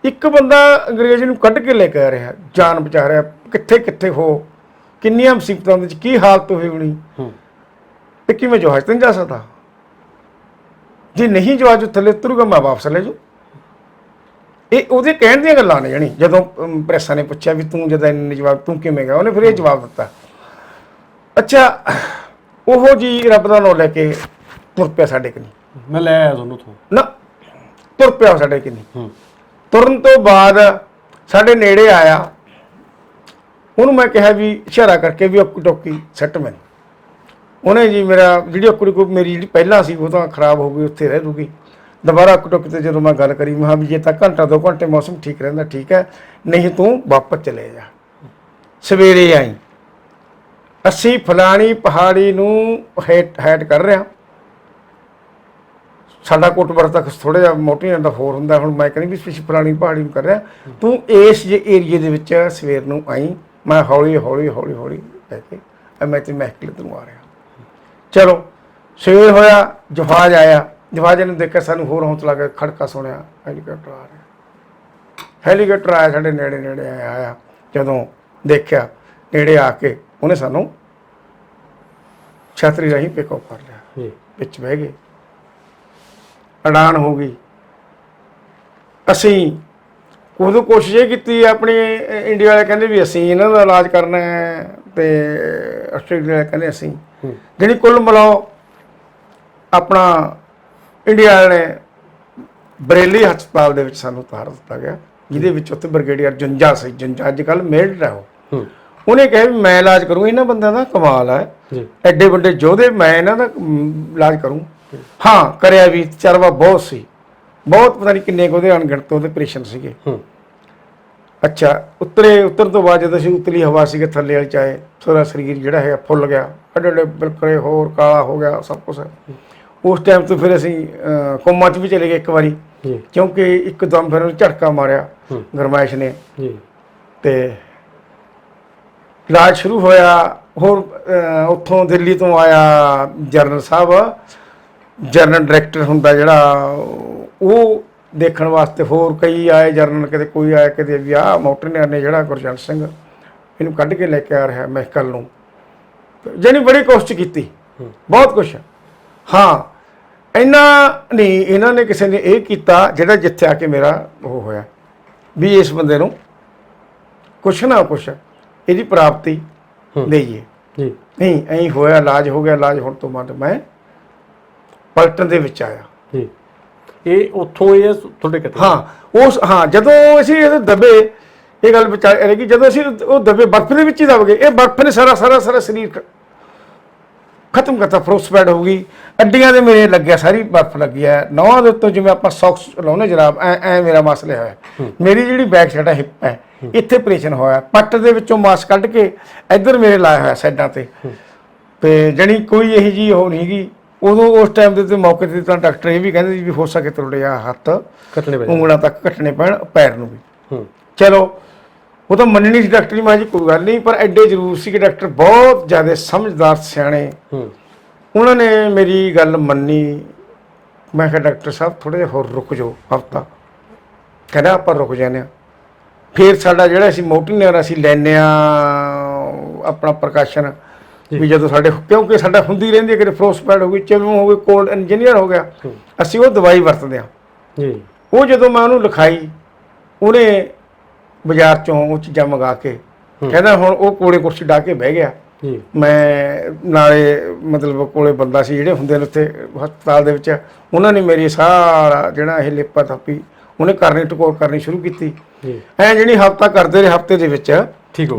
ਇੱਕ ਬੰਦਾ ਅੰਗਰੇਜ਼ ਨੂੰ ਕੱਢ ਕੇ ਲੈ ਕੇ ਆ ਰਿਹਾ, ਜਾਨ ਬਚਾ ਰਿਹਾ, ਕਿੱਥੇ ਕਿੱਥੇ ਹੋ, ਕਿੰਨੀਆਂ ਮੁਸੀਬਤਾਂ ਦੇ ਵਿੱਚ ਕੀ ਹਾਲਤ ਹੋਈ ਹੋਣੀ, ਤੇ ਕਿਵੇਂ ਜਹਾਜ਼ ਤੇ ਨਹੀਂ ਜਾ ਸਕਦਾ। ਜੇ ਨਹੀਂ ਜਹਾਜ਼ ਥੱਲੇ ਉਤਰੂਗਾ ਮੈਂ ਵਾਪਸ ਲੈ ਜਾਊ। ਇਹ ਉਹਦੇ ਕਹਿਣ ਦੀਆਂ ਗੱਲਾਂ ਨੇ। ਜਾਣੀ ਜਦੋਂ ਪ੍ਰੈਸਾਂ ਨੇ ਪੁੱਛਿਆ ਵੀ ਤੂੰ ਜਦੋਂ ਇੰਨੇ ਜਵਾਬ ਤੂੰ ਕਿਵੇਂ ਗਿਆ, ਉਹਨੇ ਫਿਰ ਇਹ ਜਵਾਬ ਦਿੱਤਾ। ਅੱਛਾ ਉਹ ਜੀ ਰੱਬ ਦਾ ਨਾਂ ਲੈ ਕੇ ਤੁਰ ਪਿਆ ਸਾਡੇ ਕਨੀ। ਮੈਂ ਲੈ ਆਇਆ ਤੁਹਾਨੂੰ ਉੱਥੋਂ ਨਾ, ਤੁਰ ਪਿਆ ਸਾਡੇ ਕਨੀ। ਤੁਰਨ ਤੋਂ ਬਾਅਦ ਸਾਡੇ ਨੇੜੇ ਆਇਆ, ਉਹਨੂੰ ਮੈਂ ਕਿਹਾ ਵੀ ਇਸ਼ਾਰਾ ਕਰਕੇ ਵੀ ਔਕੀ ਟੋਕੀ ਸੱਟ ਮੈਨੂੰ। ਉਹਨੇ ਜੀ ਮੇਰਾ ਜਿਹੜੀ ਔਕੀ ਟੋਕੀ ਮੇਰੀ ਜਿਹੜੀ ਪਹਿਲਾਂ ਸੀ ਉਹ ਤਾਂ ਖਰਾਬ ਹੋ ਗਈ, ਉੱਥੇ ਰਹਿ ਜੂਗੀ। ਦੁਬਾਰਾ ਔਕੀ ਟੋਕੀ 'ਤੇ ਜਦੋਂ ਮੈਂ ਗੱਲ ਕਰੀ, ਮੈਂ ਕਿਹਾ ਵੀ ਜੇ ਤਾਂ ਘੰਟਾ 2 ਘੰਟੇ ਮੌਸਮ ਠੀਕ ਰਹਿੰਦਾ ਠੀਕ ਹੈ, ਨਹੀਂ ਤੂੰ ਵਾਪਸ ਚਲੇ ਜਾ, ਸਵੇਰੇ ਆਈ। ਅਸੀਂ ਫਲਾਣੀ ਪਹਾੜੀ ਨੂੰ ਹੈਟ ਕਰ ਰਿਹਾ, ਸਾਡਾ ਕੋਟਬਰ ਤੱਕ ਥੋੜ੍ਹਾ ਜਿਹਾ ਮੋਟੀਆਂ ਦਾ ਹੋਰ ਹੁੰਦਾ। ਹੁਣ ਮੈਂ ਕਹਿੰਦੀ ਵੀ ਅਸੀਂ ਫਲਾਣੀ ਪਹਾੜੀ ਨੂੰ ਕਰ ਰਿਹਾ, ਤੂੰ ਇਸ ਜੇ ਏਰੀਏ ਦੇ ਵਿੱਚ ਸਵੇਰ ਨੂੰ ਆਈ। ਮੈਂ ਹੌਲੀ ਹੌਲੀ ਹੌਲੀ ਹੌਲੀ ਕਹਿ ਕੇ ਮੈਂ ਤੇ ਮਹਿਕਲ ਤੈਨੂੰ ਆ ਰਿਹਾ। ਚਲੋ ਸਵੇਰ ਹੋਇਆ, ਜਹਾਜ਼ ਆਇਆ। ਜਹਾਜ਼ ਨੇ ਦੇਖਿਆ, ਸਾਨੂੰ ਹੋਰ ਹੌਸਲਾ ਕੇ ਖੜਕਾ ਸੁਣਿਆ, ਹੈਲੀਕਾਪਟਰ ਆ ਰਿਹਾ। ਹੈਲੀਕਾਪਟਰ ਆਇਆ, ਸਾਡੇ ਨੇੜੇ ਨੇੜੇ ਆਇਆ। ਜਦੋਂ ਦੇਖਿਆ ਨੇੜੇ ਆ ਕੇ, ਉਹਨੇ ਸਾਨੂੰ ਛਤਰੀ ਰਾਹੀਂ ਪਿਕਅਪ ਕਰ ਲਿਆ, ਵਿੱਚ ਬਹਿ ਗਏ, ਉਡਾਨ ਹੋ ਗਈ। ਅਸੀਂ ਉਦੋਂ ਕੋਸ਼ਿਸ਼ ਇਹ ਕੀਤੀ, ਆਪਣੇ ਇੰਡੀਆ ਵਾਲੇ ਕਹਿੰਦੇ ਵੀ ਅਸੀਂ ਇਹਨਾਂ ਦਾ ਇਲਾਜ ਕਰਨਾ ਹੈ, ਤੇ ਆਸਟ੍ਰੇਲੀਆ ਵਾਲੇ ਕਹਿੰਦੇ ਅਸੀਂ। ਜਿਹੜੀ ਕੁੱਲ ਮਿਲਾਓ ਆਪਣਾ ਇੰਡੀਆ ਵਾਲੇ ਬਰੇਲੀ ਹਸਪਤਾਲ ਦੇ ਵਿੱਚ ਸਾਨੂੰ ਉਤਾਰ ਦਿੱਤਾ ਗਿਆ, ਜਿਹਦੇ ਵਿੱਚ ਉੱਥੇ ਬ੍ਰਿਗੇਡੀਅਰ ਜੁੰਜਾ ਸੀ। ਜੁੰਜਾ ਅੱਜ ਕੱਲ੍ਹ ਮੇਲਡ ਹੈ ਉਹ। ਉਹਨੇ ਕਿਹਾ ਵੀ ਮੈਂ ਇਲਾਜ ਕਰੂੰ, ਇਹਨਾਂ ਬੰਦਿਆਂ ਦਾ ਕਮਾਲ ਹੈ, ਐਡੇ ਵੱਡੇ ਯੋਧੇ, ਮੈਂ ਇਹਨਾਂ ਦਾ ਇਲਾਜ ਕਰੂੰ। ਹਾਂ ਕਰਿਆ ਵੀ, ਚਰਵਾ ਬਹੁਤ ਸੀ, ਬਹੁਤ ਪਤਾ ਨਹੀਂ ਕਿੰਨੇ ਕੁ ਉਹਦੇ ਅਣਗਿਣਤ ਉਹਦੇ ਆਪਰੇਸ਼ਨ ਸੀਗੇ। ਅੱਛਾ ਉਤਰਨ ਤੋਂ ਬਾਅਦ ਜਦੋਂ ਅਸੀਂ ਉਤਲੀ ਹਵਾ ਸੀਗੇ ਥੱਲੇ ਵਾਲੀ ਚਾਹੇ, ਸਾਰਾ ਸਰੀਰ ਜਿਹੜਾ ਹੈ ਫੁੱਲ ਗਿਆ, ਅੱਡੇ ਅੱਡੇ ਬਿਲਕੁਲ ਹੋਰ ਕਾਲਾ ਹੋ ਗਿਆ ਸਭ ਕੁਛ। ਉਸ ਟਾਈਮ ਤੋਂ ਫਿਰ ਅਸੀਂ ਕੋਮਾ 'ਚ ਵੀ ਚਲੇ ਗਏ ਇੱਕ ਵਾਰੀ, ਕਿਉਂਕਿ ਇੱਕਦਮ ਫਿਰ ਉਹਨੂੰ ਝਟਕਾ ਮਾਰਿਆ ਗਰਮਾਇਸ਼ ਨੇ। ਤੇ ਇਲਾਜ ਸ਼ੁਰੂ ਹੋਇਆ। ਹੋਰ ਉੱਥੋਂ ਦਿੱਲੀ ਤੋਂ ਆਇਆ ਜਨਰਲ ਸਾਹਿਬ, ਜਨਰਲ ਡਾਇਰੈਕਟਰ ਹੁੰਦਾ ਜਿਹੜਾ ਉਹ ਦੇਖਣ ਵਾਸਤੇ ਹੋਰ ਕਈ ਆਏ ਜਰਨਲ, ਕਿਤੇ ਕੋਈ ਆਇਆ, ਕਿਤੇ ਵੀ ਆਹ ਮੋਟਰਨਿਆਰ ਨੇ ਜਿਹੜਾ ਗੁਰਜੰਟ ਸਿੰਘ ਇਹਨੂੰ ਕੱਢ ਕੇ ਲੈ ਕੇ ਆ ਰਿਹਾ ਮਹਿਕਲ ਨੂੰ, ਜਾਣੀ ਬੜੀ ਕੋਸ਼ਿਸ਼ ਕੀਤੀ, ਬਹੁਤ ਕੁਛ। ਹਾਂ, ਨਹੀਂ ਇਹਨਾਂ ਨੇ ਕਿਸੇ ਨੇ ਇਹ ਕੀਤਾ ਜਿਹੜਾ ਜਿੱਥੇ ਆ ਕੇ ਮੇਰਾ ਉਹ ਹੋਇਆ ਵੀ ਇਸ ਬੰਦੇ ਨੂੰ ਕੁਛ ਨਾ ਕੁਛ ਇਹਦੀ ਪ੍ਰਾਪਤੀ ਦੇਈਏ। ਜੀ ਨਹੀਂ ਐਂ ਹੋਇਆ, ਇਲਾਜ ਹੋ ਗਿਆ। ਇਲਾਜ ਹੋਣ ਤੋਂ ਬਾਅਦ ਮੈਂ ਪਲਟਨ ਦੇ ਵਿੱਚ ਆਇਆ। ਜੀ ਇਹ ਉੱਥੋਂ ਇਹ ਤੁਹਾਡੇ ਕਿਤੇ? ਹਾਂ ਜਦੋਂ ਅਸੀਂ ਇਹ ਦਬੇ, ਇਹ ਗੱਲ ਵਿਚਾਰ ਰਹੇਗੀ, ਜਦੋਂ ਅਸੀਂ ਉਹ ਦਬੇ ਬਰਫ਼ ਦੇ ਵਿੱਚ ਹੀ ਦਬ ਗਏ। ਇਹ ਬਰਫ਼ ਨੇ ਸਾਰਾ ਸਰੀਰ ਖਤਮ ਕਰਤਾ, ਫਰੋਸਪੈਡ ਹੋ ਗਈ, ਅੱਡੀਆਂ ਦੇ ਮੇਰੇ ਲੱਗਿਆ, ਸਾਰੀ ਬਰਫ਼ ਲੱਗੀ ਹੈ ਨੌਹਾਂ ਦੇ ਉੱਤੋਂ, ਜਿਵੇਂ ਆਪਾਂ ਸੌਕਸ ਲਾਉਂਦੇ ਜਰਾਬ, ਐ ਮੇਰਾ ਮਸਲੇ ਹੋਇਆ। ਮੇਰੀ ਜਿਹੜੀ ਬੈਕ ਸਾਈਡ ਹੈ, ਹਿੱਪ ਹੈ, ਇੱਥੇ ਆਪਰੇਸ਼ਨ ਹੋਇਆ। ਪੱਟ ਦੇ ਵਿੱਚੋਂ ਮਾਸ ਕੱਢ ਕੇ ਇੱਧਰ ਮੇਰੇ ਲਾਇਆ ਹੋਇਆ ਸਾਈਡਾਂ ਤੇ ਜਾਣੀ ਕੋਈ ਇਹੋ ਜਿਹੀ ਉਹ ਨਹੀਂ ਗੀ ਉਦੋਂ। ਉਸ ਟਾਈਮ ਦੇ ਮੌਕੇ 'ਤੇ ਤਾਂ ਡਾਕਟਰ ਇਹ ਵੀ ਕਹਿੰਦੇ ਸੀ ਵੀ ਹੋ ਸਕੇ ਤੁਹਾਡੇ ਆ ਹੱਥ ਕੱਟਣੇ ਪੈਣ, ਉਂਗਲਾਂ ਤੱਕ ਕੱਟਣੇ ਪੈਣ, ਪੈਰ ਨੂੰ ਵੀ। ਚਲੋ ਉਹ ਤਾਂ ਮੰਨਣੀ ਸੀ ਡਾਕਟਰ, ਮੈਂ ਜੀ ਕੋਈ ਗੱਲ ਨਹੀਂ, ਪਰ ਐਡੇ ਜ਼ਰੂਰ ਸੀ ਕਿ ਡਾਕਟਰ ਬਹੁਤ ਜ਼ਿਆਦਾ ਸਮਝਦਾਰ ਸਿਆਣੇ, ਉਹਨਾਂ ਨੇ ਮੇਰੀ ਗੱਲ ਮੰਨੀ। ਮੈਂ ਕਿਹਾ ਡਾਕਟਰ ਸਾਹਿਬ ਥੋੜ੍ਹਾ ਜਿਹਾ ਹੋਰ ਰੁਕ ਜਾਓ ਹਫ਼ਤਾ। ਕਹਿੰਦਾ ਆਪਾਂ ਰੁਕ ਜਾਂਦੇ ਹਾਂ। ਫਿਰ ਸਾਡਾ ਜਿਹੜਾ ਅਸੀਂ ਮੋਟਰਨਿਆਰ ਅਸੀਂ ਲੈਂਦੇ ਹਾਂ ਆਪਣਾ ਪ੍ਰਕਾਸ਼ਨ ਵੀ ਜਦੋਂ ਸਾਡੇ, ਕਿਉਂਕਿ ਸਾਡਾ ਹੁੰਦੀ ਰਹਿੰਦੀ ਹੈ ਕਿ ਫਰੋਸਪੈਡ ਹੋ ਗਈ, ਚਿਲਮ ਹੋ ਗਈ, ਕੋਲਡ ਇੰਜੀਨੀਅਰ ਹੋ ਗਿਆ, ਅਸੀਂ ਉਹ ਦਵਾਈ ਵਰਤਦੇ ਹਾਂ। ਉਹ ਜਦੋਂ ਮੈਂ ਉਹਨੂੰ ਲਿਖਾਈ, ਉਹਨੇ ਬਾਜ਼ਾਰ 'ਚੋਂ ਉਹ ਚੀਜ਼ਾਂ ਮੰਗਾ ਕੇ, ਕਹਿੰਦਾ ਹੁਣ ਉਹ ਕੋਲੇ ਕੁਰਸੀ ਢਾ ਕੇ ਬਹਿ ਗਿਆ। ਮੈਂ ਨਾਲੇ ਮਤਲਬ ਕੋਲੇ ਬੰਦਾ ਸੀ ਜਿਹੜੇ ਹੁੰਦੇ ਨੇ ਉੱਥੇ ਹਸਪਤਾਲ ਦੇ ਵਿੱਚ, ਉਹਨਾਂ ਨੇ ਮੇਰੀ ਸਾਰਾ ਜਿਹੜਾ ਇਹ ਲਿਪਾ ਥਾਪੀ ਉਹਨੇ ਕਰਨੀ, ਟਕੋਰ ਕਰਨੀ ਸ਼ੁਰੂ ਕੀਤੀ। ਐਂ ਜਿਹੜੀ ਹਫ਼ਤਾ ਕਰਦੇ ਰਹੇ, ਹਫ਼ਤੇ ਦੇ ਵਿੱਚ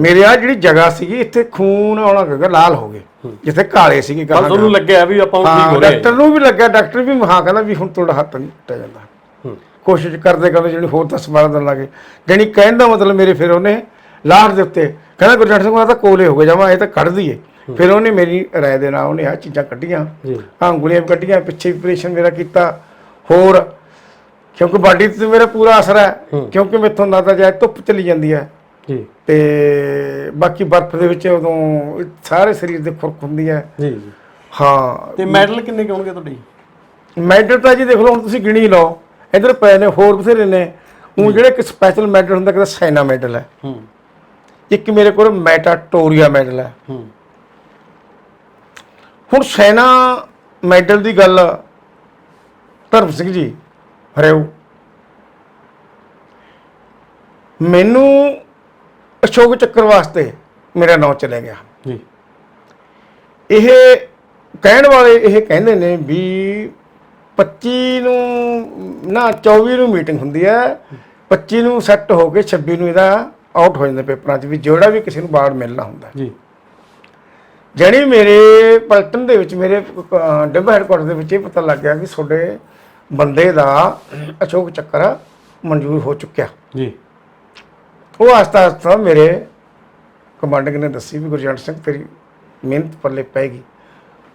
ਮੇਰੇ ਆ ਜਿਹੜੀ ਜਗ੍ਹਾ ਸੀਗੀ ਇੱਥੇ ਖੂਨ ਆਉਣਾ ਲੱਗਾ, ਲਾਲ ਹੋ ਗਏ ਜਿੱਥੇ ਕਾਲੇ ਸੀਗੇ। ਤੁਹਾਨੂੰ ਲੱਗਿਆ ਵੀ ਆਪਾਂ ਠੀਕ ਹੋ ਰਹੇ, ਡਾਕਟਰ ਨੂੰ ਵੀ ਲੱਗਿਆ, ਡਾਕਟਰ ਵੀ ਕਹਿੰਦਾ ਵੀ ਹੁਣ ਤੁਹਾਡਾ ਹੱਥ ਨਹੀਂ ਟੁੱਟਿਆ ਜਾਂਦਾ। ਕੋਸ਼ਿਸ਼ ਕਰਦੇ ਜਿਹੜੀ ਹੋਰ 10-12 ਦਿਨ ਲੱਗੇ, ਜਾਣੀ ਕਹਿਣ ਦਾ ਮਤਲਬ ਮੇਰੇ ਫਿਰ ਉਹਨੇ ਲਾਹਰ ਦੇ ਉੱਤੇ ਕਹਿੰਦਾ ਗੁਰਜੰਟ ਸਿੰਘ ਆ ਤਾਂ ਕੋਲੇ ਹੋ ਗਏ ਜਾਵਾਂ, ਇਹ ਤਾਂ ਕੱਢ ਦਈਏ। ਫਿਰ ਉਹਨੇ ਮੇਰੀ ਰਾਏ ਦੇ ਨਾਲ ਉਹਨੇ ਆਹ ਚੀਜ਼ਾਂ ਕੱਢੀਆਂ, ਆਹ ਉਂਗਲੀਆਂ ਵੀ ਕੱਢੀਆਂ, ਪਿੱਛੇ ਆਪਰੇਸ਼ਨ ਮੇਰਾ ਕੀਤਾ ਹੋਰ, ਕਿਉਂਕਿ ਬਾਡੀ 'ਤੇ ਮੇਰਾ ਪੂਰਾ ਅਸਰ ਹੈ, ਕਿਉਂਕਿ ਮੈਥੋਂ ਨਾ ਤਾਂ ਜਾਏ ਧੁੱਪ ਚਲੀ ਜਾਂਦੀ ਹੈ ਤੇ ਬਾਕੀ ਬਰਫ਼ ਦੇ ਵਿੱਚ ਉਦੋਂ ਸਾਰੇ ਸਰੀਰ ਦੇ ਖੁਰਕ ਹੁੰਦੀ ਹੈ। ਹਾਂ। ਤੇ ਮੈਡਲ ਕਿੰਨੇ ਹੋਣਗੇ ਤੁਹਾਡੇ? ਮੈਡਲ ਤਾਂ ਜੀ ਦੇਖ ਲਓ ਹੁਣ ਤੁਸੀਂ ਗਿਣੀ ਲਓ, ਇੱਧਰ ਪਏ ਨੇ, ਹੋਰ ਬਥੇਰੇ ਨੇ। ਉਹ ਜਿਹੜੇ ਇੱਕ ਸਪੈਸ਼ਲ ਮੈਡਲ ਹੁੰਦਾ, ਕਿਤੇ ਸੈਨਾ ਮੈਡਲ ਹੈ, ਇੱਕ ਮੇਰੇ ਕੋਲ ਮੈਟਾਟੋਰੀਆ ਮੈਡਲ ਹੈ। ਹੁਣ ਸੈਨਾ ਮੈਡਲ ਦੀ ਗੱਲ, ਧਰਮ ਸਿੰਘ ਜੀ ਹਰਿਓ, ਮੈਨੂੰ ਅਸ਼ੋਕ ਚੱਕਰ ਵਾਸਤੇ ਮੇਰਾ ਨਾਂ ਚਲੇ ਗਿਆ। ਇਹ ਕਹਿਣ ਵਾਲੇ ਇਹ ਕਹਿੰਦੇ ਨੇ ਵੀ 25 ਨੂੰ ਨਾ 24 ਨੂੰ ਮੀਟਿੰਗ ਹੁੰਦੀ ਹੈ, 25 ਨੂੰ ਸੈੱਟ ਹੋ ਕੇ 26 ਨੂੰ ਇਹਦਾ ਆਊਟ ਹੋ ਜਾਂਦਾ ਪੇਪਰਾਂ 'ਚ, ਵੀ ਜਿਹੜਾ ਵੀ ਕਿਸੇ ਨੂੰ ਵਾਰਡ ਮਿਲਣਾ ਹੁੰਦਾ ਜਾਣੀ ਮੇਰੇ ਪਲਟਨ ਦੇ ਵਿੱਚ, ਮੇਰੇ ਡਿੱਬਾ ਹੈਡਕੁਆਟਰ ਦੇ ਵਿੱਚ ਇਹ ਪਤਾ ਲੱਗ ਗਿਆ ਵੀ ਤੁਹਾਡੇ ਬੰਦੇ ਦਾ ਅਸ਼ੋਕ ਚੱਕਰ ਮਨਜ਼ੂਰ ਹੋ ਚੁੱਕਿਆ। ਉਹ ਆਸਤਾ ਮੇਰੇ ਕਮਾਂਡਿੰਗ ਨੇ ਦੱਸੀ ਵੀ ਗੁਰਜੰਟ ਸਿੰਘ ਤੇਰੀ ਮਿਹਨਤ ਪੱਲੇ ਪੈਗੀ।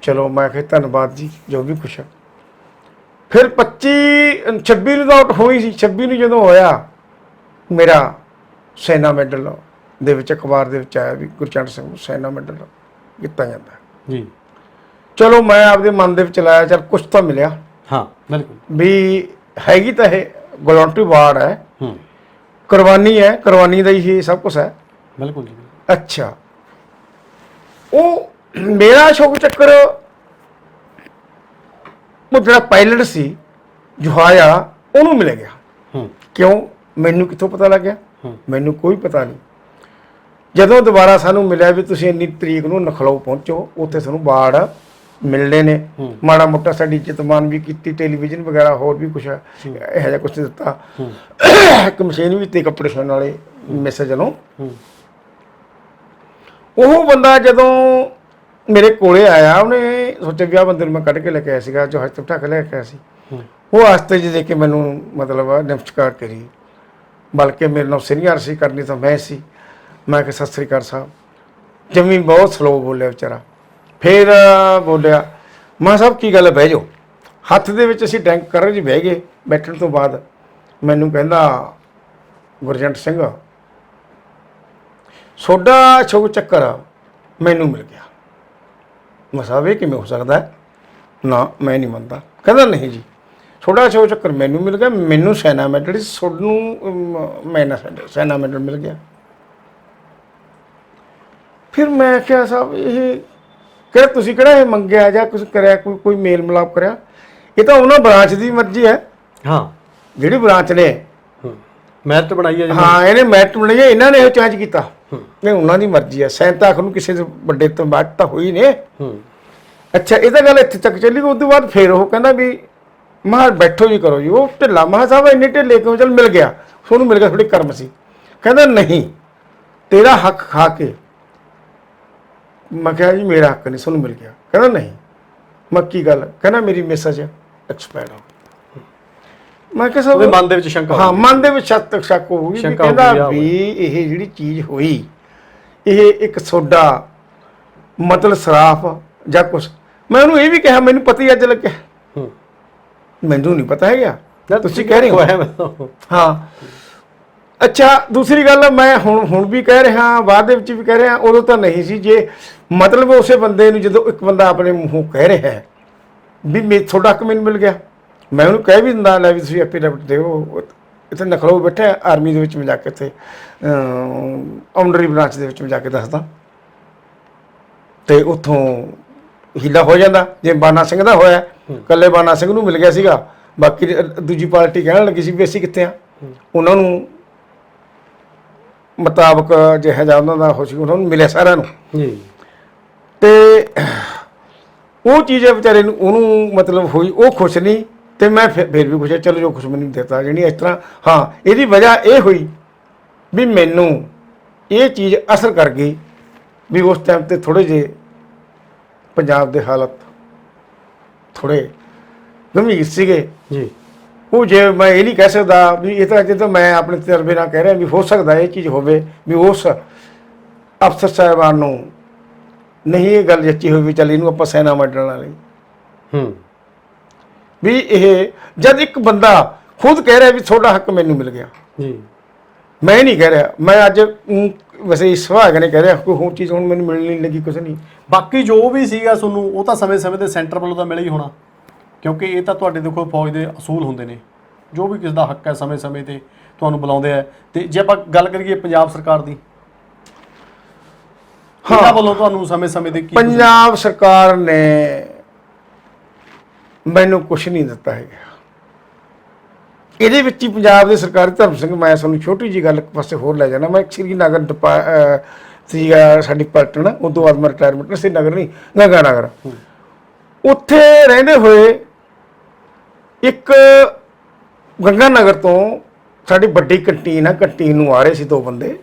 ਚਲੋ ਮੈਂ ਕਿਹਾ ਧੰਨਵਾਦ ਜੀ, ਜੋ ਵੀ ਕੁਛ। ਫਿਰ 26 ਨੂੰ ਤਾਂ ਆਊਟ ਹੋਈ ਸੀ। 26 ਨੂੰ ਜਦੋਂ ਹੋਇਆ, ਮੇਰਾ ਸੈਨਾ ਮੈਡਲ ਦੇ ਵਿੱਚ ਅਖਬਾਰ ਦੇ ਵਿੱਚ ਆਇਆ ਵੀ ਗੁਰਜੰਟ ਸਿੰਘ ਨੂੰ ਸੈਨਾ ਮੈਡਲ ਦਿੱਤਾ ਜਾਂਦਾ। ਚਲੋ ਮੈਂ ਆਪਦੇ ਮਨ ਦੇ ਵਿੱਚ ਲਾਇਆ, ਚੱਲ ਕੁਛ ਤਾਂ ਮਿਲਿਆ। ਬਿਲਕੁਲ ਵੀ ਹੈਗੀ ਤਾਂ ਇਹ ਵੋਲੰਟਰੀ ਵਾਰਡ ਹੈ, ਕੁਰਬਾਨੀ ਹੈ, ਕੁਰਬਾਨੀ ਦਾ ਹੀ ਸਭ ਕੁਛ ਹੈ। ਬਿਲਕੁਲ ਜੀ। ਅੱਛਾ, ਉਹ ਮੇਰਾ ਅਸ਼ੋਕ ਚੱਕਰ, ਉਹ ਜਿਹੜਾ ਪਾਇਲਟ ਸੀ ਜੁਹਾਇਆ, ਉਹਨੂੰ ਮਿਲ ਗਿਆ। ਕਿਉਂ? ਮੈਨੂੰ ਕਿੱਥੋਂ ਪਤਾ ਲੱਗ ਗਿਆ? ਮੈਨੂੰ ਕੋਈ ਪਤਾ ਨਹੀਂ। ਜਦੋਂ ਦੁਬਾਰਾ ਸਾਨੂੰ ਮਿਲਿਆ ਵੀ ਤੁਸੀਂ ਇੰਨੀ ਤਰੀਕ ਨੂੰ ਨਖਲਓ ਪਹੁੰਚੋ, ਉੱਥੇ ਸਾਨੂੰ ਵਾਰਡ ਮਿਲਣੇ ਨੇ, ਮਾੜਾ ਮੋਟਾ ਸਾਡੀ ਇੱਜ਼ਤ ਮਾਨ ਵੀ ਕੀਤੀ, ਟੈਲੀਵਿਜ਼ਨ ਵਗੈਰਾ ਹੋਰ ਵੀ ਕੁਛ ਇਹੋ ਜਿਹਾ ਕੁਛ ਦਿੱਤਾ, ਇੱਕ ਮਸ਼ੀਨ ਵੀ ਤੇ ਕੱਪੜੇ ਸਿਉਣ ਵਾਲੇ ਮੈਸੇਜ ਨੂੰ। ਉਹ ਬੰਦਾ ਜਦੋਂ ਮੇਰੇ ਕੋਲੇ ਆਇਆ, ਉਹਨੇ ਸੋਚਿਆ ਵੀ ਆਹ ਬੰਦੇ ਨੂੰ ਮੈਂ ਕੱਢ ਕੇ ਲੈ ਕੇ ਆਇਆ ਸੀਗਾ, ਜੋ ਹੱਥ ਬਿਠਾ ਕੇ ਲੈ ਕੇ ਆਇਆ ਸੀ। ਉਹ ਆਸਤੇ ਜਿਹੇ ਦੇ ਕੇ ਮੈਨੂੰ ਮਤਲਬ ਨਮਸਕਾਰ ਕਰੀ, ਬਲਕਿ ਮੇਰੇ ਨਾਲ ਸੀਨੀਅਰ ਸੀ, ਕਰਨੀ ਤਾਂ ਮੈਂ ਸੀ। ਮੈਂ ਕਿਹਾ ਸਤਿ ਸ੍ਰੀ ਅਕਾਲ ਸਾਹਿਬ। ਜਮੀ ਬਹੁਤ ਸਲੋ ਬੋਲਿਆ ਵਿਚਾਰਾ। ਫਿਰ ਬੋਲਿਆ, ਮੈਂ ਸਾਹਿਬ ਕੀ ਗੱਲ, ਬਹਿ ਜਾਓ। ਹੱਥ ਦੇ ਵਿੱਚ ਅਸੀਂ ਡਰਿੰਕ ਕਰਨ ਜੀ ਬਹਿ ਗਏ। ਬੈਠਣ ਤੋਂ ਬਾਅਦ ਮੈਨੂੰ ਕਹਿੰਦਾ ਗੁਰਜੰਟ ਸਿੰਘ ਤੁਹਾਡਾ ਅਸ਼ੋਕ ਚੱਕਰ ਮੈਨੂੰ ਮਿਲ ਗਿਆ। ਮੈਂ ਸਾਹਿਬ ਇਹ ਕਿਵੇਂ ਹੋ ਸਕਦਾ? ਨਾ ਮੈਂ ਨਹੀਂ ਮੰਨਦਾ। ਕਹਿੰਦਾ ਨਹੀਂ ਜੀ, ਥੋੜਾ ਜਿਹਾ ਚੱਕਰ ਮੈਨੂੰ ਮਿਲ ਗਿਆ, ਮੈਨੂੰ ਸੈਨਾ ਮੈਡਲ, ਤੁਹਾਨੂੰ ਮੈਂ ਸੈਨਾ ਮੈਡਲ ਮਿਲ ਗਿਆ। ਫਿਰ ਮੈਂ ਕਿਹਾ ਸਾਹਿਬ ਇਹ ਕਿਹੜਾ ਤੁਸੀਂ ਕਿਹੜਾ ਇਹ ਮੰਗਿਆ ਜਾਂ ਕੁਝ ਕਰਿਆ, ਕੋਈ ਮੇਲ ਮਿਲਾਪ ਕਰਿਆ? ਇਹ ਤਾਂ ਉਹਨਾਂ ਬ੍ਰਾਂਚ ਦੀ ਮਰਜ਼ੀ ਹੈ। ਹਾਂ, ਜਿਹੜੀ ਬ੍ਰਾਂਚ ਨੇ ਮੈਰਿਟ ਬਣਾਈ ਹੈ ਜੀ। ਹਾਂ, ਇਹਨੇ ਮੈਰਿਟ ਬਣਾਈ ਹੈ, ਇਹਨਾਂ ਨੇ ਇਹ ਚੇਂਜ ਕੀਤਾ। ਨਹੀਂ, ਉਹਨਾਂ ਦੀ ਮਰਜ਼ੀ ਹੈ। ਸੈਂਤਾ ਨੂੰ ਕਿਸੇ ਦੇ ਵੱਡੇ ਤੋਂ ਬਾਅਦ ਤਾਂ ਹੋਈ ਨੇ। ਅੱਛਾ, ਇਹ ਤਾਂ ਗੱਲ ਇੱਥੇ ਤੱਕ ਚੱਲੀ। ਉਸ ਤੋਂ ਬਾਅਦ ਫਿਰ ਉਹ ਕਹਿੰਦਾ ਵੀ ਮਹਾਂ ਬੈਠੋ ਜੀ, ਕਰੋ ਜੀ। ਉਹ ਢਿੱਲਾ ਮਹਾਂ ਸਾਹਿਬ ਇੰਨੇ ਢਿੱਲੇ ਕਿਉਂ? ਚੱਲ ਮਿਲ ਗਿਆ, ਤੁਹਾਨੂੰ ਮਿਲ ਗਿਆ, ਥੋੜੀ ਕਰਮ ਸੀ। ਕਹਿੰਦਾ ਨਹੀਂ, ਤੇਰਾ ਹੱਕ ਖਾ ਕੇ। ਮੈਂ ਕਿਹਾ ਜੀ ਮੇਰਾ ਹੱਕ ਨਹੀਂ, ਤੁਹਾਨੂੰ ਮਿਲ ਗਿਆ। ਕਹਿੰਦਾ ਨਹੀਂ। ਮੈਂ ਕੀ ਗੱਲ? ਕਹਿੰਦਾ ਮੇਰੀ ਮੈਸੇਜ ਐਕਸਪਾਇਰ ਹੋ ਗਈ। ਮੈਂ ਕਿਹਾ ਸਭ ਮਨ ਦੇ ਵਿੱਚ ਸ਼ੰਕਾ, ਹਾਂ ਮਨ ਦੇ ਵਿੱਚ ਸ਼ੱਕ ਹੋ ਗਈ। ਕਹਿੰਦਾ ਵੀ ਇਹ ਜਿਹੜੀ ਚੀਜ਼ ਹੋਈ, ਇਹ ਇੱਕ ਸੋਡਾ ਮਤਲਬ ਸਰਾਫ ਜਾਂ ਕੁਛ। ਮੈਂ ਉਹਨੂੰ ਇਹ ਵੀ ਕਿਹਾ ਮੈਨੂੰ ਪਤਾ ਹੀ ਅੱਜ ਲੱਗਿਆ, ਮੈਨੂੰ ਨਹੀਂ ਪਤਾ ਹੈਗਾ, ਤੁਸੀਂ ਕਹਿ ਰਹੇ ਹੋ। ਹਾਂ, ਅੱਛਾ, ਦੂਸਰੀ ਗੱਲ ਮੈਂ ਹੁਣ ਵੀ ਕਹਿ ਰਿਹਾ, ਬਾਅਦ ਦੇ ਵਿੱਚ ਵੀ ਕਹਿ ਰਿਹਾ, ਉਦੋਂ ਤਾਂ ਨਹੀਂ ਸੀ। ਜੇ ਮਤਲਬ ਉਸੇ ਬੰਦੇ ਨੂੰ ਜਦੋਂ ਇੱਕ ਬੰਦਾ ਆਪਣੇ ਮੂੰਹੋਂ ਕਹਿ ਰਿਹਾ ਹੈ ਵੀ ਤੁਹਾਡਾ ਹੱਕ ਮੈਨੂੰ ਮਿਲ ਗਿਆ, ਮੈਂ ਉਹਨੂੰ ਕਹਿ ਵੀ ਦਿੰਦਾ ਲੈ ਵੀ ਤੁਸੀਂ ਐਫੀਡੇਵਿਟ ਦਿਓ। ਇੱਥੇ ਨਖਲੋ ਬੈਠੇ ਆਰਮੀ ਦੇ ਵਿੱਚ ਮੈਂ ਜਾ ਕੇ, ਇੱਥੇ ਆਊਂਡਰੀ ਬ੍ਰਾਂਚ ਦੇ ਵਿੱਚ ਮੈਂ ਜਾ ਕੇ ਦੱਸਦਾ, ਅਤੇ ਉੱਥੋਂ ਹੀਲਾ ਹੋ ਜਾਂਦਾ। ਜੇ ਬਾਨਾ ਸਿੰਘ ਦਾ ਹੋਇਆ, ਇਕੱਲੇ ਬਾਨਾ ਸਿੰਘ ਨੂੰ ਮਿਲ ਗਿਆ ਸੀਗਾ, ਬਾਕੀ ਦੂਜੀ ਪਾਰਟੀ ਕਹਿਣ ਲੱਗੀ ਸੀ ਵੀ ਅਸੀਂ ਕਿੱਥੇ ਆ। ਉਹਨਾਂ ਨੂੰ ਮੁਤਾਬਕ ਜਿਹੋ ਜਿਹਾ ਉਹਨਾਂ ਦਾ ਹੋ ਸੀ, ਉਹਨਾਂ ਨੂੰ ਮਿਲਿਆ ਸਾਰਿਆਂ ਨੂੰ। ਅਤੇ ਉਹ ਚੀਜ਼ ਵਿਚਾਰੇ ਨੂੰ ਉਹਨੂੰ ਮਤਲਬ ਹੋਈ, ਉਹ ਖੁਸ਼ ਨਹੀਂ, ਅਤੇ ਮੈਂ ਫਿਰ ਵੀ ਖੁਸ਼। ਚਲੋ ਜੋ ਕੁਛ ਮੈਨੂੰ ਦਿੱਤਾ ਜਿਹੜੀ ਇਸ ਤਰ੍ਹਾਂ। ਹਾਂ, ਇਹਦੀ ਵਜ੍ਹਾ ਇਹ ਹੋਈ ਵੀ ਮੈਨੂੰ ਇਹ ਚੀਜ਼ ਅਸਰ ਕਰ ਗਈ ਵੀ ਉਸ ਟਾਈਮ 'ਤੇ ਥੋੜ੍ਹੇ ਜਿਹੇ ਪੰਜਾਬ ਦੇ ਹਾਲਤ ਥੋੜ੍ਹੇ ਗੰਭੀਰ ਸੀਗੇ ਜੀ। ਉਹ ਜੇ ਮੈਂ ਇਹ ਨਹੀਂ ਕਹਿ ਸਕਦਾ ਵੀ ਇਹ ਤਾਂ ਜਦੋਂ ਮੈਂ ਆਪਣੇ ਤਜਰਬੇ ਨਾਲ ਕਹਿ ਰਿਹਾ ਵੀ ਹੋ ਸਕਦਾ ਇਹ ਚੀਜ਼ ਹੋਵੇ ਵੀ ਉਸ ਅਫਸਰ ਸਾਹਿਬਾਨ ਨੂੰ ਨਹੀਂ ਇਹ ਗੱਲ ਜੱਚੀ ਹੋਈ ਵੀ ਚੱਲ ਇਹਨੂੰ ਆਪਾਂ ਸੈਨਾ ਮੈਡਲ ਨਾਲ ਲਈ। ਵੀ ਇਹ ਜਦ ਇੱਕ ਬੰਦਾ ਖੁਦ ਕਹਿ ਰਿਹਾ ਵੀ ਤੁਹਾਡਾ ਹੱਕ ਮੈਨੂੰ ਮਿਲ ਗਿਆ ਜੀ, ਮੈਂ ਨਹੀਂ ਕਹਿ ਰਿਹਾ, ਮੈਂ ਅੱਜ ਵੈਸੇ ਸੁਹਾਗ ਨੇ ਕਹਿ ਰਿਹਾ ਕੋਈ ਹੋਰ ਚੀਜ਼ ਹੁਣ ਮੈਨੂੰ ਮਿਲਣ ਨਹੀਂ ਲੱਗੀ, ਕੁਛ ਨਹੀਂ। ਬਾਕੀ ਜੋ ਵੀ ਸੀਗਾ ਤੁਹਾਨੂੰ ਉਹ ਤਾਂ ਸਮੇਂ-ਸਮੇਂ ਤੇ ਸੈਂਟਰ ਵੱਲੋਂ ਤਾਂ ਮਿਲਿਆ ਹੀ ਹੋਣਾ, ਕਿਉਂਕਿ ਇਹ ਤਾਂ ਤੁਹਾਡੇ ਦੇਖੋ ਫੌਜ ਦੇ ਅਸੂਲ ਹੁੰਦੇ ਨੇ, ਜੋ ਵੀ ਕਿਸ ਦਾ ਹੱਕ ਹੈ ਸਮੇਂ-ਸਮੇਂ ਤੇ ਤੁਹਾਨੂੰ ਬੁਲਾਉਂਦੇ ਆ। ਤੇ ਜੇ ਆਪਾਂ ਗੱਲ ਕਰੀਏ ਪੰਜਾਬ ਸਰਕਾਰ ਦੀ, ਇਹਨਾਂ ਵੱਲੋਂ ਤੁਹਾਨੂੰ ਸਮੇਂ-ਸਮੇਂ ਤੇ ਕੀ? ਪੰਜਾਬ ਸਰਕਾਰ ਨੇ ਮੈਨੂੰ ਕੁਛ ਨਹੀਂ ਦਿੱਤਾ ਹੈਗਾ। ਇਹਦੇ ਵਿੱਚ ਹੀ ਪੰਜਾਬ ਦੇ ਸਰਕਾਰੀ ਧਰਮ ਸਿੰਘ, ਮੈਂ ਤੁਹਾਨੂੰ ਛੋਟੀ ਜਿਹੀ ਗੱਲ ਇੱਕ ਪਾਸੇ ਹੋਰ ਲੈ ਜਾਣਾ। ਮੈਂ ਸ਼੍ਰੀਨਗਰ ਸੀਗਾ ਸਾਡੀ ਪਲਟਨ, ਉਸ ਤੋਂ ਬਾਅਦ ਮੈਂ ਰਿਟਾਇਰਮੈਂਟ, ਸ਼੍ਰੀਨਗਰ ਨਹੀਂ ਗੰਗਾ ਨਗਰ, ਉੱਥੇ ਰਹਿੰਦੇ ਹੋਏ ਇੱਕ ਗੰਗਾ ਨਗਰ ਤੋਂ ਸਾਡੀ ਵੱਡੀ ਕੰਟੀਨ ਆ, ਕੰਟੀਨ ਨੂੰ ਆ ਰਹੇ ਸੀ ਦੋ ਬੰਦੇ,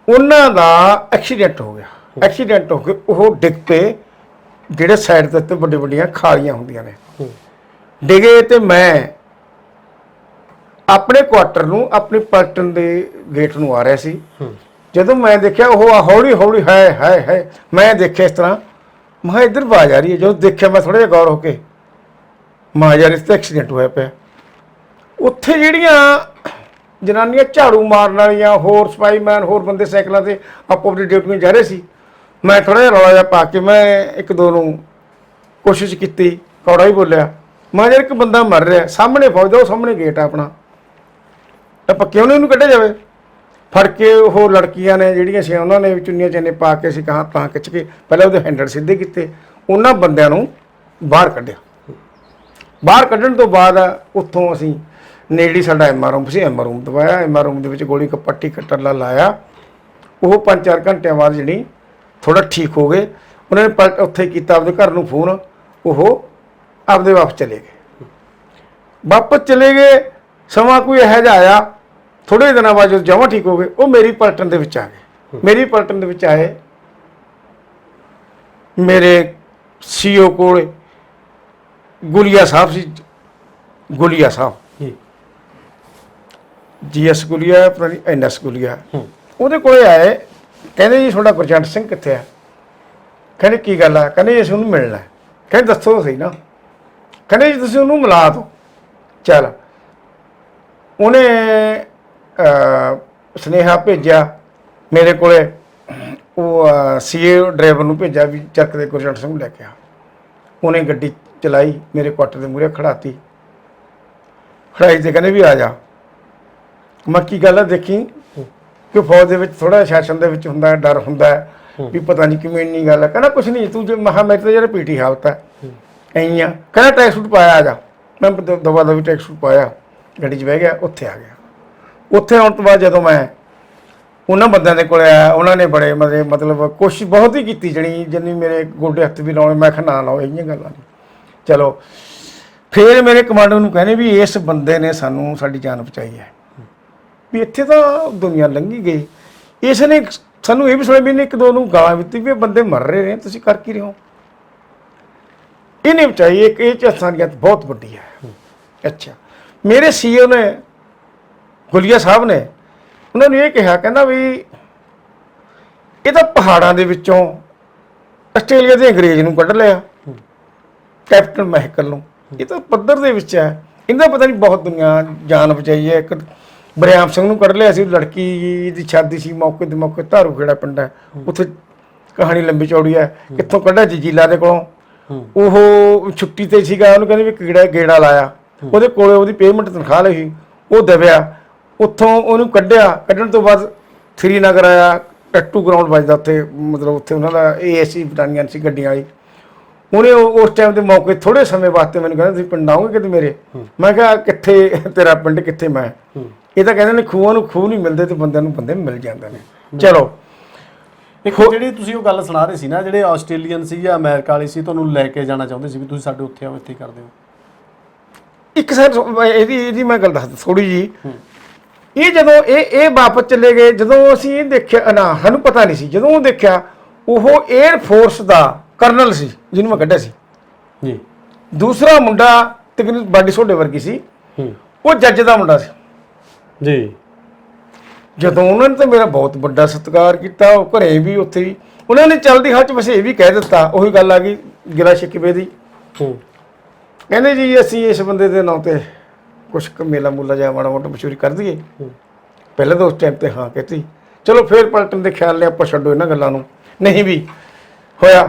ਉਹਨਾਂ ਦਾ ਐਕਸੀਡੈਂਟ ਹੋ ਗਿਆ। ਐਕਸੀਡੈਂਟ ਹੋ ਕੇ ਉਹ ਡਿੱਗ ਪਏ, ਜਿਹੜੇ ਸਾਈਡ ਦੇ ਉੱਤੇ ਵੱਡੀਆਂ ਵੱਡੀਆਂ ਖਾਲੀਆਂ ਹੁੰਦੀਆਂ ਨੇ, ਡਿੱਗੇ। ਤੇ ਮੈਂ ਆਪਣੇ ਕੁਆਟਰ ਨੂੰ, ਆਪਣੀ ਪਲਟਨ ਦੇ ਗੇਟ ਨੂੰ ਆ ਰਿਹਾ ਸੀ। ਜਦੋਂ ਮੈਂ ਦੇਖਿਆ ਉਹ ਹੌਲੀ ਹੌਲੀ ਹੈ ਮੈਂ ਦੇਖਿਆ ਇਸ ਤਰ੍ਹਾਂ, ਮੈਂ ਇੱਧਰ ਆਵਾਜ਼ ਆ ਰਹੀ ਹੈ। ਜਦੋਂ ਦੇਖਿਆ ਮੈਂ ਥੋੜ੍ਹਾ ਜਿਹਾ ਗੌਰ ਹੋ ਕੇ, ਮੈਂ ਯਾਰ ਇਸ 'ਤੇ ਐਕਸੀਡੈਂਟ ਹੋਇਆ ਪਿਆ। ਉੱਥੇ ਜਿਹੜੀਆਂ ਜਨਾਨੀਆਂ ਝਾੜੂ ਮਾਰਨ ਵਾਲੀਆਂ, ਹੋਰ ਸਪਾਈਮੈਨ, ਹੋਰ ਬੰਦੇ ਸਾਈਕਲਾਂ 'ਤੇ ਆਪੋ ਆਪਣੀ ਡਿਊਟੀਆਂ ਜਾ ਰਹੇ ਸੀ। ਮੈਂ ਥੋੜ੍ਹਾ ਜਿਹਾ ਰੌਲਾ ਜਿਹਾ ਪਾ ਕੇ ਮੈਂ ਇੱਕ ਦੋ ਨੂੰ ਕੋਸ਼ਿਸ਼ ਕੀਤੀ, ਕੌੜਾ ਹੀ ਬੋਲਿਆ, ਮੈਂ ਯਾਰ ਇੱਕ ਬੰਦਾ ਮਰ ਰਿਹਾ, ਸਾਹਮਣੇ ਫੌਜ ਦਾ, ਉਹ ਸਾਹਮਣੇ ਗੇਟ ਆ ਆਪਣਾ, ਆਪਾਂ ਕਿਉਂ ਨਹੀਂ ਉਹਨੂੰ ਕੱਢਿਆ ਜਾਵੇ। ਫੜ ਕੇ ਉਹ ਲੜਕੀਆਂ ਨੇ ਜਿਹੜੀਆਂ ਸੀ, ਉਹਨਾਂ ਨੇ ਚੁੰਨੀਆਂ ਚਾਨੇ ਪਾ ਕੇ ਅਸੀਂ ਕਹਾਂ ਤਾਂ ਖਿੱਚ ਕੇ ਪਹਿਲਾਂ ਉਹਦੇ ਹੈਂਡਲ ਸਿੱਧੇ ਕੀਤੇ, ਉਹਨਾਂ ਬੰਦਿਆਂ ਨੂੰ ਬਾਹਰ ਕੱਢਿਆ। ਬਾਹਰ ਕੱਢਣ ਤੋਂ ਬਾਅਦ ਉੱਥੋਂ ਅਸੀਂ ਨੇੜੇ ਸਾਡਾ ਐਮ ਆਰ ਰੂਮ ਸੀ, ਐਮ ਆਰ ਰੂਮ ਦਵਾਇਆ। ਐਮ ਆਰ ਰੂਮ ਦੇ ਵਿੱਚ ਗੋਲੀ ਪੱਟੀ ਕੱਟਣ ਲਾਇਆ। ਉਹ 5-4 ਘੰਟਿਆਂ ਬਾਅਦ ਜਿਹੜੀ ਥੋੜ੍ਹਾ ਠੀਕ ਹੋ ਗਏ। ਉਹਨਾਂ ਨੇ ਉੱਥੇ ਕੀਤਾ ਆਪਦੇ ਘਰ ਨੂੰ ਫੋਨ, ਉਹ ਆਪਦੇ ਵਾਪਸ ਚਲੇ ਗਏ। ਵਾਪਸ ਚਲੇ ਗਏ, ਸਮਾਂ ਕੋਈ ਇਹੋ ਜਿਹਾ ਆਇਆ, ਥੋੜ੍ਹੇ ਦਿਨਾਂ ਬਾਅਦ ਜਦੋਂ ਜਮਾਂ ਠੀਕ ਹੋ ਗਏ, ਉਹ ਮੇਰੀ ਪਲਟਨ ਦੇ ਵਿੱਚ ਆ ਗਏ। ਮੇਰੀ ਪਲਟਨ ਦੇ ਵਿੱਚ ਆਏ, ਮੇਰੇ CEO ਕੋਲ ਗੁਲੀਆ ਸਾਹਿਬ ਸੀ, ਗੁਲੀਆ ਸਾਹਿਬ GS ਗੁਲੀਆ, ਪਤਾ ਨਹੀਂ NS ਗੁਲੀਆ, ਉਹਦੇ ਕੋਲੇ ਆਏ। ਕਹਿੰਦੇ ਜੀ ਤੁਹਾਡਾ ਗੁਰਜੰਟ ਸਿੰਘ ਕਿੱਥੇ ਆ? ਕਹਿੰਦੇ ਕੀ ਗੱਲ ਆ? ਕਹਿੰਦੇ ਅਸੀਂ ਉਹਨੂੰ ਮਿਲਣਾ। ਕਹਿੰਦੇ ਦੱਸੋ ਸਹੀ ਨਾ। ਕਹਿੰਦੇ ਜੀ ਤੁਸੀਂ ਉਹਨੂੰ ਮਿਲਾ ਦਿਓ। ਚੱਲ, ਉਹਨੇ ਸੁਨੇਹਾ ਭੇਜਿਆ ਮੇਰੇ ਕੋਲੇ, ਉਹ CA ਡਰਾਈਵਰ ਨੂੰ ਭੇਜਿਆ ਵੀ ਚੱਕ ਦੇ ਗੁਰਜੰਟ ਸਿੰਘ ਨੂੰ ਲੈ ਕੇ ਆ। ਉਹਨੇ ਗੱਡੀ ਚਲਾਈ, ਮੇਰੇ ਕੁਆਟਰ ਦੇ ਮੂਹਰੇ ਖੜਾਤੀ, ਖੜਾਈ ਤੇ ਕਹਿੰਦੇ ਵੀ ਆ ਜਾ। ਮੈਂ ਕੀ ਗੱਲ ਹੈ ਦੇਖੀ ਕਿ ਫੌਜ ਦੇ ਵਿੱਚ ਥੋੜਾ ਸ਼ਾਸਨ ਦੇ ਵਿੱਚ ਹੁੰਦਾ ਹੈ, ਡਰ ਹੁੰਦਾ ਹੈ ਵੀ ਪਤਾ ਨਹੀਂ ਕਿਵੇਂ ਇੰਨੀ ਗੱਲ ਹੈ। ਕਹਿੰਦਾ ਕੁਛ ਨਹੀਂ, ਤੂੰ ਜੇ ਮਹਾ ਮੇਰੇ ਤਾਂ ਜਿਹੜਾ ਪੀਟੀ ਹਾਲਤ ਹੈ ਐਂ ਆ। ਕਹਿੰਦਾ ਟਰੈਕ ਸੂਟ ਪਾਇਆ ਆ ਜਾ। ਮੈਂ ਦਵਾ ਦਵੀ ਟਰੈਕ ਸੂਟ ਪਾਇਆ, ਗੱਡੀ 'ਚ ਬਹਿ ਗਿਆ, ਉੱਥੇ ਆ ਗਿਆ। ਉੱਥੇ ਆਉਣ ਤੋਂ ਬਾਅਦ ਜਦੋਂ ਮੈਂ ਉਹਨਾਂ ਬੰਦਿਆਂ ਦੇ ਕੋਲ ਆਇਆ, ਉਹਨਾਂ ਨੇ ਬੜੇ ਮਤਲਬ ਕੋਸ਼ਿਸ਼ ਬਹੁਤ ਹੀ ਕੀਤੀ, ਜਿੰਨੀ ਮੇਰੇ ਗੋਡੇ ਹੱਥ ਵੀ ਲਾਉਣੇ। ਮੈਂ ਕਿਹਾ ਨਾ ਲਾਓ, ਇਹੀਆਂ ਗੱਲਾਂ ਨਹੀਂ। ਚਲੋ ਫਿਰ ਮੇਰੇ ਕਮਾਂਡੋ ਨੂੰ ਕਹਿੰਦੇ ਵੀ ਇਸ ਬੰਦੇ ਨੇ ਸਾਡੀ ਜਾਨ ਬਚਾਈ ਹੈ, ਵੀ ਇੱਥੇ ਤਾਂ ਦੁਨੀਆ ਲੰਘੀ ਗਈ। ਇਸ ਨੇ ਸਾਨੂੰ ਇਹ ਵੀ ਸੁਣਿਆ ਵੀ ਇਹਨੇ ਇੱਕ ਦੋ ਨੂੰ ਗਾਲਾਂ ਦਿੱਤੀ ਵੀ ਇਹ ਬੰਦੇ ਮਰ ਰਹੇ ਨੇ, ਤੁਸੀਂ ਕਰ ਕੀ ਰਹੇ ਹੋ। ਇਹਨੇ ਬਚਾਈ। ਇੱਕ ਇਹ 'ਚ ਇਨਸਾਨੀਅਤ ਬਹੁਤ ਵੱਡੀ ਹੈ। ਅੱਛਾ, ਮੇਰੇ CEO ਨੇ, ਗੁਲੀਆ ਸਾਹਿਬ ਨੇ, ਉਹਨਾਂ ਨੂੰ ਇਹ ਕਿਹਾ, ਕਹਿੰਦਾ ਵੀ ਇਹ ਤਾਂ ਪਹਾੜਾਂ ਦੇ ਵਿੱਚੋਂ ਆਸਟ੍ਰੇਲੀਆ ਦੇ ਅੰਗਰੇਜ਼ ਨੂੰ ਕੱਢ ਲਿਆ, ਕੈਪਟਨ ਮਹਿਕਲ ਨੂੰ। ਇਹ ਤਾਂ ਪੱਧਰ ਦੇ ਵਿੱਚ ਹੈ, ਇਹਦਾ ਪਤਾ ਨਹੀਂ ਬਹੁਤ ਦੁਨੀਆ ਜਾਨ ਬਚਾਈ ਹੈ। ਇੱਕ ਬਰਿਆਮ ਸਿੰਘ ਨੂੰ ਕੱਢ ਲਿਆ ਸੀ, ਲੜਕੀ ਦੀ ਸ਼ਾਦੀ ਸੀ, ਮੌਕੇ ਦੇ ਮੌਕੇ ਧਾਰੂ ਖੇੜਾ ਪਿੰਡ ਹੈ, ਉੱਥੇ ਕਹਾਣੀ ਲੰਬੀ ਚੌੜੀ ਹੈ। ਕਿੱਥੋਂ ਕੱਢਿਆ ਜੀਲਾ ਦੇ ਕੋਲੋਂ, ਉਹ ਛੁੱਟੀ ਤੇ ਸੀਗਾ, ਉਹਨੂੰ ਕਹਿੰਦੇ ਵੀ ਗੇੜਾ ਲਾਇਆ, ਉਹਦੇ ਕੋਲੇ ਉਹਦੀ ਪੇਮੈਂਟ ਤਨਖਾਹ ਲਈ, ਉਹ ਦਬਿਆ, ਉੱਥੋਂ ਉਹਨੂੰ ਕੱਢਿਆ। ਕੱਢਣ ਤੋਂ ਬਾਅਦ ਸ੍ਰੀਨਗਰ ਆਇਆ, ਟੱਟੂ ਗਰਾਊਂਡ ਵੱਜਦਾ ਉੱਥੇ, ਮਤਲਬ ਉੱਥੇ ਉਹਨਾਂ ਦਾ ASC ਬਟਾਲੀਅਨ ਸੀ ਗੱਡੀਆਂ ਵਾਲੀ। ਉਹਨੇ ਉਸ ਟਾਈਮ ਦੇ ਮੌਕੇ ਥੋੜੇ ਸਮੇਂ ਵਾਸਤੇ ਮੈਨੂੰ ਕਹਿੰਦਾ ਤੁਸੀਂ ਪਿੰਡ ਆਓਗੇ ਕਿਤੇ ਮੇਰੇ। ਮੈਂ ਕਿਹਾ ਕਿੱਥੇ ਤੇਰਾ ਪਿੰਡ, ਕਿੱਥੇ ਮੈਂ। ਇਹ ਤਾਂ ਕਹਿੰਦੇ ਨੇ ਖੂਹਾਂ ਨੂੰ ਖੂਹ ਨਹੀਂ ਮਿਲਦੇ ਤੇ ਬੰਦਿਆਂ ਨੂੰ ਬੰਦੇ ਮਿਲ ਜਾਂਦੇ ਨੇ। ਚਲੋ ਇੱਕ ਜਿਹੜੀ ਤੁਸੀਂ ਉਹ ਗੱਲ ਸੁਣਾ ਰਹੇ ਸੀ ਨਾ, ਜਿਹੜੇ ਆਸਟ੍ਰੇਲੀਅਨ ਸੀ ਜਾਂ ਅਮਰੀਕਾ ਵਾਲੇ ਸੀ, ਤੁਹਾਨੂੰ ਲੈ ਕੇ ਜਾਣਾ ਚਾਹੁੰਦੇ ਸੀ ਵੀ ਤੁਸੀਂ ਸਾਡੇ ਉੱਥੇ ਆਓ, ਇੱਥੇ ਕਰਦੇ ਹੋ। ਇੱਕ ਸਰ ਇਹਦੀ ਮੈਂ ਗੱਲ ਦੱਸਦਾ ਥੋੜੀ ਜੀ। ਇਹ ਜਦੋਂ ਇਹ ਵਾਪਸ ਚਲੇ ਗਏ, ਜਦੋਂ ਅਸੀਂ ਇਹ ਦੇਖਿਆ ਨਾ, ਸਾਨੂੰ ਪਤਾ ਨਹੀਂ ਸੀ, ਜਦੋਂ ਉਹ ਦੇਖਿਆ ਉਹ 에ਅਰ ਫੋਰਸ ਦਾ ਕਰਨਲ ਸੀ ਜਿਹਨੂੰ ਮੈਂ ਕੱਢਿਆ ਸੀ ਜੀ। ਦੂਸਰਾ ਮੁੰਡਾ ਤਕਰੀਬਨ ਬਾਡੀ ਸੋਡੇ ਵਰਗੀ ਸੀ, ਉਹ ਜੱਜ ਦਾ ਮੁੰਡਾ ਸੀ ਜੀ। ਜਦੋਂ ਉਹਨਾਂ ਨੇ ਤਾਂ ਮੇਰਾ ਬਹੁਤ ਵੱਡਾ ਸਤਿਕਾਰ ਕੀਤਾ, ਉਹ ਘਰੇ ਵੀ ਉੱਥੇ ਵੀ ਉਹਨਾਂ ਨੇ ਚਲਦੀ ਹੱਥ 'ਚ ਬਸ ਇਹ ਵੀ ਕਹਿ ਦਿੱਤਾ, ਉਹੀ ਗੱਲ ਆ ਗਈ ਗਿਲਾ ਸ਼ਿਕਵੇ ਦੀ। ਕਹਿੰਦੇ ਜੀ ਅਸੀਂ ਇਸ ਬੰਦੇ ਦੇ ਨਾਂ ਤੇ ਕੁਛ ਕੁ ਮੇਲਾ ਮੂਲਾ ਜਾਂ ਮਾੜਾ ਮੋਟਾ ਮਸ਼ਹੂਰੀ ਕਰ ਦਈਏ। ਪਹਿਲਾਂ ਤਾਂ ਉਸ ਟਾਈਮ ਤੇ ਹਾਂ ਕਹਤੀ, ਚਲੋ ਫਿਰ ਪਲਟਣ ਦੇ ਖਿਆਲ ਨੇ ਆਪਾਂ ਛੱਡੋ ਇਹਨਾਂ ਗੱਲਾਂ ਨੂੰ, ਨਹੀਂ ਵੀ ਹੋਇਆ।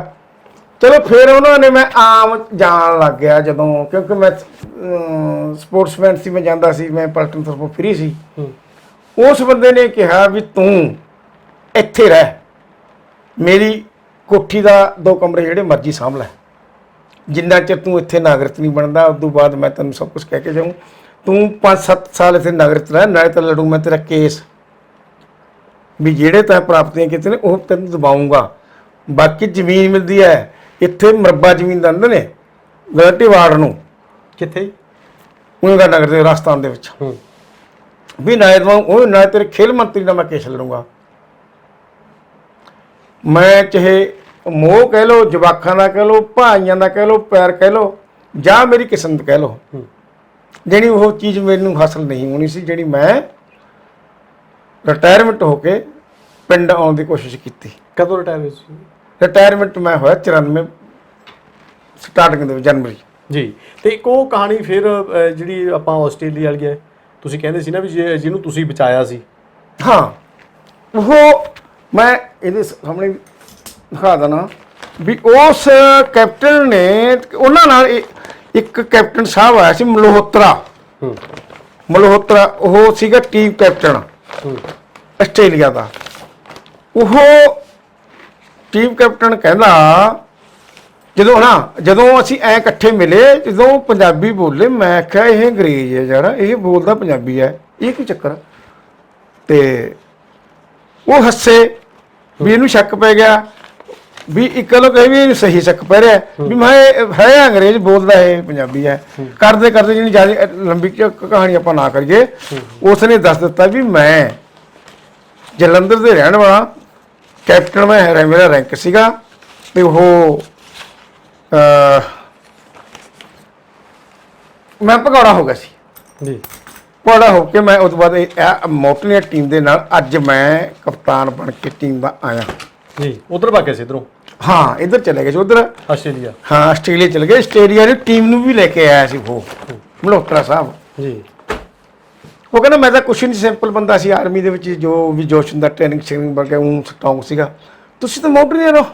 ਚਲੋ ਫਿਰ ਉਹਨਾਂ ਨੇ, ਮੈਂ ਆਮ ਜਾਣ ਲੱਗ ਗਿਆ ਜਦੋਂ, ਕਿਉਂਕਿ ਮੈਂ ਸਪੋਰਟਸਮੈਨ ਸੀ, ਮੈਂ ਜਾਂਦਾ ਸੀ, ਮੈਂ ਪਲਟਨ ਤਰਫੋਂ ਫਰੀ ਸੀ। ਉਸ ਬੰਦੇ ਨੇ ਕਿਹਾ ਵੀ ਤੂੰ ਇੱਥੇ ਰਹਿ, ਮੇਰੀ ਕੋਠੀ ਦਾ 2 ਕਮਰੇ ਜਿਹੜੇ ਮਰਜ਼ੀ ਸਾਂਭ ਲੈ, ਜਿੰਨਾ ਚਿਰ ਤੂੰ ਇੱਥੇ ਨਾਗਰਿਕ ਨਹੀਂ ਬਣਦਾ ਉਸ ਤੋਂ ਬਾਅਦ ਮੈਂ ਤੈਨੂੰ ਸਭ ਕੁਝ ਕਹਿ ਕੇ ਜਾਊਂ। ਤੂੰ 5-7 ਸਾਲ ਇੱਥੇ ਨਾਗਰਿਕ ਰਹਿ, ਨਾਲੇ ਤਾਂ ਲੜੂ ਮੈਂ ਤੇਰਾ ਕੇਸ, ਵੀ ਜਿਹੜੇ ਤੈਂ ਪ੍ਰਾਪਤੀਆਂ ਕੀਤੀਆਂ ਨੇ ਉਹ ਤੈਨੂੰ ਦਬਾਊਂਗਾ। ਬਾਕੀ ਜ਼ਮੀਨ ਮਿਲਦੀ ਹੈ ਇੱਥੇ, ਮਰਬਾ ਜ਼ਮੀਨ ਦਿੰਦੇ ਨੇ ਗਲਟੀ ਵਾਰਡ ਨੂੰ, ਕਿੱਥੇ ਉਹਗਾ ਨਗਰ ਦੇ ਰਾਜਸਥਾਨ ਦੇ ਵਿੱਚ, ਵੀ ਨਾਲੇ ਦਵਾਊਂ ਉਹ, ਨਾਲੇ ਤੇਰੇ ਖੇਲ ਮੰਤਰੀ ਦਾ ਮੈਂ ਕੇਸ ਲੜੂੰਗਾ। ਮੈਂ ਚਾਹੇ ਮੋਹ ਕਹਿ ਲਓ, ਜਵਾਕਾਂ ਦਾ ਕਹਿ ਲਓ, ਭਾਈਆਂ ਦਾ ਕਹਿ ਲਓ, ਪਿਆਰ ਕਹਿ ਲਓ, ਜਾਂ ਮੇਰੀ ਕਿਸਮਤ ਕਹਿ ਲਓ, ਜਿਹੜੀ ਉਹ ਚੀਜ਼ ਮੈਨੂੰ ਹਾਸਲ ਨਹੀਂ ਹੋਣੀ ਸੀ, ਜਿਹੜੀ ਮੈਂ ਰਿਟਾਇਰਮੈਂਟ ਹੋ ਕੇ ਪਿੰਡ ਆਉਣ ਦੀ ਕੋਸ਼ਿਸ਼ ਕੀਤੀ। ਕਦੋਂ ਰਿਟਾਇਰ ਹੋਏ ਸੀ? ਰਿਟਾਇਰਮੈਂਟ ਮੈਂ ਹੋਇਆ 94 ਸਟਾਰਟਿੰਗ ਦੇ ਵਿੱਚ, ਜਨਵਰੀ ਜੀ। ਤੇ ਇੱਕ ਉਹ ਕਹਾਣੀ ਫਿਰ ਜਿਹੜੀ ਆਪਾਂ ਆਸਟ੍ਰੇਲੀਆ ਵਾਲੀ ਹੈ, ਤੁਸੀਂ ਕਹਿੰਦੇ ਸੀ ਨਾ ਵੀ ਜਿਹਨੂੰ ਤੁਸੀਂ ਬਚਾਇਆ ਸੀ। ਹਾਂ, ਉਹ ਮੈਂ ਇਹਦੇ ਸਾਹਮਣੇ ਦਿਖਾ ਦੇਣਾ ਵੀ ਉਸ ਕੈਪਟਨ ਨੇ, ਉਹਨਾਂ ਨਾਲ ਇੱਕ ਕੈਪਟਨ ਸਾਹਿਬ ਆਇਆ ਸੀ ਮਲਹੋਤਰਾ। ਮਲਹੋਤਰਾ ਉਹ ਸੀਗਾ ਟੀਮ ਕੈਪਟਨ ਆਸਟ੍ਰੇਲੀਆ ਦਾ। ਉਹ ਟੀਮ ਕੈਪਟਨ ਕਹਿੰਦਾ ਜਦੋਂ ਅਸੀਂ ਐ ਇਕੱਠੇ ਮਿਲੇ, ਜਦੋਂ ਪੰਜਾਬੀ ਬੋਲੇ, ਮੈਂ ਕਿਹਾ ਇਹ ਅੰਗਰੇਜ਼ ਹੈ ਯਾਰ, ਇਹ ਬੋਲਦਾ ਪੰਜਾਬੀ ਹੈ, ਇਹ ਕੀ ਚੱਕਰ। ਤੇ ਉਹ ਹੱਸੇ ਵੀ ਇਹਨੂੰ ਸ਼ੱਕ ਪੈ ਗਿਆ, ਵੀ ਇੱਕ ਲੋਕ ਕਹੇ ਵੀ ਇਹਨੂੰ ਸਹੀ ਸ਼ੱਕ ਪੈ ਰਿਹਾ ਵੀ ਮੈਂ ਹੈ ਅੰਗਰੇਜ਼ ਬੋਲਦਾ ਇਹ ਪੰਜਾਬੀ ਹੈ। ਕਰਦੇ ਕਰਦੇ ਜਿਹੜੀ ਜ਼ਿਆਦਾ ਲੰਬੀ ਕਹਾਣੀ ਆਪਾਂ ਨਾ ਕਰੀਏ, ਉਸਨੇ ਦੱਸ ਦਿੱਤਾ ਵੀ ਮੈਂ ਜਲੰਧਰ ਦੇ ਰਹਿਣ ਵਾਲਾ ਕੈਪਟਨ, ਮੇਰਾ ਰੈਂਕ ਸੀਗਾ, ਤੇ ਉਹ ਮੈਂ ਭਗੌੜਾ ਹੋ ਗਿਆ ਸੀ ਜੀ। ਭਗੌੜਾ ਹੋ ਕੇ ਮੈਂ ਉਸ ਤੋਂ ਬਾਅਦ ਮੋਟਲੀਆਂ ਟੀਮ ਦੇ ਨਾਲ ਅੱਜ ਮੈਂ ਕਪਤਾਨ ਬਣ ਕੇ ਟੀਮ ਦਾ ਆਇਆ ਜੀ। ਉਧਰ ਭਾਗੇ ਸੀ ਇੱਧਰੋਂ? ਹਾਂ, ਇੱਧਰ ਚਲੇ ਗਏ ਸੀ, ਉਧਰ ਆਸਟ੍ਰੇਲੀਆ। ਹਾਂ, ਆਸਟ੍ਰੇਲੀਆ ਚਲੇ ਗਏ। ਆਸਟ੍ਰੇਲੀਆ ਦੀ ਟੀਮ ਨੂੰ ਵੀ ਲੈ ਕੇ ਆਇਆ ਸੀ ਉਹ ਮਲਹੋਤਰਾ ਸਾਹਿਬ ਜੀ। ਉਹ ਕਹਿੰਦਾ ਮੈਂ ਤਾਂ ਕੁਛ ਨਹੀਂ, ਸਿੰਪਲ ਬੰਦਾ ਸੀ ਆਰਮੀ ਦੇ ਵਿੱਚ, ਜੋ ਵੀ ਜੋਸ਼ ਹੁੰਦਾ, ਟ੍ਰੇਨਿੰਗ ਸ਼ੇਨਿੰਗ ਵਰਗਾ ਉਹ ਸਟਰੋਂਗ ਸੀਗਾ। ਤੁਸੀਂ ਤਾਂ ਮੋਟਰੀਅਰ ਹੋ,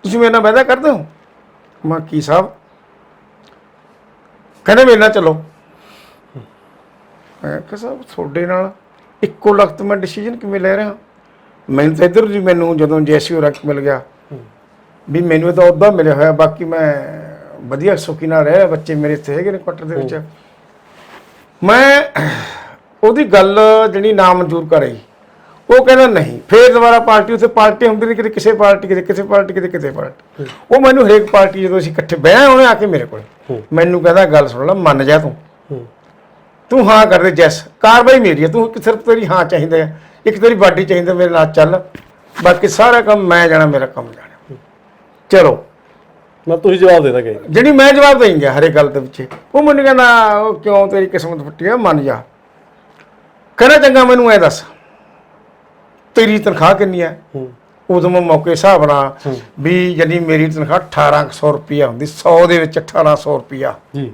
ਤੁਸੀਂ ਮੇਰੇ ਨਾਲ ਵਾਅਦਾ ਕਰਦੇ ਹੋ? ਮੈਂ ਕੀ ਸਾਹਿਬ? ਕਹਿੰਦੇ ਮੇਰੇ ਨਾਲ ਚਲੋ। ਮੈਂ ਕਿਹਾ ਸਾਹਿਬ ਤੁਹਾਡੇ ਨਾਲ ਇੱਕੋ ਲਖਤ ਮੈਂ ਡਿਸੀਜਨ ਕਿਵੇਂ ਲੈ ਰਿਹਾ? ਮੈਨੂੰ ਤਾਂ ਇੱਧਰ ਜੀ ਮੈਨੂੰ ਜਦੋਂ ਜੈਸੀ ਰੰਗ ਮਿਲ ਗਿਆ ਵੀ ਮੈਨੂੰ ਤਾਂ ਅਹੁਦਾ ਮਿਲਿਆ ਹੋਇਆ, ਬਾਕੀ ਮੈਂ ਵਧੀਆ ਸੁਖੀ ਨਾਲ ਰਹਿ ਰਿਹਾ, ਬੱਚੇ ਮੇਰੇ ਇੱਥੇ ਹੈਗੇ ਨੇ ਕੁਆਟਰ ਦੇ ਵਿੱਚ। ਮੈਂ ਉਹਦੀ ਗੱਲ ਜਿਹੜੀ ਨਾ ਮਨਜ਼ੂਰ ਕਰਾਈ, ਉਹ ਕਹਿੰਦਾ ਨਹੀਂ। ਫੇਰ ਦੁਬਾਰਾ ਪਾਰਟੀ, ਉੱਥੇ ਪਾਰਟੀ ਹੁੰਦੀ ਨਹੀਂ, ਕਿਤੇ ਕਿਸੇ ਪਾਰਟੀ, ਕਿਤੇ ਕਿਸੇ ਪਾਰਟੀ, ਕਿਤੇ ਕਿਤੇ ਪਾਰਟੀ। ਉਹ ਮੈਨੂੰ ਹਰੇਕ ਪਾਰਟੀ ਜਦੋਂ ਅਸੀਂ ਇਕੱਠੇ ਬਹਿ, ਉਹਨੇ ਆ ਕੇ ਮੇਰੇ ਕੋਲ ਮੈਨੂੰ ਕਹਿੰਦਾ ਗੱਲ ਸੁਣ ਲੈ, ਮੰਨ ਜਾ ਤੂੰ ਹਾਂ ਕਰਦੇ ਜੈਸ, ਕਾਰਵਾਈ ਮੇਰੀ ਹੈ, ਤੂੰ ਸਿਰਫ ਤੇਰੀ ਹਾਂ ਚਾਹੀਦਾ ਹੈ, ਇੱਕ ਤੇਰੀ ਬਾਡੀ ਚਾਹੀਦਾ, ਮੇਰੇ ਨਾਲ ਚੱਲ, ਬਾਕੀ ਸਾਰਾ ਕੰਮ ਮੈਂ ਜਾਣਾ, ਮੇਰਾ ਕੰਮ ਜਾਣਾ। ਚਲੋ ਮੈਂ ਤੁਸੀਂ ਜਵਾਬ ਦੇ ਦਾਂਗੇ, ਜਿਹੜੀ ਮੈਂ ਜਵਾਬ ਦੇਂਗਾ ਹਰੇਕ ਗੱਲ ਦੇ ਵਿੱਚ। ਉਹ ਮੈਨੂੰ ਕਹਿੰਦਾ ਉਹ ਕਿਉਂ ਤੇਰੀ ਕਿਸਮਤ ਫੁੱਟੀ ਆ, ਮੰਨ ਜਾ। ਕਹਿੰਦਾ ਚੰਗਾ ਮੈਨੂੰ ਐ ਦੱਸ ਤੇਰੀ ਤਨਖਾਹ ਕਿੰਨੀ ਹੈ? ਉਦੋਂ ਮੈਂ ਮੌਕੇ ਹਿਸਾਬ ਨਾਲ ਵੀ ਜਾਨੀ ਮੇਰੀ ਤਨਖਾਹ 1800 ਰੁਪਇਆ ਹੁੰਦੀ, 100 ਦੇ ਵਿੱਚ 1800 ਰੁਪਇਆ ਜੀ।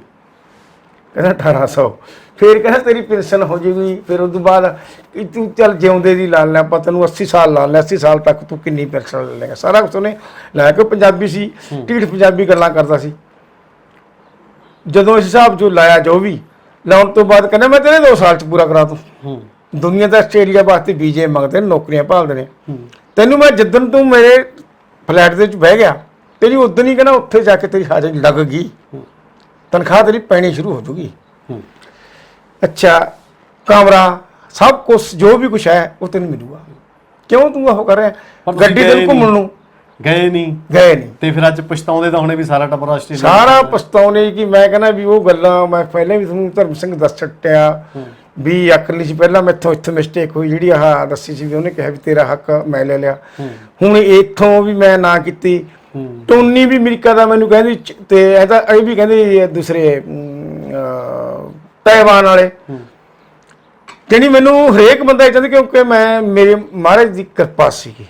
ਕਹਿੰਦਾ 1800। ਫਿਰ ਕਹਿੰਦਾ ਤੇਰੀ ਪੈਨਸ਼ਨ ਹੋ ਜਾਊਗੀ, ਫਿਰ ਉਸ ਤੋਂ ਬਾਅਦ ਤੂੰ ਚੱਲ ਜਿਉਂਦੇ ਦੀ ਲਾ ਲੈ, ਆਪਾਂ ਤੈਨੂੰ 80 ਸਾਲ ਲਾ ਲੈ, 80 ਸਾਲ ਤੱਕ ਤੂੰ ਕਿੰਨੀ ਪੈਨਸ਼ਨ ਲੈ ਲੇਗਾ, ਸਾਰਾ ਕੁਛ ਉਹਨੇ ਲੈ ਕੇ। ਪੰਜਾਬੀ ਸੀ, ਢੀਠ ਪੰਜਾਬੀ ਗੱਲਾਂ ਕਰਦਾ ਸੀ। ਜਦੋਂ ਇਸ ਹਿਸਾਬ 'ਚੋਂ ਲਾਇਆ ਜੋ ਵੀ ਲਾਉਣ ਤੋਂ ਬਾਅਦ ਕਹਿੰਦਾ ਮੈਂ ਤੇਰੇ 2 ਸਾਲ 'ਚ ਪੂਰਾ ਕਰਾ ਦੂੰ। ਦੁਨੀਆ ਦਾ ਆਸਟ੍ਰੇਲੀਆ ਵਾਸਤੇ ਵੀਜ਼ੇ ਮੰਗਦੇ ਨੇ, ਨੌਕਰੀਆਂ ਭਾਲਦੇ ਨੇ। ਤੈਨੂੰ ਮੈਂ ਜਿੱਦਣ ਤੂੰ ਮੇਰੇ ਫਲੈਟ ਦੇ ਵਿੱਚ ਬਹਿ ਗਿਆ, ਤੇਰੀ ਉਦੋਂ ਹੀ ਕਹਿੰਦਾ ਉੱਥੇ ਜਾ ਕੇ ਤੇਰੀ ਹਾਜ਼ਰੀ ਲੱਗ ਗਈ, ਤਨਖਾਹ ਤੇਰੀ ਪੈਣੀ ਸ਼ੁਰੂ ਹੋ ਜੂਗੀ। ਅੱਛਾ, ਕਮਰਾ ਸਭ ਕੁਛ ਜੋ ਵੀ ਕੁਛ ਹੈ ਉਹ ਤੈਨੂੰ ਮਿਲੂਗਾ। ਕਿਉਂ ਤੂੰ ਉਹ ਕਰ ਰਿਹਾ? ਗੱਡੀ ਤੇ ਘੁੰਮਣ ਨੂੰ ਗਏ ਨਹੀਂ ਤੇ ਫਿਰ ਅੱਜ ਪਛਤਾਉਂਦੇ ਤਾਂ ਹੁਣੇ ਵੀ ਸਾਰਾ ਟੱਬਰ ਆਸਟ੍ਰੇਲੀਆ ਸਾਰਾ ਪਛਤਾਉਣੇ ਕਿ ਮੈਂ ਕਹਿੰਦਾ ਵੀ ਉਹ ਗੱਲਾਂ ਮੈਂ ਪਹਿਲਾਂ ਵੀ ਤੁਹਾਨੂੰ ਧਰਮ ਸਿੰਘ ਦੱਸ ਛੱਟਿਆ ਵੀ ਅਕਲ ਨਹੀਂ ਸੀ। ਪਹਿਲਾਂ ਮੈਥੋਂ ਇੱਥੇ ਮਿਸਟੇਕ ਹੋਈ ਜਿਹੜੀ ਆਹ ਦੱਸੀ ਸੀ, ਉਹਨੇ ਕਿਹਾ ਵੀ ਤੇਰਾ ਹੱਕ ਮੈਂ ਲੈ ਲਿਆ। ਹੁਣ ਇੱਥੋਂ ਵੀ ਮੈਂ ਨਾ ਕੀਤੀ। ਟੋਨੀ ਵੀ ਅਮਰੀਕਾ ਦਾ ਮੈਨੂੰ ਕਹਿੰਦੀ, ਤੇ ਇਹ ਵੀ ਕਹਿੰਦੇ ਦੂਸਰੇ ਤਾਇਵਾਨ ਵਾਲੇ, ਜਿਹੜੀ ਮੈਨੂੰ ਹਰੇਕ ਬੰਦਾ ਚਾਹੁੰਦੇ, ਕਿਉਂਕਿ ਮੈਂ ਮੇਰੇ ਮਹਾਰਾਜ ਦੀ ਕਿਰਪਾ ਸੀਗੀ,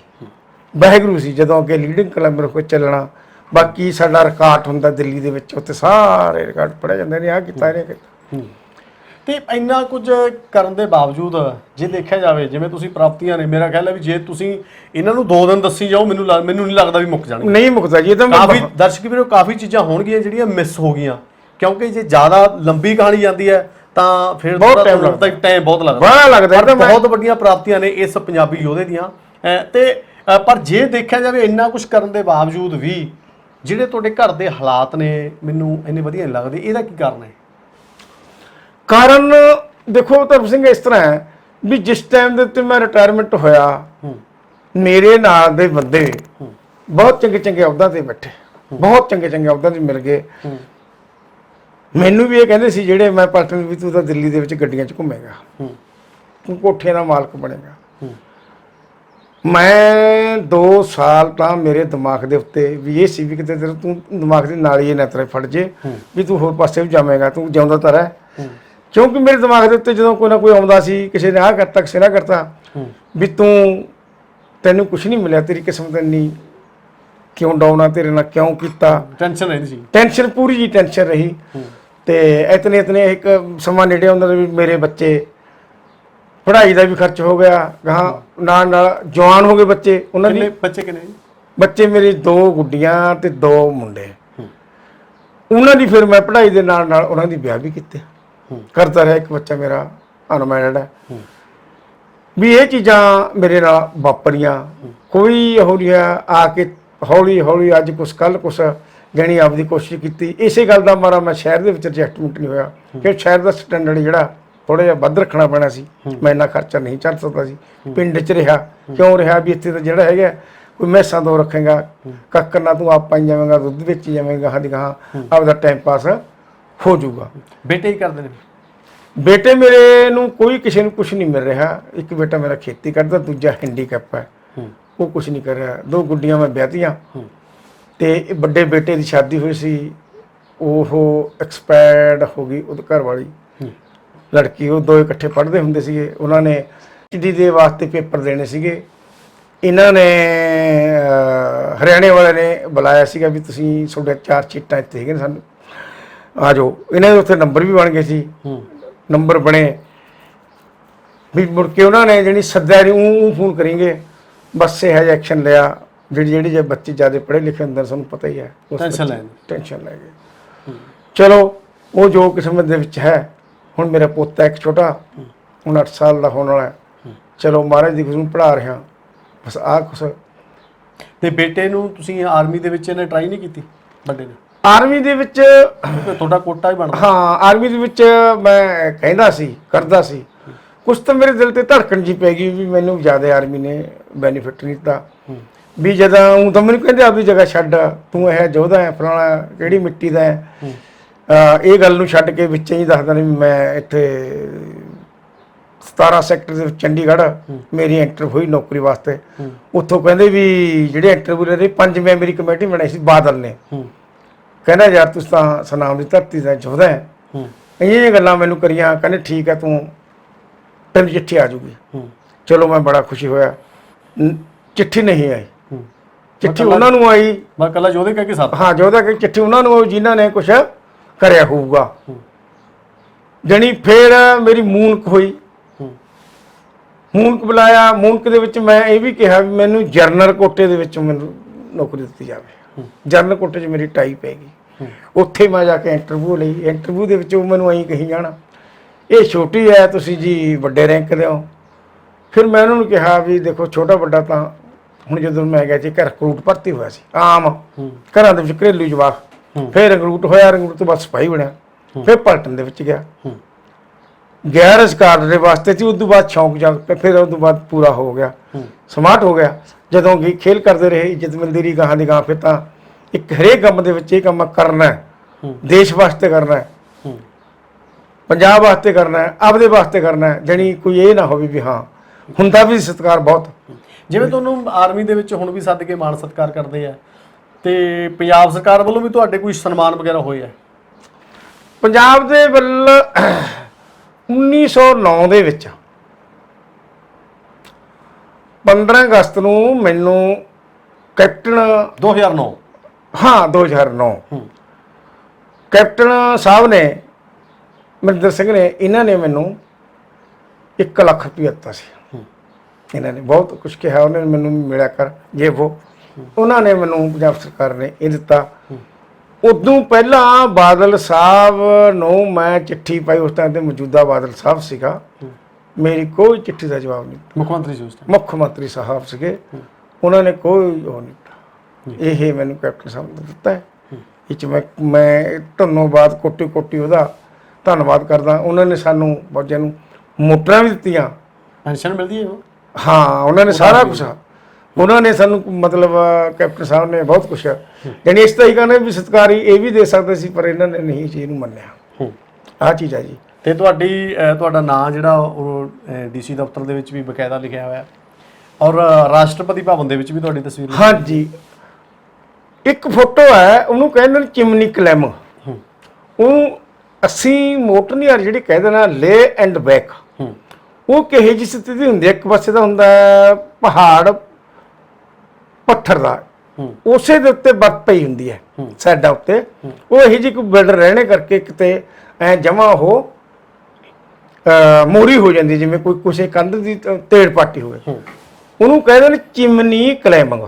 ਵਾਹਿਗੁਰੂ ਸੀ ਜਦੋਂ ਅੱਗੇ ਲੀਡਿੰਗ ਕਲੱਬ ਕੋਲ ਚੱਲਣਾ। ਬਾਕੀ ਸਾਡਾ ਰਿਕਾਰਡ ਹੁੰਦਾ ਦਿੱਲੀ ਦੇ ਵਿੱਚ, ਉੱਥੇ ਸਾਰੇ ਰਿਕਾਰਡ ਪੜ੍ਹੇ ਜਾਂਦੇ ਨੇ, ਆਹ ਕੀਤਾ ਇਹਨੇ ਕੀਤਾ। ਤੇ ਇੰਨਾ ਕੁਝ ਕਰਨ ਦੇ ਬਾਵਜੂਦ ਜੇ ਦੇਖਿਆ ਜਾਵੇ, ਜਿਵੇਂ ਤੁਸੀਂ ਪ੍ਰਾਪਤੀਆਂ ਨੇ, ਮੇਰਾ ਖਿਆਲ ਹੈ ਵੀ ਜੇ ਤੁਸੀਂ ਇਹਨਾਂ ਨੂੰ 2 ਦਿਨ ਦੱਸੀ ਜਾਓ, ਮੈਨੂੰ ਨਹੀਂ ਲੱਗਦਾ ਵੀ ਮੁੱਕ ਜਾਣਗੇ। ਨਹੀਂ ਮੁੱਕਦਾ ਜੀ, ਇਹ ਤਾਂ ਕਾਫੀ ਦਰਸ਼ਕ ਵੀਰੋ ਕਾਫੀ ਚੀਜ਼ਾਂ ਹੋਣਗੀਆਂ ਜਿਹੜੀਆਂ ਮਿਸ ਹੋ ਗਈਆਂ, ਕਿਉਂਕਿ ਜੇ ਜ਼ਿਆਦਾ ਲੰਬੀ ਕਹਾਣੀ ਜਾਂਦੀ ਹੈ ਤਾਂ ਫਿਰ ਬਹੁਤ ਟਾਈਮ ਲੱਗਦਾ, ਟਾਈਮ ਬਹੁਤ ਲੱਗਦਾ, ਬੜਾ ਲੱਗਦਾ। ਪਰ ਬਹੁਤ ਵੱਡੀਆਂ ਪ੍ਰਾਪਤੀਆਂ ਨੇ ਇਸ ਪੰਜਾਬੀ ਯੋਧੇ ਦੀਆਂ। ਤੇ ਪਰ ਜੇ ਦੇਖਿਆ ਜਾਵੇ ਇੰਨਾ ਕੁਝ ਕਰਨ ਦੇ ਬਾਵਜੂਦ ਵੀ ਜਿਹੜੇ ਤੁਹਾਡੇ ਘਰ ਦੇ ਹਾਲਾਤ ਨੇ ਮੈਨੂੰ ਇੰਨੇ ਵਧੀਆ ਨਹੀਂ ਲੱਗਦੇ, ਇਹਦਾ ਕੀ ਕਾਰਨ ਹੈ? ਕਾਰਨ ਦੇਖੋ ਧਰਮ ਸਿੰਘ, ਇਸ ਤਰ੍ਹਾਂ ਹੈ ਵੀ ਜਿਸ ਟਾਈਮ ਦੇ ਉੱਤੇ ਮੈਂ ਰਿਟਾਇਰਮੈਂਟ ਹੋਇਆ, ਮੇਰੇ ਨਾਲ ਦੇ ਬੰਦੇ ਬਹੁਤ ਚੰਗੇ ਚੰਗੇ ਅਹੁਦਿਆਂ ਤੇ ਬੈਠੇ, ਬਹੁਤ ਚੰਗੇ ਚੰਗੇ ਅਹੁਦਿਆਂ ਤੇ ਮਿਲ ਗਏ। ਮੈਨੂੰ ਵੀ ਇਹ ਕਹਿੰਦੇ ਸੀ ਜਿਹੜੇ ਮੈਂ ਪਲਟਨ ਵੀ ਤੂੰ ਤਾਂ ਦਿੱਲੀ ਦੇ ਵਿੱਚ ਗੱਡੀਆਂ 'ਚ ਘੁੰਮੇਗਾ, ਤੂੰ ਕੋਠੀਆਂ ਦਾ ਮਾਲਕ ਬਣੇਗਾ। ਮੈਂ 2 ਸਾਲ ਤਾਂ ਮੇਰੇ ਦਿਮਾਗ ਦੇ ਉੱਤੇ ਵੀ ਇਹ ਸੀ ਵੀ ਕਿਤੇ ਤੂੰ ਦਿਮਾਗ ਦੀ ਨਾਲੀ ਨਾ ਤੇਰੇ ਫੜ ਜੇ ਵੀ ਤੂੰ ਹੋਰ ਪਾਸੇ ਵੀ ਜਾਵੇਂਗਾ, ਤੂੰ ਜਿਉਂਦਾ ਤਾਂ ਰਹਿ। ਕਿਉਂਕਿ ਮੇਰੇ ਦਿਮਾਗ ਦੇ ਉੱਤੇ ਜਦੋਂ ਕੋਈ ਨਾ ਕੋਈ ਆਉਂਦਾ ਸੀ, ਕਿਸੇ ਨੇ ਆਹ ਕਰਤਾ, ਕਿਸੇ ਨੇ ਕਰਤਾ, ਵੀ ਤੈਨੂੰ ਕੁਛ ਨਹੀਂ ਮਿਲਿਆ, ਤੇਰੀ ਕਿਸਮਤ ਇੰਨੀ ਕਿਉਂ ਡਾਊਨ ਆ, ਤੇਰੇ ਨਾਲ ਕਿਉਂ ਕੀਤਾ। ਟੈਨਸ਼ਨ ਰਹਿੰਦੀ ਸੀ, ਟੈਨਸ਼ਨ ਪੂਰੀ ਜੀ ਟੈਨਸ਼ਨ ਰਹੀ। ਤੇ ਇਤਨੇ ਇੱਕ ਸਮਾਂ ਨੇੜੇ ਆਉਂਦਾ ਵੀ ਮੇਰੇ ਬੱਚੇ, ਪੜ੍ਹਾਈ ਦਾ ਵੀ ਖਰਚ ਹੋ ਗਿਆ, ਗਾਹਾਂ ਨਾਲ ਨਾਲ ਜਵਾਨ ਹੋ ਗਏ ਬੱਚੇ। ਉਹਨਾਂ ਦੀ ਬੱਚੇ ਕਿੰਨੇ? ਬੱਚੇ ਮੇਰੇ 2 ਗੁੱਡੀਆਂ ਤੇ 2 ਮੁੰਡੇ। ਉਹਨਾਂ ਦੀ ਫਿਰ ਮੈਂ ਪੜ੍ਹਾਈ ਦੇ ਨਾਲ ਨਾਲ ਉਹਨਾਂ ਦੀ ਵਿਆਹ ਵੀ ਕੀਤੇ, ਕਰਦਾ ਰਿਹਾ। ਇੱਕ ਬੱਚਾ ਮੇਰਾ ਅਨਮੈਰਿਡ ਹੈ। ਵੀ ਇਹ ਚੀਜ਼ਾਂ ਮੇਰੇ ਨਾਲ ਵਾਪਰੀਆਂ, ਕੋਈ ਹੋ ਰਿਹਾ ਆ ਕੇ ਹੌਲੀ ਹੌਲੀ ਅੱਜ ਕੁਛ ਕੱਲ੍ਹ ਕੁਛ ਜਾਣੀ ਆਪਦੀ ਕੋਸ਼ਿਸ਼ ਕੀਤੀ। ਇਸੇ ਗੱਲ ਦਾ ਮਾਰਾ ਮੈਂ ਸ਼ਹਿਰ ਦੇ ਵਿੱਚ ਐਡਜਸਟਮੈਂਟ ਨਹੀਂ ਹੋਇਆ ਕਿ ਸ਼ਹਿਰ ਦਾ ਸਟੈਂਡਰਡ ਜਿਹੜਾ ਥੋੜ੍ਹਾ ਜਿਹਾ ਵੱਧ ਰੱਖਣਾ ਪੈਣਾ ਸੀ, ਮੈਂ ਇੰਨਾ ਖਰਚਾ ਨਹੀਂ ਚੱਲ ਸਕਦਾ ਸੀ। ਪਿੰਡ 'ਚ ਰਿਹਾ, ਕਿਉਂ ਰਿਹਾ ਵੀ ਇੱਥੇ ਤਾਂ ਜਿਹੜਾ ਹੈਗਾ ਕੋਈ ਮੈਸਾਂ 2 ਰੱਖੇਗਾ, ਕੱਖ ਨਾ ਤੂੰ ਆਪ ਪਾਈ ਜਾਵੇਂਗਾ, ਦੁੱਧ ਵੇਚੀ ਜਾਵੇਂਗਾ, ਹਾਂ ਦੀ ਗਾਹਾਂ ਆਪਦਾ ਟਾਈਮ ਪਾਸ ਹੋ ਜਾਊਗਾ। ਬੇਟੇ ਹੀ ਕਰਦੇ ਨੇ? ਬੇਟੇ ਮੇਰੇ ਨੂੰ ਕੋਈ ਕਿਸੇ ਨੂੰ ਕੁਛ ਨਹੀਂ ਮਿਲ ਰਿਹਾ। ਇੱਕ ਬੇਟਾ ਮੇਰਾ ਖੇਤੀ ਕਰਦਾ, ਦੂਜਾ ਹੈਂਡੀਕੈਪ ਹੈ, ਉਹ ਕੁਛ ਨਹੀਂ ਕਰ ਰਿਹਾ। 2 ਗੁੱਡੀਆਂ ਮੈਂ ਵਿਆਹਤੀਆਂ ਤੇ ਵੱਡੇ ਬੇਟੇ ਦੀ ਸ਼ਾਦੀ ਹੋਈ ਸੀ, ਉਹ ਐਕਸਪਾਇਰਡ ਹੋ ਗਈ। ਉਹਦੇ ਘਰ ਵਾਲੀ ਲੜਕੀ, ਉਹ 2 ਇਕੱਠੇ ਪੜ੍ਹਦੇ ਹੁੰਦੇ ਸੀਗੇ। ਉਹਨਾਂ ਨੇ ਚਿੱਡੀ ਦੇ ਵਾਸਤੇ ਪੇਪਰ ਦੇਣੇ ਸੀਗੇ। ਇਹਨਾਂ ਨੇ ਹਰਿਆਣੇ ਵਾਲੇ ਨੇ ਬੁਲਾਇਆ ਸੀਗਾ ਵੀ ਤੁਸੀਂ ਤੁਹਾਡੇ 4 ਸੀਟਾਂ ਇੱਥੇ ਹੈਗੇ ਨੇ, ਸਾਨੂੰ ਆ ਜਾਓ। ਇਹਨਾਂ ਦੇ ਉੱਥੇ ਨੰਬਰ ਵੀ ਬਣ ਗਏ ਸੀ, ਨੰਬਰ ਬਣੇ ਵੀ ਮੁੜ ਕੇ ਉਹਨਾਂ ਨੇ ਜਿਹੜੀ ਸੱਦਿਆ ਨਹੀਂ, ਫੋਨ ਕरेंगे ਬਸ ਇਹ ਜਿਹਾ ਐਕਸ਼ਨ ਲਿਆ। ਜਿਹੜੀ ਜੇ ਬੱਚੇ ਜ਼ਿਆਦਾ ਪੜ੍ਹੇ ਲਿਖੇ ਹੁੰਦੇ ਸਾਨੂੰ ਪਤਾ ਹੀ ਹੈ, ਟੈਨਸ਼ਨ ਲੈ ਗਏ। ਚਲੋ ਉਹ ਜੋ ਕਿਸਮਤ ਦੇ ਵਿੱਚ ਹੈ ਹੁਣ ਮੇਰਾ ਪੋਤਾ ਇੱਕ ਛੋਟਾ ਹੁਣ 8 ਸਾਲ ਦਾ ਹੋਣ ਵਾਲਾ ਹੈ। ਚਲੋ ਮਹਾਰਾਜ ਦੀ ਖੁਸ਼ੀ ਨੂੰ ਪੜ੍ਹਾ ਰਿਹਾ, ਬਸ ਆਹ ਕੁਛ। ਤੇ ਬੇਟੇ ਨੂੰ ਤੁਸੀਂ ਆਰਮੀ ਦੇ ਵਿੱਚ ਇਹਨੇ ਟਰਾਈ ਨਹੀਂ ਕੀਤੀ ਵੱਡੇ ਨੇ? ਆਰਮੀ ਦੇ ਵਿੱਚ ਕਿਉਂਕਿ ਤੁਹਾਡਾ ਕੋਟਾ ਹੀ ਬਣਦਾ। ਹਾਂ, ਆਰਮੀ ਦੇ ਵਿੱਚ ਮੈਂ ਕਹਿੰਦਾ ਸੀ, ਕਰਦਾ ਸੀ, ਕੁਛ ਤਾਂ ਮੇਰੇ ਦਿਲ ਤੇ ਧੜਕਣ ਜੀ ਪੈ ਗਈ ਵੀ ਮੈਨੂੰ ਜ਼ਿਆਦਾ ਆਰਮੀ ਨੇ ਬੈਨੀਫਿਟ ਨਹੀਂ ਦਿੱਤਾ। ਵੀ ਜਦੋਂ ਉਹ ਤਾਂ ਮੈਨੂੰ ਕਹਿੰਦੇ ਆਪਣੀ ਜਗ੍ਹਾ ਛੱਡ, ਤੂੰ ਇਹ ਯੋਧਾ ਹੈ, ਫਲਾਣਾ ਕਿਹੜੀ ਮਿੱਟੀ ਦਾ ਹੈ, ਇਹ ਗੱਲ ਨੂੰ ਛੱਡ ਕੇ ਵਿੱਚ ਹੀ ਦੱਸਦਾ ਨਹੀਂ ਮੈਂ ਇੱਥੇ 17 ਸੈਕਟਰ ਦੇ ਵਿੱਚ ਚੰਡੀਗੜ੍ਹ ਮੇਰੀ ਇੰਟਰਵਿਊ ਹੋਈ ਨੌਕਰੀ ਵਾਸਤੇ। ਉੱਥੋਂ ਕਹਿੰਦੇ ਵੀ ਜਿਹੜੇ ਇੰਟਰਵਿਊ ਦੇ 5 ਮੈਂਬਰੀ ਕਮੇਟੀ ਬਣਾਈ ਸੀ ਬਾਦਲ ਨੇ, ਕਹਿੰਦਾ ਯਾਰ ਤੁਸੀਂ ਤਾਂ ਸੁਨਾਮ ਦੀ ਧਰਤੀ ਦਾ ਯੋਧਾ ਹੈ। ਇਹ ਗੱਲਾਂ ਮੈਨੂੰ ਕਰੀਆਂ, ਕਹਿੰਦੇ ਠੀਕ ਹੈ ਤੂੰ ਤੈਨੂੰ ਚਿੱਠੀ ਆ ਜੂਗੀ। ਚਲੋ ਮੈਂ ਬੜਾ ਖੁਸ਼ੀ ਹੋਇਆ। ਚਿੱਠੀ ਨਹੀਂ ਆਈ, ਚਿੱਠੀ ਉਹਨਾਂ ਨੂੰ ਆਈ, ਮੈਂ ਕੱਲਾ ਯੋਧੇ ਕਹਿ ਕੇ ਸਾਥ। ਹਾਂ, ਯੋਧਾ ਕਿ ਚਿੱਠੀ ਉਹਨਾਂ ਨੂੰ ਆਈ ਜਿਨ੍ਹਾਂ ਨੇ ਕੁਛ ਕਰਿਆ ਹੋਊਗਾ। ਜਣੀ ਫੇਰ ਮੇਰੀ ਮੂਨਕ ਹੋਈ, ਮੂਨਕ ਬੁਲਾਇਆ। ਮੂਨਕ ਦੇ ਵਿੱਚ ਮੈਂ ਇਹ ਵੀ ਕਿਹਾ ਵੀ ਮੈਨੂੰ ਜਰਨਲ ਕੋਟੇ ਦੇ ਵਿੱਚ ਮੈਨੂੰ ਨੌਕਰੀ ਦਿੱਤੀ ਜਾਵੇ। ਜਰਨਲ ਕੋਟੇ 'ਚ ਮੇਰੀ ਟਾਈ ਪੈ ਗਈ। ਉੱਥੇ ਮੈਂ ਜਾ ਕੇ ਇੰਟਰਵਿਊ ਲਈ। ਇੰਟਰਵਿਊ ਦੇ ਵਿੱਚ ਉਹ ਮੈਨੂੰ ਐਂ ਕਹੀ ਜਾਣਾ ਇਹ ਛੋਟੀ ਹੈ, ਤੁਸੀਂ ਜੀ ਵੱਡੇ ਰੈਂਕ ਦੇ ਹੋ। ਫਿਰ ਮੈਂ ਉਹਨਾਂ ਨੂੰ ਕਿਹਾ ਵੀ ਦੇਖੋ ਛੋਟਾ ਵੱਡਾ ਤਾਂ ਹੁਣ ਜਦੋਂ ਮੈਂ ਗਿਆ ਸੀ ਘਰ ਰਿਕਰੂਟ ਭਰਤੀ ਹੋਇਆ ਸੀ ਆਮ ਘਰਾਂ ਦੇ ਵਿੱਚ ਘਰੇਲੂ ਜਵਾਕ। ਫਿਰ ਰਿਕਰੂਟ ਹੋਇਆ, ਰਿਕਰੂਟ ਤੋਂ ਬਾਅਦ ਸਿਪਾਹੀ ਬਣਿਆ, ਫਿਰ ਪਲਟਨ ਦੇ ਵਿੱਚ ਗਿਆ। ਗੈਰ ਸਕਾਰਡ ਦੇ ਵਾਸਤੇ ਸੀ, ਉਸ ਤੋਂ ਬਾਅਦ ਸ਼ੌਂਕ ਜਾਗ ਕੇ ਫਿਰ ਉਸ ਤੋਂ ਬਾਅਦ ਪੂਰਾ ਹੋ ਗਿਆ, ਸਮਾਰਟ ਹੋ ਗਿਆ। ਜਦੋਂ ਕਿ ਖੇਲ ਕਰਦੇ ਰਹੇ, ਇੱਜ਼ਤ ਮਿਲਦੀ ਰਹੀ ਗਾਹਾਂ ਦੀ ਗਾਹਾਂ। ਫਿਰ ਤਾਂ ਇੱਕ ਹਰੇਕ ਕੰਮ ਦੇ ਵਿੱਚ ਇਹ ਕੰਮ ਕਰਨਾ ਹੈ, ਦੇਸ਼ ਵਾਸਤੇ ਕਰਨਾ ਹੈ, ਪੰਜਾਬ ਵਾਸਤੇ ਕਰਨਾ ਹੈ, ਆਪਦੇ ਵਾਸਤੇ ਕਰਨਾ ਹੈ। ਜਾਣੀ ਕੋਈ ਇਹ ਨਾ ਹੋਵੇ ਵੀ ਹਾਂ ਹੁੰਦਾ ਵੀ ਸਤਿਕਾਰ ਬਹੁਤ। ਜਿਵੇਂ ਤੁਹਾਨੂੰ ਆਰਮੀ ਦੇ ਵਿੱਚ ਹੁਣ ਵੀ ਸੱਦ ਕੇ ਮਾਣ ਸਤਿਕਾਰ ਕਰਦੇ ਆ, ਤੇ ਪੰਜਾਬ ਸਰਕਾਰ ਵੱਲੋਂ ਵੀ ਤੁਹਾਡੇ ਕੋਈ ਸਨਮਾਨ ਵਗੈਰਾ ਹੋਏ ਆ? ਪੰਜਾਬ ਦੇ ਵੱਲ 1909 ਦੇ ਵਿੱਚ 15 ਅਗਸਤ ਨੂੰ ਮੈਨੂੰ ਕੈਪਟਨ 2009 ਹਾਂ 2009 ਕੈਪਟਨ ਸਾਹਿਬ ਨੇ ਮਨਿੰਦਰ ਸਿੰਘ ਨੇ ਇਹਨਾਂ ਨੇ ਮੈਨੂੰ 1 ਲੱਖ ਰੁਪਇਆ ਦਿੱਤਾ ਸੀ। ਇਹਨਾਂ ਨੇ ਬਹੁਤ ਕੁਝ ਕਿਹਾ, ਉਹਨਾਂ ਨੇ ਮੈਨੂੰ ਮਿਲਿਆ ਕਰ ਜੇ ਉਹ, ਉਹਨਾਂ ਨੇ ਮੈਨੂੰ ਪੰਜਾਬ ਸਰਕਾਰ ਨੇ ਇਹ ਦਿੱਤਾ। ਉਦੋਂ ਪਹਿਲਾਂ ਬਾਦਲ ਸਾਹਿਬ ਨੂੰ ਮੈਂ ਚਿੱਠੀ ਪਾਈ, ਉਸ ਟਾਈਮ ਤੇ ਮੌਜੂਦਾ ਬਾਦਲ ਸਾਹਿਬ ਸੀਗਾ, ਮੇਰੀ ਕੋਈ ਚਿੱਠੀ ਦਾ ਜਵਾਬ ਨਹੀਂ। ਮੁੱਖ ਮੰਤਰੀ ਸੀ ਉਸ ਟਾਈਮ? ਮੁੱਖ ਮੰਤਰੀ ਸਾਹਿਬ ਸੀਗੇ, ਉਹਨਾਂ ਨੇ ਕੋਈ ਉਹ ਨਹੀਂ ਦਿੱਤਾ। ਇਹ ਮੈਨੂੰ ਕੈਪਟਨ ਸਾਹਿਬ ਨੇ ਦਿੱਤਾ ਹੈ। ਇਹ 'ਚ ਮੈਂ ਧੰਨਵਾਦ ਕੋਟੀ ਕੋਟੀ ਉਹਦਾ ਧੰਨਵਾਦ ਕਰਦਾ। ਉਹਨਾਂ ਨੇ ਸਾਨੂੰ ਫੌਜਾਂ ਨੂੰ ਮੋਟਰਾਂ ਵੀ ਦਿੱਤੀਆਂ, ਪੈਨਸ਼ਨ ਮਿਲਦੀ ਹੈ? ਹਾਂ, ਉਹਨਾਂ ਨੇ ਸਾਰਾ ਕੁਛ, ਉਹਨਾਂ ਨੇ ਸਾਨੂੰ ਮਤਲਬ ਕੈਪਟਨ ਸਾਹਿਬ ਨੇ ਬਹੁਤ ਕੁਛ ਜਾਣੀ ਇਸ ਤਰੀਕੇ ਨਾਲ ਵੀ ਸਤਿਕਾਰੀ ਇਹ ਵੀ ਦੇ ਸਕਦੇ ਸੀ, ਪਰ ਇਹਨਾਂ ਨੇ ਨਹੀਂ ਚੀਜ਼ ਨੂੰ ਮੰਨਿਆ। ਆਹ ਚੀਜ਼ ਆ ਜੀ। ਤੇ ਤੁਹਾਡਾ ਨਾਂ ਜਿਹੜਾ ਉਹ ਡੀਸੀ ਦਫ਼ਤਰ ਦੇ ਵਿੱਚ ਵੀ ਬਕਾਇਦਾ ਲਿਖਿਆ ਹੋਇਆ, ਔਰ ਰਾਸ਼ਟਰਪਤੀ ਭਵਨ ਦੇ ਵਿੱਚ ਵੀ ਤੁਹਾਡੀ ਤਸਵੀਰ? ਹਾਂਜੀ, ਇੱਕ ਫੋਟੋ ਹੈ, ਉਹਨੂੰ ਕਹਿੰਦੇ ਨੇ ਚਿਮਨੀ ਕਲੈਮ। ਉਹ 80 ਮੋਟਰ ਨਹੀਂ ਜਿਹੜੀ ਕਹਿੰਦੇ ਨਾ ਲੇ ਐਂਡ ਬੈਕ, ਉਹ ਕਿਹੋ ਜਿਹੀ ਸਥਿਤੀ ਹੁੰਦੀ ਹੈ? ਇੱਕ ਪਾਸੇ ਦਾ ਹੁੰਦਾ ਪਹਾੜ ਪੱਥਰ ਦਾ, ਉਸੇ ਦੇ ਉੱਤੇ ਬਰਫ਼ ਪਈ ਹੁੰਦੀ ਹੈ ਸਾਈਡਾਂ ਉੱਤੇ। ਉਹ ਇਹੋ ਜਿਹੀ ਕੋਈ ਬਿਲਡਰ ਰਹਿਣੇ ਕਰਕੇ ਕਿਤੇ ਐ ਜਮਾ ਉਹ ਮੋਰੀ ਹੋ ਜਾਂਦੀ, ਜਿਵੇਂ ਕੋਈ ਕਿਸੇ ਕੰਧ ਦੀ ਤੇੜ ਪਾਟੀ ਹੋਵੇ। ਉਹਨੂੰ ਕਹਿੰਦੇ ਨੇ ਚਿਮਨੀ ਕਲੈਮਿੰਗ।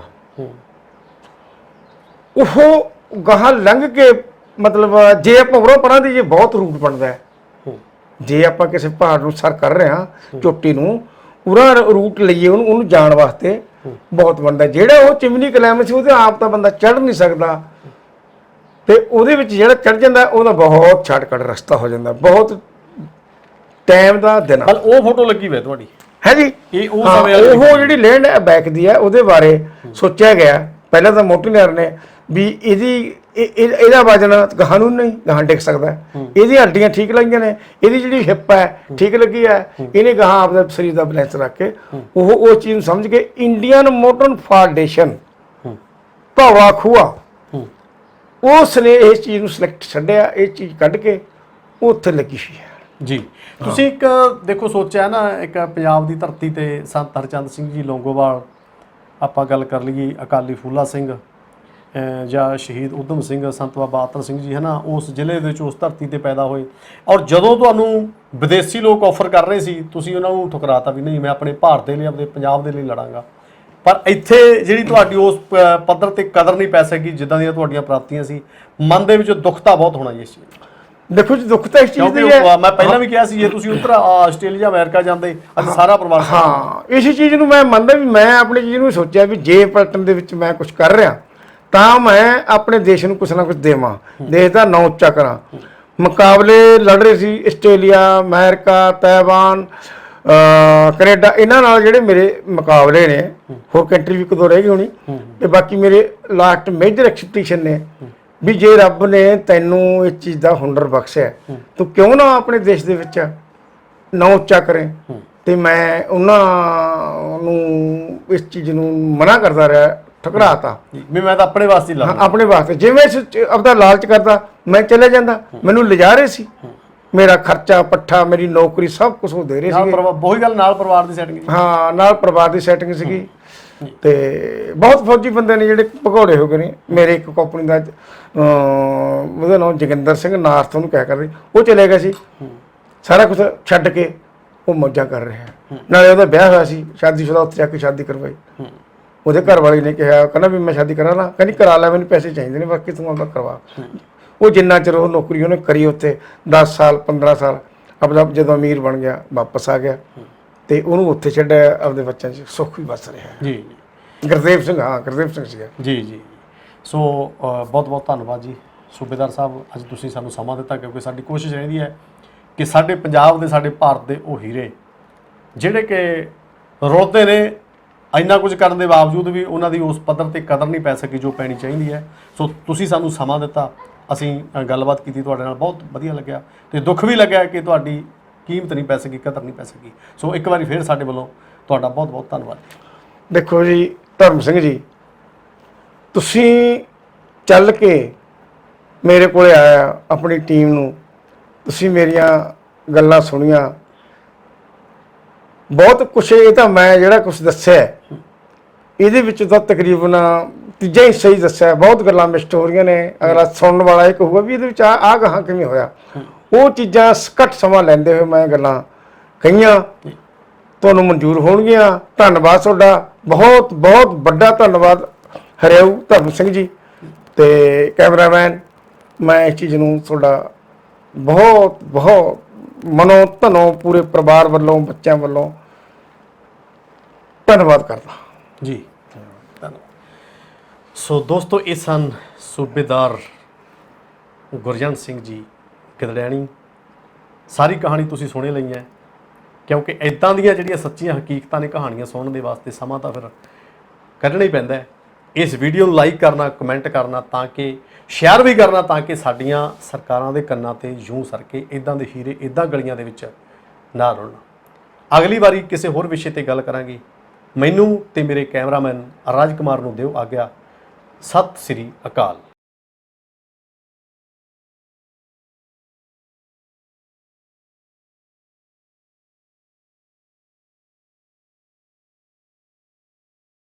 ਉਹ ਗਾਹਾਂ ਲੰਘ ਕੇ ਮਤਲਬ ਜੇ ਆਪਾਂ ਉਰੋਂ ਪਰਾਂ ਦੀ ਜੇ ਬਹੁਤ ਰੂਟ ਬਣਦਾ ਹੈ, ਜੇ ਆਪਾਂ ਕਿਸੇ ਪਹਾੜ ਨੂੰ ਸਰ ਕਰ ਰਹੇ ਹਾਂ ਚੋਟੀ ਨੂੰ, ਪੂਰਾ ਰੂਟ ਲਈਏ ਉਹਨੂੰ ਜਾਣ ਵਾਸਤੇ ਬਹੁਤ ਬਣਦਾ। ਜਿਹੜਾ ਉਹ ਚਿਮਨੀ ਕਲੈਮ ਸੀ ਉਹਦੇ ਆਪ ਤਾਂ ਬੰਦਾ ਚੜ੍ਹ ਨਹੀਂ ਸਕਦਾ, ਤੇ ਉਹਦੇ ਵਿੱਚ ਜਿਹੜਾ ਚੜ੍ਹ ਜਾਂਦਾ ਉਹਦਾ ਬਹੁਤ ਸ਼ਾਰਟਕਟ ਰਸਤਾ ਹੋ ਜਾਂਦਾ, ਬਹੁਤ ਟਾਈਮ ਦਾ ਦਿਨ। ਉਹ ਫੋਟੋ ਲੱਗੀ ਹੋਈ ਤੁਹਾਡੀ ਹੈ ਜੀ? ਇਹ ਉਹ ਜਿਹੜੀ ਲੈਂਡ ਬੈਕ ਦੀ ਹੈ ਉਹਦੇ ਬਾਰੇ ਸੋਚਿਆ ਗਿਆ ਪਹਿਲਾਂ ਤਾਂ ਮੋਟੀਨਰ ਨੇ ਵੀ ਇਹਦਾ ਵਜਨ ਗਾਹਾਂ ਨੂੰ ਨਹੀਂ ਗਾਹਾਂ ਡਿੱਗ ਸਕਦਾ, ਇਹਦੀਆਂ ਹੱਡੀਆਂ ਠੀਕ ਲੱਗੀਆਂ ਨੇ, ਇਹਦੀ ਜਿਹੜੀ ਹਿੱਪ ਹੈ ਠੀਕ ਲੱਗੀ ਹੈ, ਇਹਨੇ ਗਾਹਾਂ ਆਪਦਾ ਸਰੀਰ ਦਾ ਬੈਲੈਂਸ ਰੱਖ ਕੇ ਉਹ ਚੀਜ਼ ਨੂੰ ਸਮਝ ਕੇ ਇੰਡੀਅਨ ਮੋਟਰਨ ਫਾਊਂਡੇਸ਼ਨ ਭਵਾ ਖੂਆ ਉਸ ਨੇ ਇਸ ਚੀਜ਼ ਨੂੰ ਸਿਲੈਕਟ ਛੱਡਿਆ, ਇਹ ਚੀਜ਼ ਕੱਢ ਕੇ ਉੱਥੇ ਲੱਗੀ ਹੋਈ ਹੈ ਜੀ। ਤੁਸੀਂ ਇੱਕ ਦੇਖੋ ਸੋਚਿਆ ਨਾ, ਇੱਕ ਪੰਜਾਬ ਦੀ ਧਰਤੀ ਤੇ ਸੰਤ ਹਰਚੰਦ ਸਿੰਘ ਜੀ ਲੌਂਗੋਵਾਲ, ਆਪਾਂ ਗੱਲ ਕਰ ਲਈਏ ਅਕਾਲੀ ਫੂਲਾ ਸਿੰਘ ਜਾਂ ਸ਼ਹੀਦ ਊਧਮ ਸਿੰਘ, ਸੰਤ ਬਾਬਾ ਆਤਰ ਸਿੰਘ ਜੀ, ਹੈ ਨਾ, ਉਸ ਜ਼ਿਲ੍ਹੇ ਦੇ ਵਿੱਚ ਉਸ ਧਰਤੀ ਤੇ ਪੈਦਾ ਹੋਏ। ਔਰ ਜਦੋਂ ਤੁਹਾਨੂੰ ਵਿਦੇਸ਼ੀ ਲੋਕ ਆਫਰ ਕਰ ਰਹੇ ਸੀ, ਤੁਸੀਂ ਉਹਨਾਂ ਨੂੰ ਠੁਕਰਾਤਾ ਵੀ ਨਹੀਂ, ਮੈਂ ਆਪਣੇ ਭਾਰਤ ਦੇ ਲਈ, ਆਪਣੇ ਪੰਜਾਬ ਦੇ ਲਈ ਲੜਾਂਗਾ। ਪਰ ਇੱਥੇ ਜਿਹੜੀ ਤੁਹਾਡੀ ਉਸ ਪੱਧਰ ਤੇ ਕਦਰ ਨਹੀਂ ਪੈ ਸਕੀ ਜਿੱਦਾਂ ਦੀਆਂ ਤੁਹਾਡੀਆਂ ਪ੍ਰਾਪਤੀਆਂ ਸੀ, ਮਨ ਦੇ ਵਿੱਚ ਦੁੱਖ ਤਾਂ ਬਹੁਤ ਹੋਣਾ ਜੀ ਇਸ ਚੀਜ਼। ਦੇਖੋ ਜੀ ਦੁੱਖ ਤਾਂ ਇਸ ਚੀਜ਼ ਕਿਉਂਕਿ ਦੀ ਹੈ। ਮੈਂ ਪਹਿਲਾਂ ਵੀ ਕਿਹਾ ਸੀ ਜੇ ਤੁਸੀਂ ਉੱਧਰ ਆਸਟ੍ਰੇਲੀਆ ਅਮਰੀਕਾ ਜਾਂਦੇ ਅੱਜ ਸਾਰਾ ਪਰਿਵਾਰ ਹਾਂ ਇਸੇ ਚੀਜ਼ ਨੂੰ ਮੈਂ ਮੰਨਦਾ ਵੀ ਮੈਂ ਆਪਣੀ ਚੀਜ਼ ਨੂੰ ਸੋਚਿਆ ਵੀ ਜੇ ਪਲਟਨ ਦੇ ਵਿੱਚ ਮੈਂ ਕੁਝ ਕਰ ਰਿਹਾ ਤਾਂ ਮੈਂ ਆਪਣੇ ਦੇਸ਼ ਨੂੰ ਕੁਛ ਨਾ ਕੁਛ ਦੇਵਾਂ, ਦੇਸ਼ ਦਾ ਨਾਂ ਉੱਚਾ ਕਰਾਂ। ਮੁਕਾਬਲੇ ਲੜ ਰਹੇ ਸੀ ਆਸਟ੍ਰੇਲੀਆ, ਅਮਰੀਕਾ, ਤਾਇਵਾਨ, ਕੈਨੇਡਾ, ਇਹਨਾਂ ਨਾਲ ਜਿਹੜੇ ਮੇਰੇ ਮੁਕਾਬਲੇ ਨੇ, ਹੋਰ ਕੰਟਰੀ ਵੀ ਇੱਕ ਦੋ ਰਹਿ ਗਈ ਹੋਣੀ, ਤੇ ਬਾਕੀ ਮੇਰੇ ਲਾਸਟ ਮੇਜਰ ਐਕਸਪੈਕਟੇਸ਼ਨ ਨੇ ਵੀ ਜੇ ਰੱਬ ਨੇ ਤੈਨੂੰ ਇਸ ਚੀਜ਼ ਦਾ ਹੁਨਰ ਬਖਸ਼ਿਆ ਤੂੰ ਕਿਉਂ ਨਾ ਆਪਣੇ ਦੇਸ਼ ਦੇ ਵਿੱਚ ਨਾਂ ਉੱਚਾ ਕਰੇ। ਤੇ ਮੈਂ ਉਹਨਾਂ ਨੂੰ ਇਸ ਚੀਜ਼ ਨੂੰ ਮਨਾ ਕਰਦਾ ਰਿਹਾ, ਠੁਕਰਾਤਾ ਵੀ ਮੈਂ ਤਾਂ ਆਪਣੇ ਵਾਸਤੇ ਹੀ ਹਾਂ ਲਾਉਂਦਾ। ਆਪਣੇ ਵਾਸਤੇ। ਜਿਵੇਂ ਆਪਦਾ ਲਾਲਚ ਕਰਦਾ ਮੈਂ ਚਲੇ ਜਾਂਦਾ, ਮੈਨੂੰ ਲਿਜਾ ਰਹੇ ਸੀ, ਮੇਰਾ ਖਰਚਾ ਪੱਠਾ ਮੇਰੀ ਨੌਕਰੀ ਸਭ ਕੁਝ ਉਹ ਦੇ ਰਹੇ ਨਾਲ ਸੀ। ਉਹੀ ਗੱਲ ਨਾਲ ਪਰਿਵਾਰ ਦੀ ਸੈਟਿੰਗ। ਹਾਂ ਨਾਲ ਪਰਿਵਾਰ ਦੀ ਸੈਟਿੰਗ ਸੀਗੀ। ਤੇ ਬਹੁਤ ਫੌਜੀ ਬੰਦੇ ਨੇ ਜਿਹੜੇ ਭਗੌੜੇ ਹੋ ਗਏ ਨੇ। ਮੇਰੇ ਇੱਕ ਕੰਪਨੀ ਦਾ ਉਹਦਾ ਨਾਮ ਜੋਗਿੰਦਰ ਸਿੰਘ ਨਾਰਥ ਉਹਨੂੰ ਕਹਿ ਕਰਦੇ, ਉਹ ਚਲੇ ਗਏ ਸੀ ਸਾਰਾ ਕੁਝ ਛੱਡ ਕੇ, ਉਹ ਮੌਜਾਂ ਕਰ ਰਿਹਾ। ਨਾਲੇ ਉਹਦਾ ਵਿਆਹ ਹੋਇਆ ਸੀ, ਸ਼ਾਦੀशुदा, ਉੱਥੇ ਜਾ ਕੇ ਸ਼ਾਦੀ ਕਰਵਾਈ। ਉਹਦੇ ਘਰ ਵਾਲੀ ਨੇ ਕਿਹਾ, ਕਹਿੰਦਾ ਵੀ ਮੈਂ ਸ਼ਾਦੀ ਕਰਾ ਲਾਂ, ਕਹਿੰਦੀ ਕਰਾ ਲੈ, ਮੈਨੂੰ ਪੈਸੇ ਚਾਹੀਦੇ ਨੇ, ਬਾਕੀ ਤੂੰ ਆਪਦਾ ਕਰਵਾ। ਉਹ ਜਿੰਨਾ ਚਿਰ ਉਹ ਨੌਕਰੀ ਉਹਨੇ ਕਰੀ ਉੱਥੇ 10 ਸਾਲ 15 ਸਾਲ, ਆਪਦਾ ਜਦੋਂ ਅਮੀਰ ਬਣ ਗਿਆ ਵਾਪਸ ਆ ਗਿਆ ਤੇ ਉਹਨੂੰ ਉੱਥੇ ਛੱਡਿਆ, ਆਪਦੇ ਬੱਚਿਆਂ 'ਚ ਸੁੱਖ ਵੀ ਵਸ ਰਿਹਾ। ਜੀ ਗੁਰਦੇਵ ਸਿੰਘ, ਹਾਂ ਗੁਰਦੇਵ ਸਿੰਘ ਸੀਗਾ। ਜੀ। ਸੋ ਬਹੁਤ ਬਹੁਤ ਧੰਨਵਾਦ ਜੀ ਸੂਬੇਦਾਰ ਸਾਹਿਬ, ਅੱਜ ਤੁਸੀਂ ਸਾਨੂੰ ਸਮਾਂ ਦਿੱਤਾ, ਕਿਉਂਕਿ ਸਾਡੀ ਕੋਸ਼ਿਸ਼ ਰਹਿੰਦੀ ਹੈ ਕਿ ਸਾਡੇ ਪੰਜਾਬ ਦੇ, ਸਾਡੇ ਭਾਰਤ ਦੇ ਉਹ ਹੀਰੇ ਜਿਹੜੇ ਕਿ ਰੋਲਦੇ ਨੇ, ਇੰਨਾ ਕੁਝ ਕਰਨ ਦੇ ਬਾਵਜੂਦ ਵੀ ਉਹਨਾਂ ਦੀ ਉਸ ਪੱਧਰ ਤੇ ਕਦਰ ਨਹੀਂ ਪੈ ਸਕੀ ਜੋ ਪੈਣੀ ਚਾਹੀਦੀ ਹੈ। ਸੋ ਤੁਸੀਂ ਸਾਨੂੰ ਸਮਾਂ ਦਿੱਤਾ, ਅਸੀਂ ਗੱਲਬਾਤ ਕੀਤੀ ਤੁਹਾਡੇ ਨਾਲ, ਬਹੁਤ ਵਧੀਆ ਲੱਗਿਆ ਤੇ ਦੁੱਖ ਵੀ ਲੱਗਿਆ ਕਿ ਤੁਹਾਡੀ ਕੀਮਤ ਨਹੀਂ ਪੈ ਸਕੀ, ਕਦਰ ਨਹੀਂ ਪੈ ਸਕੀ। ਸੋ ਇੱਕ ਵਾਰੀ ਫਿਰ ਸਾਡੇ ਵੱਲੋਂ ਤੁਹਾਡਾ ਬਹੁਤ ਬਹੁਤ ਧੰਨਵਾਦ। ਦੇਖੋ ਜੀ ਧਰਮ ਸਿੰਘ ਜੀ, ਤੁਸੀਂ ਚੱਲ ਕੇ ਮੇਰੇ ਕੋਲੇ ਆਇਆ, ਆਪਣੀ ਟੀਮ ਨੂੰ ਤੁਸੀਂ ਮੇਰੀਆਂ ਗੱਲਾਂ ਸੁਣੀਆਂ, ਬਹੁਤ ਕੁਛ। ਇਹ ਤਾਂ ਮੈਂ ਜਿਹੜਾ ਕੁਛ ਦੱਸਿਆ ਇਹਦੇ ਵਿੱਚ ਤਾਂ ਤਕਰੀਬਨ ਤੀਜਾ ਹਿੱਸਾ ਹੀ ਦੱਸਿਆ, ਬਹੁਤ ਗੱਲਾਂ ਮਿਸਟ ਹੋ ਰਹੀਆਂ ਨੇ। ਅਗਲਾ ਸੁਣਨ ਵਾਲਾ ਇਹ ਕਹੂਗਾ ਵੀ ਇਹਦੇ ਵਿੱਚ ਆਹ ਗਾਹਾਂ ਕਿਵੇਂ ਹੋਇਆ। ਉਹ ਚੀਜ਼ਾਂ ਘੱਟ ਸਮਾਂ ਲੈਂਦੇ ਹੋਏ ਮੈਂ ਗੱਲਾਂ ਕਹੀਆਂ, ਤੁਹਾਨੂੰ ਮਨਜ਼ੂਰ ਹੋਣਗੀਆਂ। ਧੰਨਵਾਦ ਤੁਹਾਡਾ, ਬਹੁਤ ਬਹੁਤ ਵੱਡਾ ਧੰਨਵਾਦ ਹਰਿਆਊ ਧਰਮ ਸਿੰਘ ਜੀ ਤੇ ਕੈਮਰਾਮੈਨ। ਮੈਂ ਇਸ ਚੀਜ਼ ਨੂੰ ਤੁਹਾਡਾ ਬਹੁਤ ਬਹੁਤ ਮਨੋਂ ਧਨੋਂ ਪੂਰੇ ਪਰਿਵਾਰ ਵੱਲੋਂ, ਬੱਚਿਆਂ ਵੱਲੋਂ ਧੰਨਵਾਦ ਕਰਦਾ ਜੀ। ਧੰਨਵਾਦ। ਸੋ ਦੋਸਤੋ, ਇਹ ਸਨ ਸੂਬੇਦਾਰ ਗੁਰਜੰਟ ਸਿੰਘ ਜੀ ਗਿੱਦੜਿਆਣੀ। ਸਾਰੀ ਕਹਾਣੀ ਤੁਸੀਂ ਸੁਣੇ ਲਈ ਹੈ, ਕਿਉਂਕਿ ਇੱਦਾਂ ਦੀਆਂ ਜਿਹੜੀਆਂ ਸੱਚੀਆਂ ਹਕੀਕਤਾਂ ਨੇ, ਕਹਾਣੀਆਂ ਸੁਣਨ ਦੇ ਵਾਸਤੇ ਸਮਾਂ ਤਾਂ ਫਿਰ ਕੱਢਣਾ ਹੀ ਪੈਂਦਾ ਹੈ। ਇਸ ਵੀਡੀਓ ਨੂੰ ਲਾਈਕ ਕਰਨਾ, ਕਮੈਂਟ ਕਰਨਾ, ਤਾਂ ਕਿ ਸ਼ੇਅਰ ਵੀ ਕਰਨਾ, ਤਾਂ ਕਿ ਸਾਡੀਆਂ ਸਰਕਾਰਾਂ ਦੇ ਕੰਨਾਂ ਤੇ ਜੂੰ ਸਰ ਕੇ ਇੱਦਾਂ ਦੇ ਹੀਰੇ ਇੱਦਾਂ ਗਲੀਆਂ ਦੇ ਵਿੱਚ ਨਾ ਰੁਲਣ। ਅਗਲੀ ਵਾਰੀ ਕਿਸੇ ਹੋਰ ਵਿਸ਼ੇ ਤੇ ਗੱਲ ਕਰਾਂਗੇ। ਮੈਨੂੰ ਤੇ ਮੇਰੇ ਕੈਮਰਾਮੈਨ ਰਾਜ ਕੁਮਾਰ ਨੂੰ ਦਿਓ ਆਗਿਆ। ਸਤਿ ਸ੍ਰੀ ਅਕਾਲ।